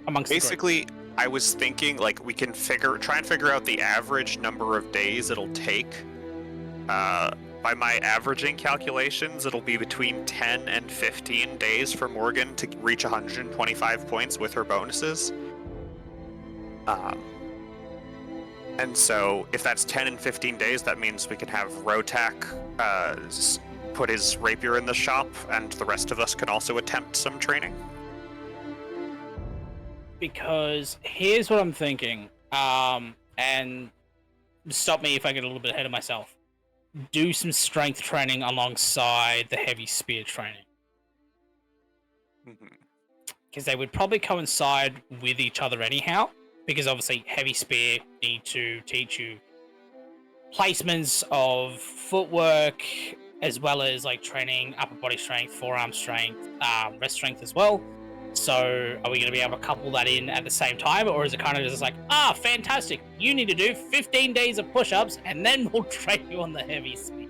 amongst the group? Basically, I was thinking like we can try and figure out the average number of days it'll take. By my averaging calculations, it'll be between 10 and 15 days for Morgan to reach 125 points with her bonuses. And so, if that's 10 and 15 days, that means we can have Rotak put his rapier in the shop, and the rest of us can also attempt some training. Because here's what I'm thinking, and stop me if I get a little bit ahead of myself. Do some strength training alongside the heavy spear training. Because they would probably coincide with each other anyhow, because obviously heavy spear need to teach you placements of footwork, as well as like training upper body strength, forearm strength, wrist strength as well. So are we going to be able to couple that in at the same time, or is it kind of just like, fantastic, you need to do 15 days of push-ups and then we'll train you on the heavy spear?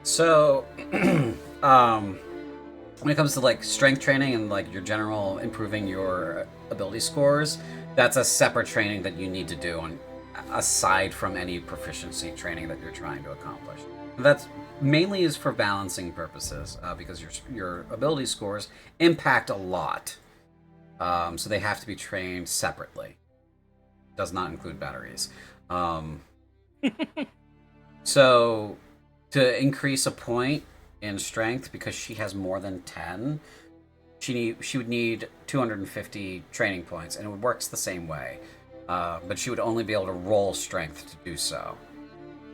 So, when it comes to like strength training and like your general improving your ability scores, that's a separate training that you need to do aside from any proficiency training that you're trying to accomplish. That's mainly is for balancing purposes, because your ability scores impact a lot. So they have to be trained separately. Does not include batteries. So to increase a point in strength, because she has more than 10, she would need 250 training points, and it works the same way. But she would only be able to roll strength to do so.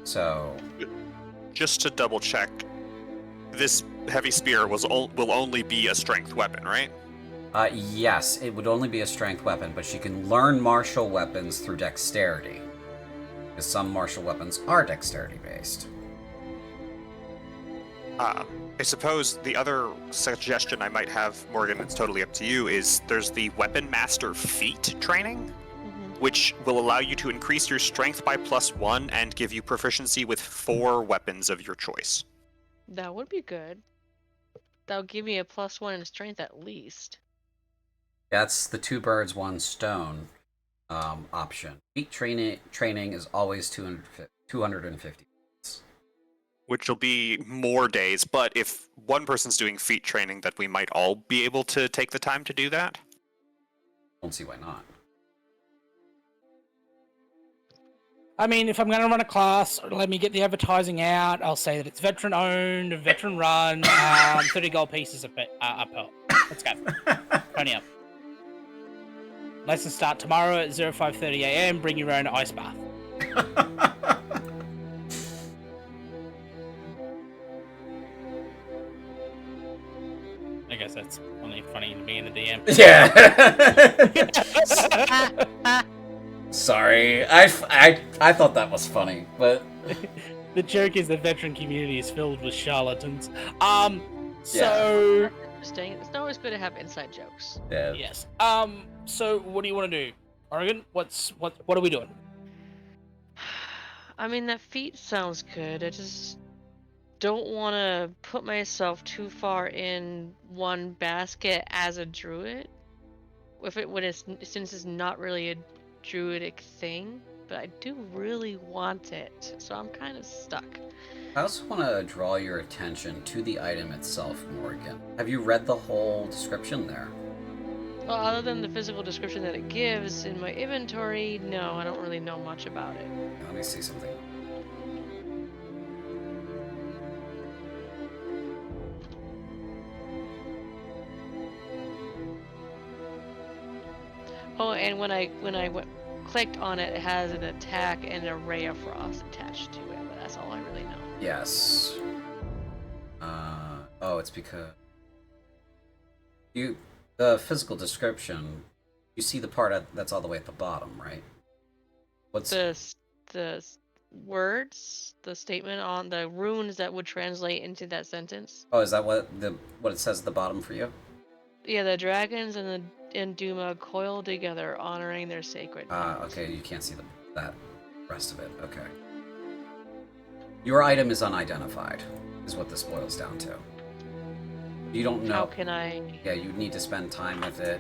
So, just to double check, this heavy spear will only be a strength weapon, right? Yes, it would only be a strength weapon, but she can learn martial weapons through dexterity. Because some martial weapons are dexterity based. I suppose the other suggestion I might have, Morgan, it's totally up to you, is there's the Weapon Master Feat training, which will allow you to increase your strength by +1 and give you proficiency with 4 weapons of your choice. That would be good. That'll give me a +1 in strength at least. That's the 2 birds, 1 stone option. Feat training is always 250. Which will be more days, but if one person's doing feat training, that we might all be able to take the time to do that. Don't see why not. I mean, if I'm going to run a class, let me get the advertising out. I'll say that it's veteran owned, veteran run, 30 gold pieces a pearl. Let's go. Pony up. Lessons start tomorrow at 05:30 a.m. Bring your own ice bath. I guess that's only funny to me in the DM. Yeah. Sorry, I thought that was funny, but the joke is the veteran community is filled with charlatans. Interesting. It's always good to have inside jokes. Yeah. Yes. So what do you want to do, Oregon? What are we doing? I mean, that feat sounds good. I just don't want to put myself too far in one basket as a druid. Since it's not really a druidic thing, but I do really want it, so I'm kind of stuck. I also want to draw your attention to the item itself, Morgan. Have you read the whole description there? Well, other than the physical description that it gives in my inventory, no, I don't really know much about it. Let me see something. Oh, and when I clicked on it, it has an attack and a ray of frost attached to it, but that's all I really know. Yes. It's because the physical description, you see the part that's all the way at the bottom, right? What's the words, the statement on the runes that would translate into that sentence? Oh, is that what it says at the bottom for you? Yeah, the dragons and Duma coil together, honoring their sacred names. Okay, you can't see that rest of it. Okay. Your item is unidentified, is what this boils down to. You don't know. How can I? Yeah, you need to spend time with it.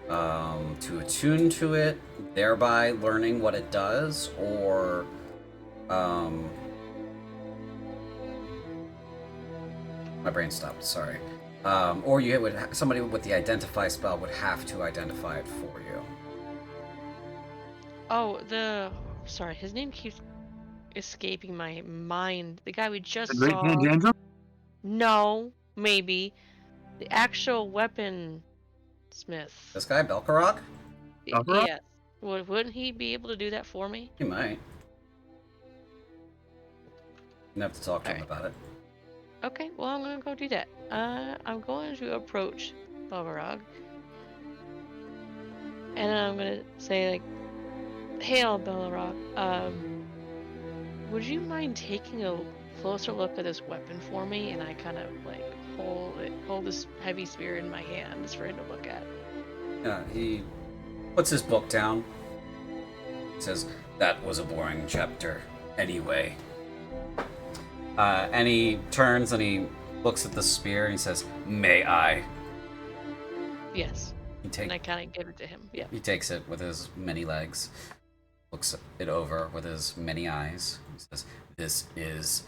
to attune to it, thereby learning what it does, or my brain stopped. Sorry. Or you would somebody with the identify spell would have to identify it for you. Oh, sorry, his name keeps escaping my mind. The guy we just The Great saw. Pandandrum? No, maybe. The actual weapon smith. This guy, Belkarog? Belkarog? Yes. Wouldn't he be able to do that for me? He might. You have to talk to him about it. Okay, well, I'm gonna go do that. I'm going to approach Balrog. And I'm gonna say, like, Hail, Balrog. Would you mind taking a closer look at this weapon for me? And I kind of, like, hold this heavy spear in my hands for him to look at. Yeah, he puts his book down. Says, that was a boring chapter anyway. And he turns and he looks at the spear and he says, may I? Yes. He And I kind of give it to him. Yeah. He takes it with his many legs, looks it over with his many eyes. He says, this is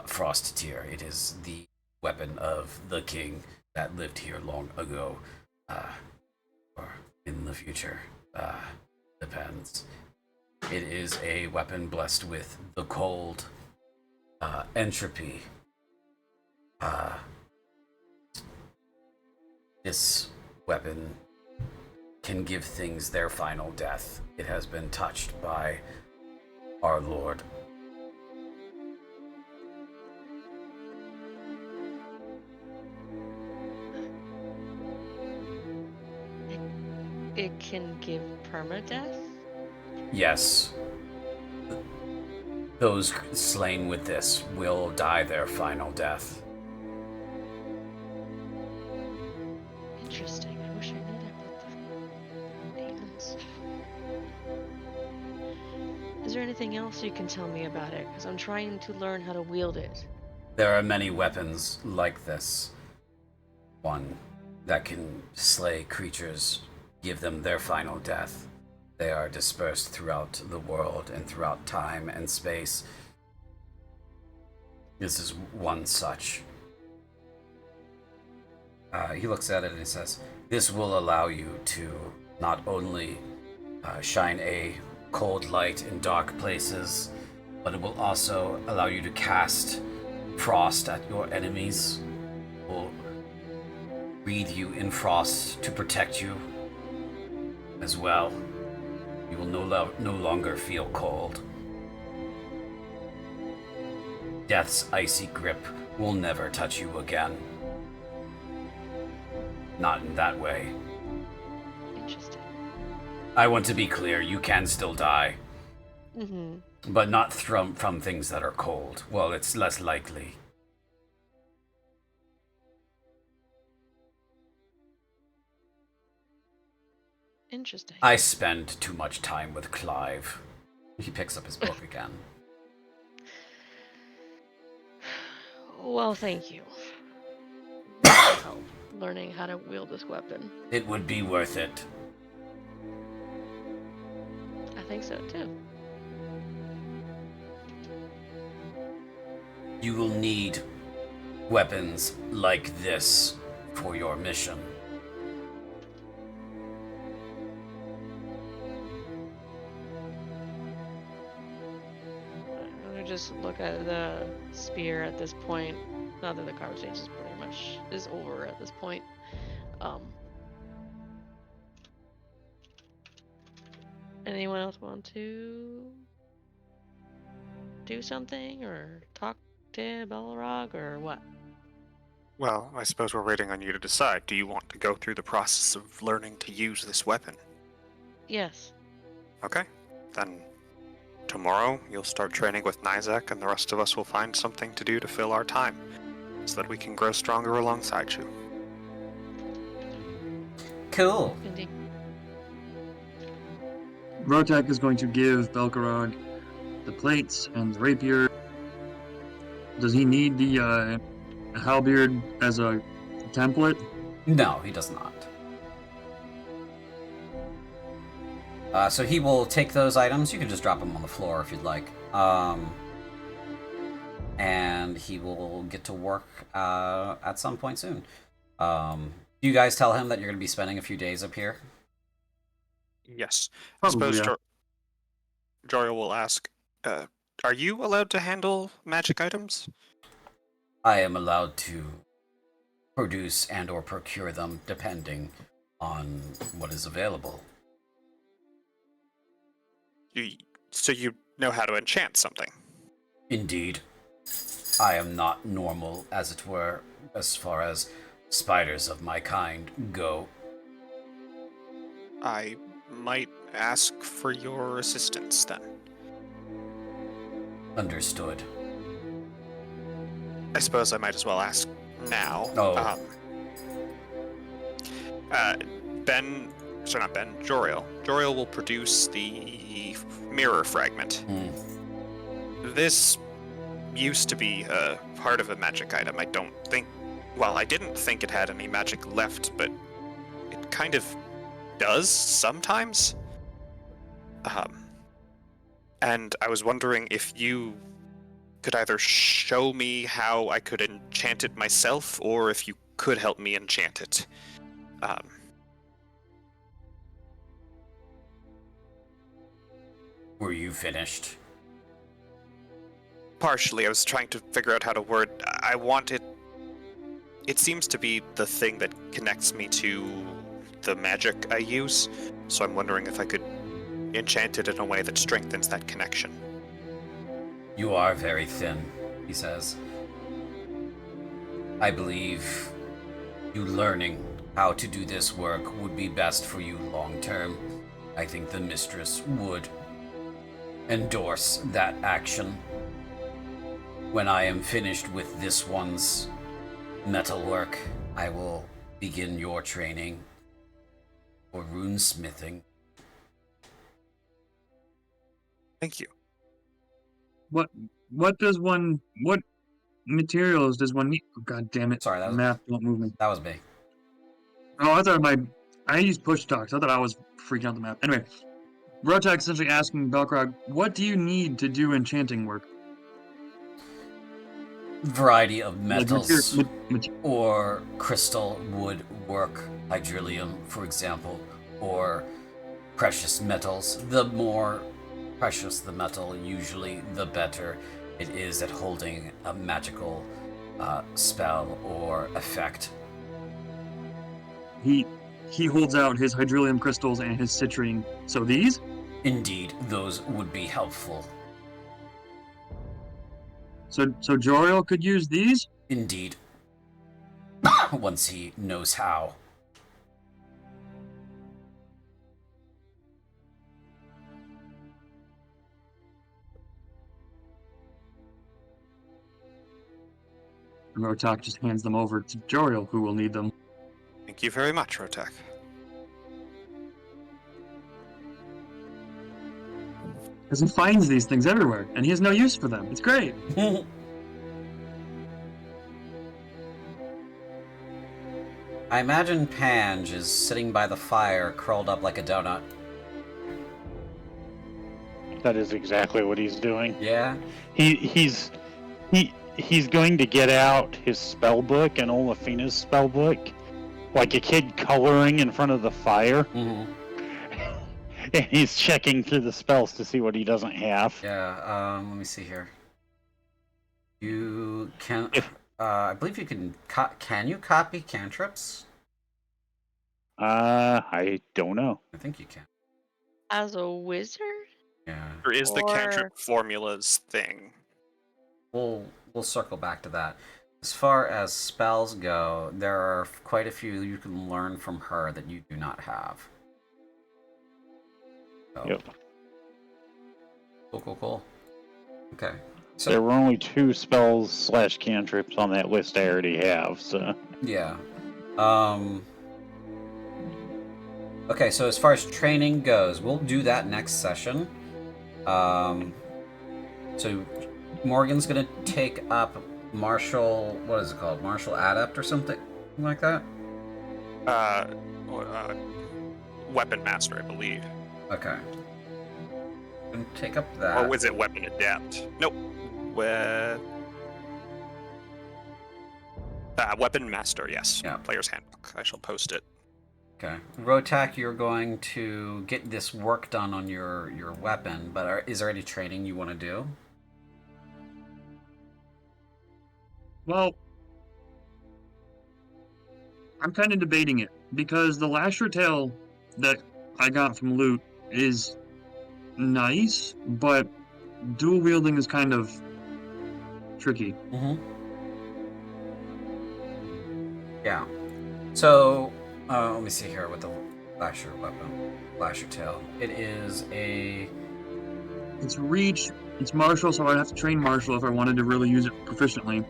Frost Tear. It is the weapon of the king that lived here long ago. Or in the future. Depends. It is a weapon blessed with the cold, entropy. This weapon can give things their final death. It has been touched by our Lord. It can give permadeath? Yes. Those slain with this will die their final death. Interesting. I wish I knew that about the demons. Is there anything else you can tell me about it? Because I'm trying to learn how to wield it. There are many weapons like this. One that can slay creatures, give them their final death. They are dispersed throughout the world and throughout time and space. This is one such. He looks at it and he says, this will allow you to not only shine a cold light in dark places, but it will also allow you to cast frost at your enemies. It will wreathe you in frost to protect you as well. You will no longer feel cold. Death's icy grip will never touch you again. Not in that way. Interesting. I want to be clear, you can still die. Mm-hmm. But not from things that are cold. Well, it's less likely. Interesting. I spend too much time with Clive. He picks up his book again. Well, thank you. Learning how to wield this weapon. It would be worth it. I think so too. You will need weapons like this for your mission. I'm gonna just look at the spear at this point. Not that the conversation is pretty much over at this point. Anyone else want to do something or talk to Balrog or what? Well, I suppose we're waiting on you to decide. Do you want to go through the process of learning to use this weapon? Yes. Okay. Then tomorrow you'll start training with Nizak, and the rest of us will find something to do to fill our time, so that we can grow stronger alongside you. Cool. Indeed. Rotak is going to give Belkarog the plates and the rapier. Does he need the halberd as a template? No, he does not. So he will take those items. You can just drop them on the floor if you'd like. And he will get to work at some point soon. You guys tell him that you're going to be spending a few days up here? Yes. Probably, I suppose yeah. Joriel will ask, are you allowed to handle magic items? I am allowed to produce and or procure them depending on what is available. So you know how to enchant something? Indeed. I am not normal, as it were, as far as spiders of my kind go. I might ask for your assistance then. Understood. I suppose I might as well ask now. Oh. Joriel. Joriel will produce the mirror fragment. This used to be a part of a magic item. I didn't think it had any magic left, but it kind of does sometimes. And I was wondering if you could either show me how I could enchant it myself, or if you could help me enchant it. Were you finished? Partially, I was trying to figure out how to word. I want it. It seems to be the thing that connects me to the magic I use, so I'm wondering if I could enchant it in a way that strengthens that connection. You are very thin, he says. I believe you learning how to do this work would be best for you long term. I think the mistress would endorse that action. When I am finished with this one's metalwork, I will begin your training for runesmithing. Thank you. What materials does one need? Oh, God damn it. Sorry, that was Math won't move me. That was me. Oh, I thought I used push talks. I thought I was freaking out the map. Anyway, Rotak's essentially asking Belkrog, what do you need to do enchanting work? Variety of metals Like or crystal, wood, work, hydrilium, for example, or precious metals. The more precious the metal, usually the better it is at holding a magical spell or effect. He holds out his hydrilium crystals and his citrine. So these? Indeed, those would be helpful. So Joriel could use these? Indeed. Once he knows how. And Rotak just hands them over to Joriel, who will need them. Thank you very much, Rotak. Because he finds these things everywhere, and he has no use for them. It's great. I imagine Pange is sitting by the fire, curled up like a donut. That is exactly what he's doing. Yeah? He's going to get out his spell book and Olafina's spell book, like a kid coloring in front of the fire. Mm-hmm. And he's checking through the spells to see what he doesn't have. Yeah, let me see here. You can... I believe you can... Can you copy cantrips? I don't know. I think you can. As a wizard? Yeah. There is the cantrip formulas thing. We'll circle back to that. As far as spells go, there are quite a few you can learn from her that you do not have. So. Yep. Cool. Okay. So There were only 2 spells / cantrips on that list I already have, so... yeah. Okay, so as far as training goes, we'll do that next session. So Morgan's gonna take up martial, what is it called? Martial adept or something like that? Weapon master, I believe. Okay. And take up that. Or was it weapon adept? Nope. Weapon master, yes. Yeah. Player's handbook. I shall post it. Okay. Rotak, you're going to get this work done on your weapon, but is there any training you want to do? Well, I'm kind of debating it because the lasher tail that I got from loot is nice, but dual wielding is kind of tricky. Mm-hmm. Yeah. So, let me see here with the lasher weapon, lasher tail. It is a. It's reach, it's martial, so I'd have to train martial if I wanted to really use it proficiently.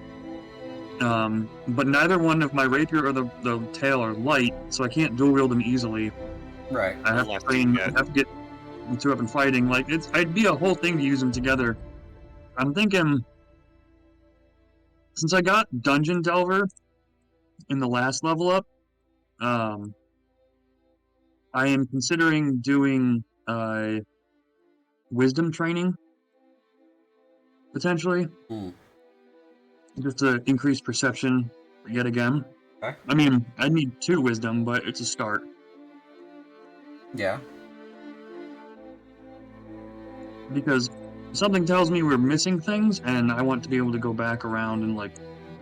But neither one of my rapier or the tail are light, so I can't dual wield them easily. Right. I have to train. I have to get into up and fighting. Like it'd be a whole thing to use them together. I'm thinking, since I got Dungeon Delver in the last level up, I am considering doing wisdom training potentially, just to increase perception yet again. Okay. I mean, I need 2 wisdom, but it's a start. Yeah. Because something tells me we're missing things, and I want to be able to go back around and like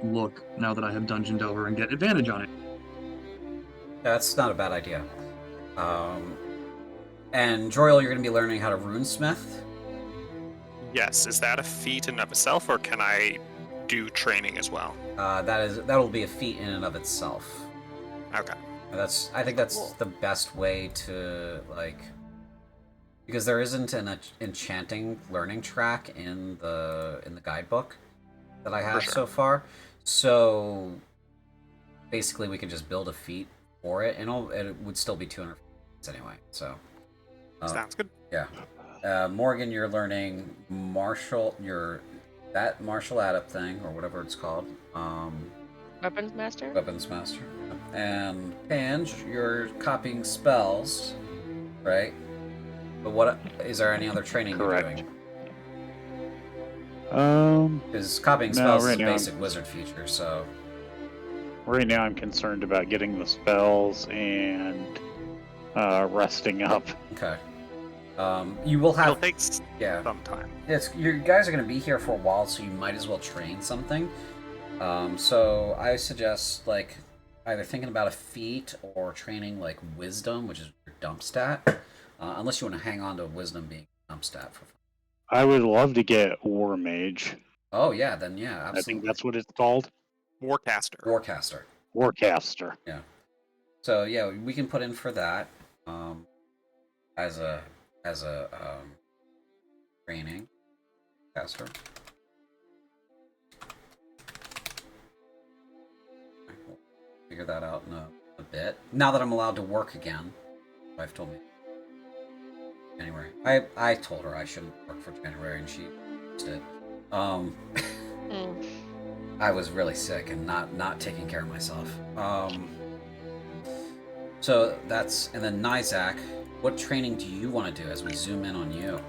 look now that I have Dungeon Delver and get advantage on it. That's not a bad idea. And Joriel, you're going to be learning how to runesmith. Yes, is that a feat in and of itself, or can I do training as well? That'll be a feat in and of itself. Okay. I think that's the best way to like, because there isn't an enchanting learning track in the guidebook that I have so far. So basically, we can just build a feat for it, and it would still be 200 feats anyway. So Sounds good. Yeah. Morgan, you're learning that martial adept thing, or whatever it's called. Weapons master? Weapons master. And Pange, you're copying spells, right? But what is there any other training Correct. you're doing? Because copying spells is a now basic wizard feature, so... Right now I'm concerned about getting the spells and resting up. Okay. You will have... It'll take some time. You guys are going to be here for a while, so you might as well train something. So I suggest, like, either thinking about a feat or training, like, wisdom, which is your dump stat. Unless you want to hang on to wisdom being dump stat for fun. I would love to get War Mage. Oh, yeah, then yeah, absolutely. I think that's what it's called. Warcaster. Warcaster. Yeah. So, yeah, we can put in for that as a training caster. We'll figure that out in a bit. Now that I'm allowed to work again, my wife told me. Anyway, I told her I shouldn't work for January, and she did. I was really sick and not taking care of myself. So that's, and then Nizak, what training do you want to do as we zoom in on you?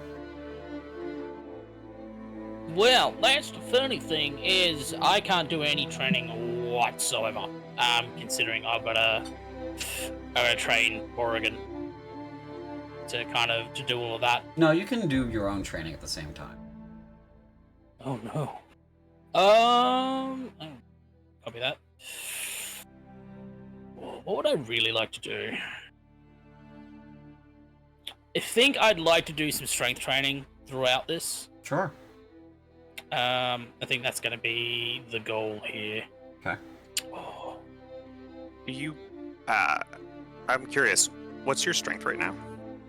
Well, that's the funny thing is I can't do any training whatsoever. Considering I've got to train Oregon to do all of that. No, you can do your own training at the same time. Oh no. Copy that. What would I really like to do? I think I'd like to do some strength training throughout this. Sure. I think that's going to be the goal here. Okay. Oh. I'm curious, what's your strength right now?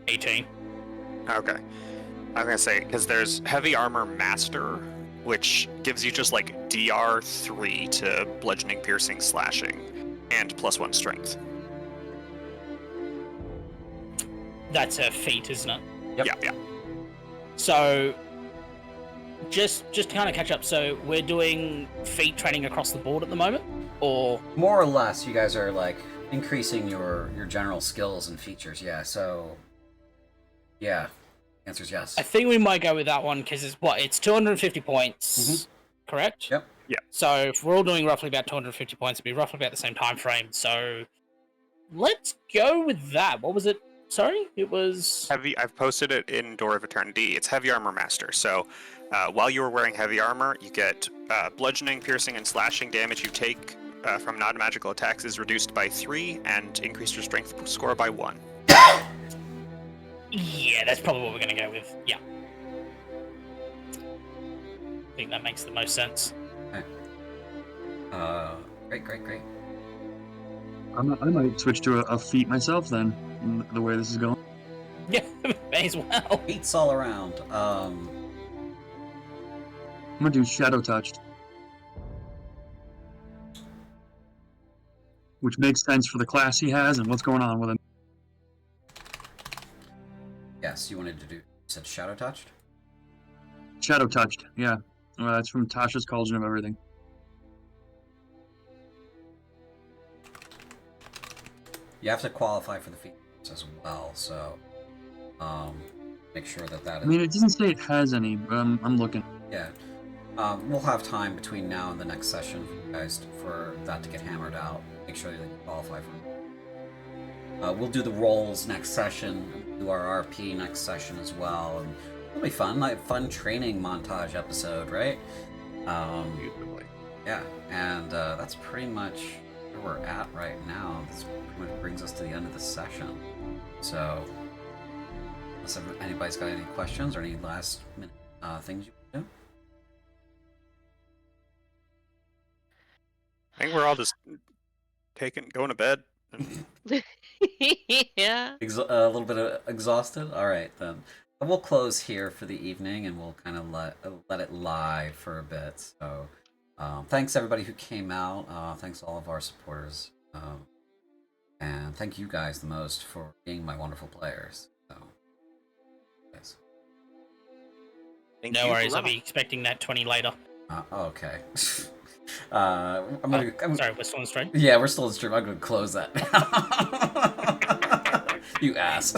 18. Okay. I'm gonna say, because there's Heavy Armor Master, which gives you just like DR3 to bludgeoning, piercing, slashing, and +1 strength. That's a feat, isn't it? Yep. Yeah. So, just to kind of catch up, so we're doing feat training across the board at the moment, or More or less, you guys are like increasing your general skills and features. Yeah. So Yeah. Answer's yes. I think we might go with that one because it's 250 points, correct? Yep. Yeah. So if we're all doing roughly about 250 points, it'd be roughly about the same time frame. So let's go with that. What was it? Sorry, it was Heavy. I've posted it in Door of Eternity. It's Heavy Armor Master. So while you are wearing heavy armor, you get bludgeoning, piercing, and slashing damage you take from non-magical attacks is reduced by 3, and increase your strength score by 1. Yeah, that's probably what we're going to go with. Yeah. I think that makes the most sense. Okay. Great. I might switch to a feat myself then, the way this is going. Yeah, may as well. Beats all around. I'm gonna do Shadow Touched. Which makes sense for the class he has and what's going on with him. Yes, you wanted to do. You said Shadow Touched? Shadow Touched, yeah. That's from Tasha's Cauldron of Everything. You have to qualify for the feats as well, so make sure that is. I mean, it doesn't say it has any, but I'm looking. Yeah. We'll have time between now and the next session for you guys for that to get hammered out. Make sure that you qualify for it. We'll do the rolls next session, do our RP next session as well, and it'll be fun, like fun training montage episode, right? Beautifully. Yeah, and that's pretty much where we're at right now. This pretty much brings us to the end of the session. So, unless anybody's got any questions or any last minute things you want to do? I think we're all just going to bed. Yeah. A little bit exhausted? Alright then. We'll close here for the evening and we'll kind of let it lie for a bit. So, thanks everybody who came out. Thanks all of our supporters. And thank you guys the most for being my wonderful players. So, guys. No worries, I'll be expecting that 20 later. Okay. Sorry, we're still on stream? Yeah, we're still in stream. I'm gonna close that now. You ass.